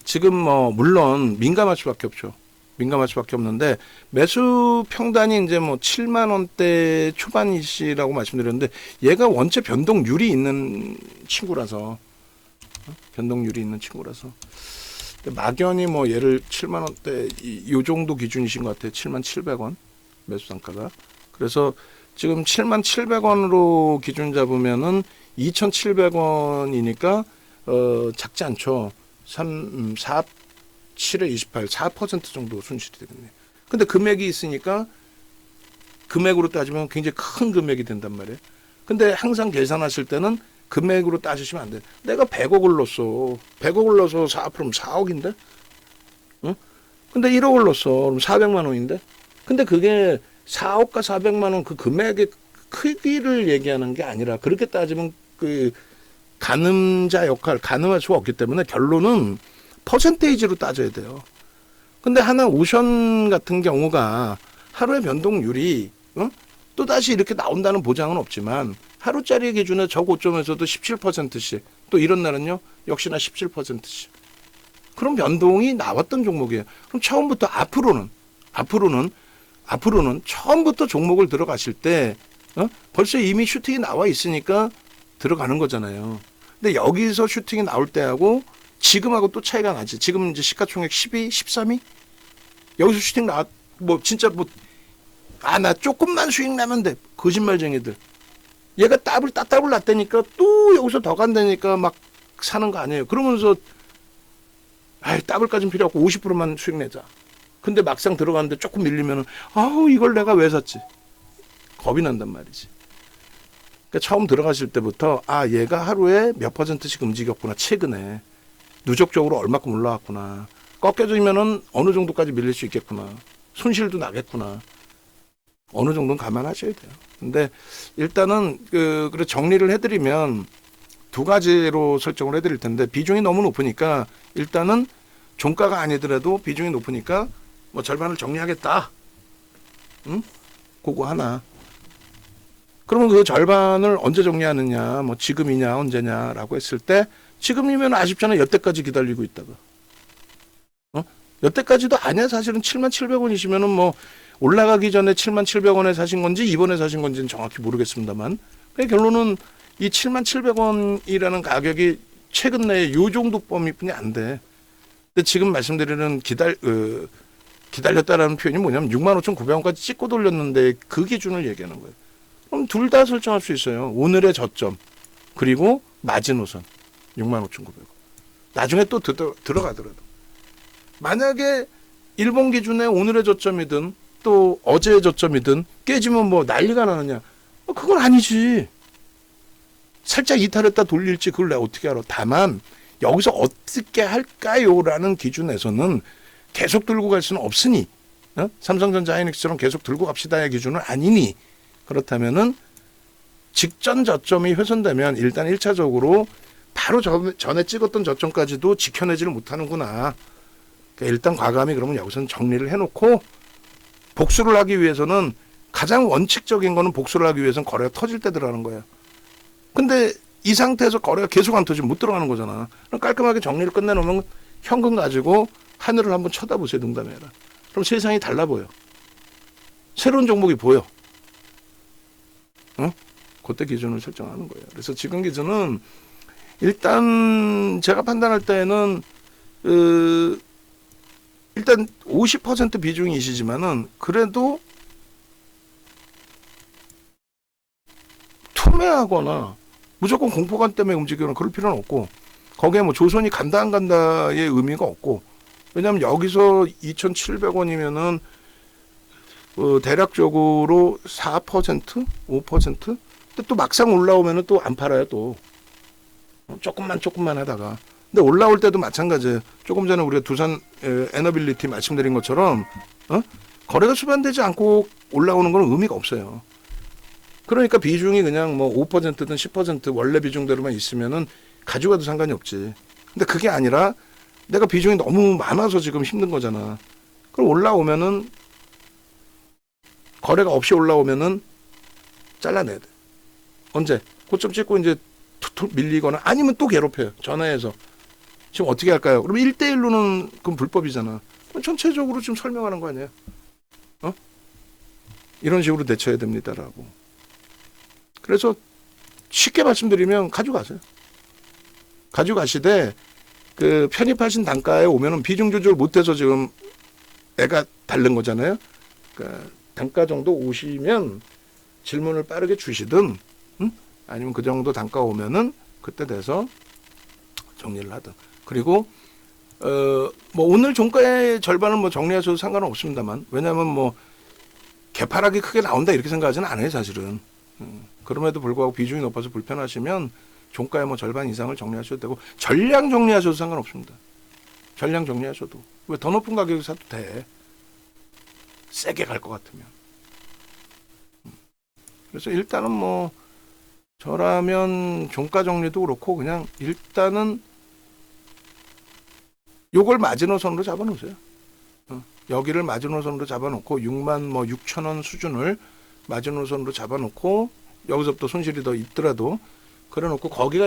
지금 뭐 물론 민감할 수밖에 없죠. 민감할 수밖에 없는데 매수 평단이 이제 뭐 7만 원대 초반이시라고 말씀드렸는데 얘가 원체 변동률이 있는 친구라서 막연히 뭐 얘를 7만 원대 이 정도 기준이신 것 같아요. 7만 700원 매수 단가가. 그래서 지금 7만 700원으로 기준 잡으면은 2,700원이니까 작지 않죠. 4, 7에 28, 4% 정도 손실이 되겠네요. 근데 금액이 있으니까 금액으로 따지면 굉장히 큰 금액이 된단 말이에요. 근데 항상 계산하실 때는 금액으로 따지시면 안 돼. 내가 100억을 넣었어. 100억을 넣어서 4%면 4억인데? 응? 근데 1억을 넣었어. 그럼 400만 원인데? 근데 그게 4억과 400만 원 그 금액의 크기를 얘기하는 게 아니라 그렇게 따지면 그 가늠자 역할, 가늠할 수가 없기 때문에 결론은 퍼센테이지로 따져야 돼요. 근데 하나오션 같은 경우가 하루의 변동률이 또다시 이렇게 나온다는 보장은 없지만 하루짜리 기준에 저고점에서도 17%씩 또 이런 날은요 역시나 17%씩 그런 변동이 나왔던 종목이에요. 그럼 처음부터 앞으로는 처음부터 종목을 들어가실 때 벌써 이미 슈팅이 나와 있으니까 들어가는 거잖아요. 근데 여기서 슈팅이 나올 때하고 지금하고 또 차이가 나지. 지금 이제 시가총액 12, 13위? 여기서 슈팅 뭐 진짜 나 조금만 수익 나면 돼. 거짓말쟁이들. 얘가 따블 났다니까 또 여기서 더 간다니까 막 사는 거 아니에요. 그러면서 따블까지는 필요 없고 50%만 수익 내자. 근데 막상 들어갔는데 조금 밀리면은 이걸 내가 왜 샀지? 겁이 난단 말이지. 그러니까 처음 들어가실 때부터 얘가 하루에 몇 %씩 움직였구나. 최근에 누적적으로 얼마큼 올라왔구나. 꺾여지면은 어느 정도까지 밀릴 수 있겠구나. 손실도 나겠구나. 어느 정도는 감안하셔야 돼요. 근데 일단은 그래 정리를 해드리면 두 가지로 설정을 해드릴 텐데 비중이 너무 높으니까 일단은 종가가 아니더라도 비중이 높으니까 뭐 절반을 정리하겠다. 그거 하나. 그러면 그 절반을 언제 정리하느냐, 뭐 지금이냐 언제냐라고 했을 때 지금이면 아쉽잖아. 여태까지 기다리고 있다가. 여태까지도 아니야. 사실은 7만 700원이시면은 뭐 올라가기 전에 7만 700원에 사신 건지 이번에 사신 건지는 정확히 모르겠습니다만 결론은 이 7만 700원이라는 가격이 최근 내에 요 정도 범위뿐이 안 돼. 근데 지금 말씀드리는 기다렸다라는 표현이 뭐냐면 65,900원까지 찍고 돌렸는데 그 기준을 얘기하는 거예요. 그럼 둘 다 설정할 수 있어요. 오늘의 저점 그리고 마지노선 65,900원. 나중에 또 들어가더라도 만약에 일본 기준의 오늘의 저점이든 또 어제의 저점이든 깨지면 뭐 난리가 나느냐? 그건 아니지. 살짝 이탈했다 돌릴지 그걸 내가 어떻게 알아. 다만 여기서 어떻게 할까요라는 기준에서는 계속 들고 갈 수는 없으니, 삼성전자 하이닉스처럼 계속 들고 갑시다의 기준은 아니니, 그렇다면은 직전 저점이 훼손되면 일단 1차적으로 바로 전에 찍었던 저점까지도 지켜내지를 못하는구나. 그러니까 일단 과감히 그러면 여기서는 정리를 해놓고 복수를 하기 위해서는 가장 원칙적인 거는 복수를 하기 위해서는 거래가 터질 때 들어가는 거예요. 근데 이 상태에서 거래가 계속 안 터지면 못 들어가는 거잖아. 그럼 깔끔하게 정리를 끝내놓으면 현금 가지고 하늘을 한번 쳐다보세요. 농담해라. 그럼 세상이 달라 보여. 새로운 종목이 보여. 그때 기준을 설정하는 거예요. 그래서 지금 기준은 일단 제가 판단할 때는 일단 50% 비중이시지만은 그래도 투매하거나 무조건 공포감 때문에 움직이거나 그럴 필요는 없고, 거기에 뭐 조선이 간다 안 간다의 의미가 없고, 왜냐하면 여기서 2,700원이면은 대략적으로 4%, 5%? 근데 또 막상 올라오면은 또 안 팔아요. 또 조금만 하다가. 근데 올라올 때도 마찬가지예요. 조금 전에 우리가 두산 에너빌리티 말씀드린 것처럼 거래가 수반되지 않고 올라오는 건 의미가 없어요. 그러니까 비중이 그냥 뭐 5%든 10% 원래 비중대로만 있으면은 가져가도 상관이 없지. 근데 그게 아니라 내가 비중이 너무 많아서 지금 힘든 거잖아. 그럼 올라오면은 거래가 없이 올라오면은 잘라내야 돼. 언제? 고점 찍고 이제 툭툭 밀리거나 아니면 또 괴롭혀요. 전화해서. 지금 어떻게 할까요? 그럼 1대1로는 그건 불법이잖아. 그럼 전체적으로 지금 설명하는 거 아니에요? 이런 식으로 대처해야 됩니다라고. 그래서 쉽게 말씀드리면 가져가세요. 가져가시되 그 편입하신 단가에 오면은 비중 조절 못해서 지금 애가 다른 거잖아요. 그러니까 단가 정도 오시면 질문을 빠르게 주시든, 아니면 그 정도 단가 오면은 그때 돼서 정리를 하든. 그리고 뭐 오늘 종가의 절반은 뭐 정리하셔도 상관은 없습니다만, 왜냐하면 뭐 개파락이 크게 나온다 이렇게 생각하지는 않아요, 사실은. 그럼에도 불구하고 비중이 높아서 불편하시면 종가의 뭐 절반 이상을 정리하셔도 되고, 전량 정리하셔도 상관없습니다. 전량 정리하셔도. 왜 더 높은 가격에 사도 돼. 세게 갈 것 같으면. 그래서 일단은 뭐 저라면 종가 정리도 그렇고 그냥 일단은 요걸 마지노선으로 잡아놓으세요. 여기를 마지노선으로 잡아놓고 6만 뭐 6천 원 수준을 마지노선으로 잡아놓고 여기서부터 손실이 더 있더라도 그래놓고 거기가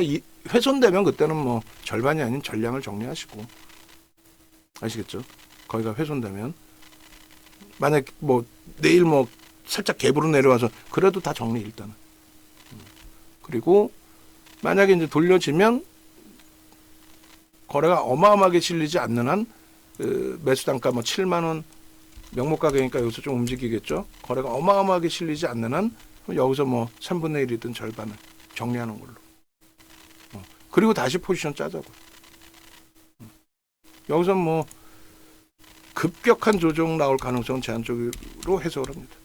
훼손되면 그때는 뭐 절반이 아닌 전량을 정리하시고, 아시겠죠? 거기가 훼손되면 만약 뭐 내일 뭐 살짝 갭으로 내려와서 그래도 다 정리 일단은. 그리고 만약에 이제 돌려지면 거래가 어마어마하게 실리지 않는 한 매수 단가 뭐 7만 원 명목 가격이니까 여기서 좀 움직이겠죠. 거래가 어마어마하게 실리지 않는 한 여기서 뭐 3분의 1이든 절반을 정리하는 걸로. 그리고 다시 포지션 짜자고. 여기서 뭐 급격한 조정 나올 가능성은 제한적으로 해석을 합니다.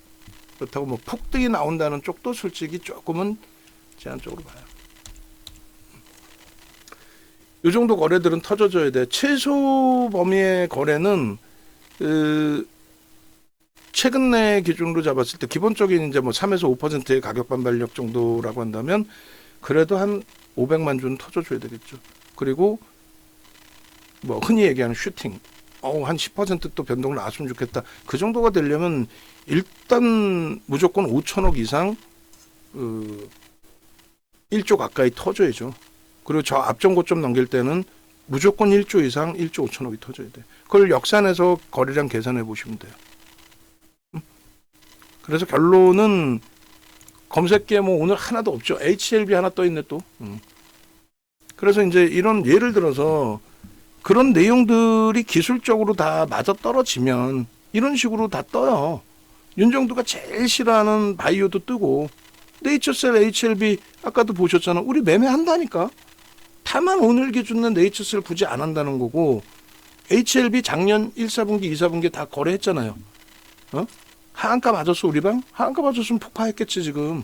그렇다고 뭐 폭등이 나온다는 쪽도 솔직히 조금은 제한적으로 봐요. 이 정도 거래들은 터져줘야 돼. 최소 범위의 거래는 최근 내 기준으로 잡았을 때 기본적인 이제 뭐 3에서 5%의 가격 반발력 정도라고 한다면 그래도 한 500만 주는 터져줘야 되겠죠. 그리고 뭐 흔히 얘기하는 슈팅, 한 10%또 변동을 나왔으면 좋겠다. 그 정도가 되려면 일단 무조건 5천억 이상 1조 가까이 터져야죠. 그리고 저 앞전 고점 넘길 때는 무조건 1조 이상 1조 5천억이 터져야 돼. 그걸 역산해서 거래량 계산해 보시면 돼요. 그래서 결론은 검색기에 뭐 오늘 하나도 없죠. HLB 하나 떠 있네 또. 그래서 이제 이런 예를 들어서 그런 내용들이 기술적으로 다 맞아 떨어지면 이런 식으로 다 떠요. 윤정두가 제일 싫어하는 바이오도 뜨고, 네이처셀 HLB 아까도 보셨잖아. 우리 매매한다니까. 다만 오늘 기준은 네이처셀 굳이 안 한다는 거고, HLB 작년 1, 4분기, 2, 4분기 다 거래했잖아요. 하한가 맞았어 우리 방? 하한가 맞았으면 폭파했겠지 지금.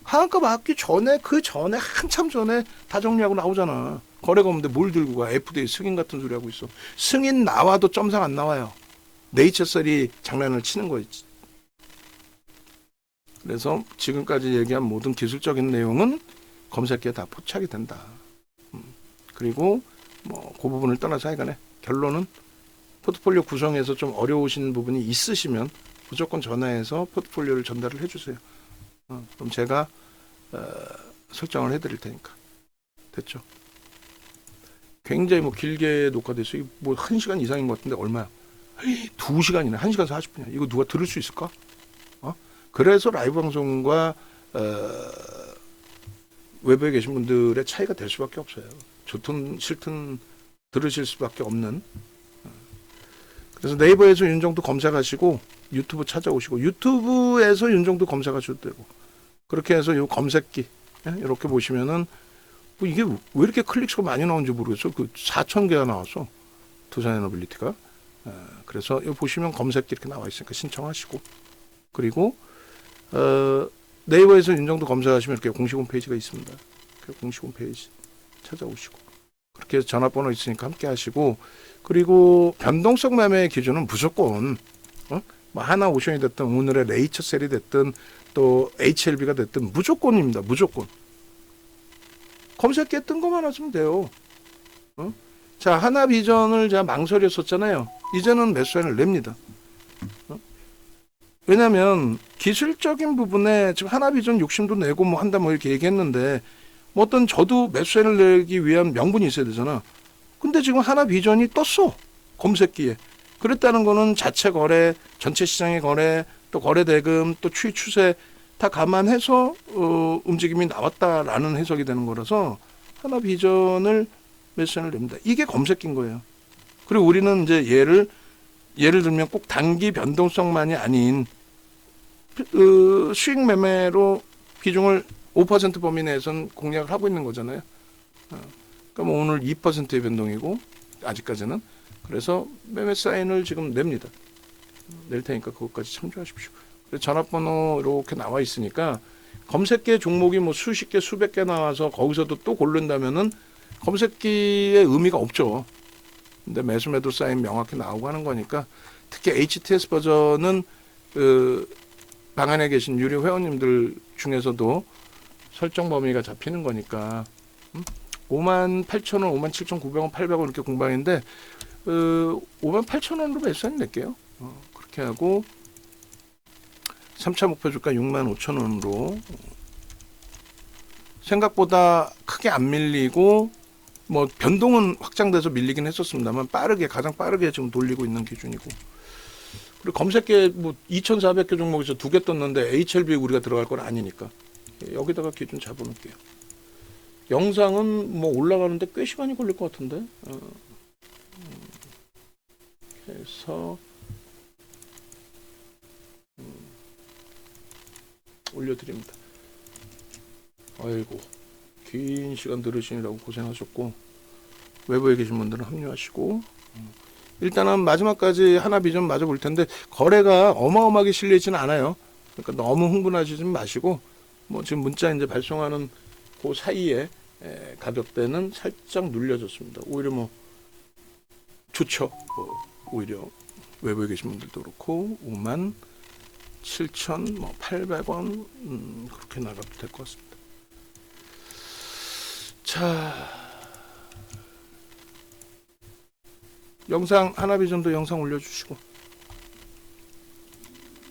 하한가 맞기 전에 그 전에 한참 전에 다 정리하고 나오잖아. 거래가 없는데 뭘 들고 가. FDA 승인 같은 소리 하고 있어. 승인 나와도 점상 안 나와요. 네이처셀이 장난을 치는 거였지. 그래서 지금까지 얘기한 모든 기술적인 내용은 검색기에 다 포착이 된다. 그리고 뭐 그 부분을 떠나서 하여간에 결론은 포트폴리오 구성에서 좀 어려우신 부분이 있으시면 무조건 전화해서 포트폴리오를 전달을 해주세요. 그럼 제가 설정을 해드릴 테니까. 됐죠? 굉장히 뭐 길게 녹화돼서 뭐 1시간 이상인 것 같은데 얼마야? 2시간이네. 1시간 40분이야. 이거 누가 들을 수 있을까? 그래서 라이브 방송과 외부에 계신 분들의 차이가 될 수밖에 없어요. 좋든 싫든 들으실 수밖에 없는. 그래서 네이버에서 윤정도 검색하시고 유튜브 찾아오시고 유튜브에서 윤정도 검색하셔도 되고 그렇게 해서 이 검색기 이렇게 보시면은 뭐 이게 왜 이렇게 클릭수가 많이 나오는지 모르겠어. 그 4,000개가 나왔어. 두산 에너빌리티가. 그래서 이거 보시면 검색기 이렇게 나와 있으니까 신청하시고 그리고 네이버에서 윤정도 검색하시면 이렇게 공식 홈페이지가 있습니다. 그 공식 홈페이지 찾아오시고 그렇게 해서 전화번호 있으니까 함께 하시고 그리고 변동성 매매의 기준은 무조건 뭐 하나 오션이 됐든 오늘의 레이처셀이 됐든 또 HLB가 됐든 무조건입니다. 무조건. 검색기에 뜬 것만 하시면 돼요. 자, 하나비전을 제가 망설였었잖아요. 이제는 매수세를 냅니다. 왜냐하면 기술적인 부분에 지금 하나비전 욕심도 내고 뭐 한다 뭐 이렇게 얘기했는데 뭐 어떤 저도 매수세를 내기 위한 명분이 있어야 되잖아. 근데 지금 하나비전이 떴어. 검색기에. 그랬다는 거는 자체 거래, 전체 시장의 거래, 또 거래 대금, 또 추이 추세 다 감안해서 움직임이 나왔다라는 해석이 되는 거라서 하나비전을 매수세를 냅니다. 이게 검색기인 거예요. 그리고 우리는 이제 예를 들면 꼭 단기 변동성만이 아닌 수익 매매로 비중을 5% 범위 내에서는 공략을 하고 있는 거잖아요. 그러니까 뭐 오늘 2%의 변동이고 아직까지는 그래서 매매 사인을 지금 냅니다. 낼 테니까 그것까지 참조하십시오. 전화번호 이렇게 나와 있으니까 검색기의 종목이 뭐 수십 개 수백 개 나와서 거기서도 또 고른다면은 검색기의 의미가 없죠. 근데 매수 매도 사인 명확히 나오고 하는 거니까 특히 HTS 버전은 방 안에 계신 유료 회원님들 중에서도 설정 범위가 잡히는 거니까 58,000원, 57,900원, 800원 이렇게 공방인데 58,000원으로 매수한 낼게요. 그렇게 하고 3차 목표 주가 65,000원으로 생각보다 크게 안 밀리고 뭐 변동은 확장돼서 밀리긴 했었습니다만 가장 빠르게 지금 돌리고 있는 기준이고 그리고 검색계 뭐 2,400개 종목에서 2개 떴는데 HLB 우리가 들어갈 건 아니니까 여기다가 기준 잡아놓을게요. 영상은 뭐 올라가는데 꽤 시간이 걸릴 것 같은데 해서 올려드립니다. 아이고 긴 시간 들으시느라고 고생하셨고 외부에 계신 분들은 합류하시고 일단은 마지막까지 하나비전 맞아 볼 텐데 거래가 어마어마하게 실리지는 않아요. 그러니까 너무 흥분하시지 마시고 뭐 지금 문자 이제 발송하는 그 사이에 가격대는 살짝 눌려졌습니다. 오히려 뭐 좋죠. 오히려 외부에 계신 분들도 그렇고 57,800원 그렇게 나가도 될 것 같습니다. 자, 영상 하나비전도 영상 올려주시고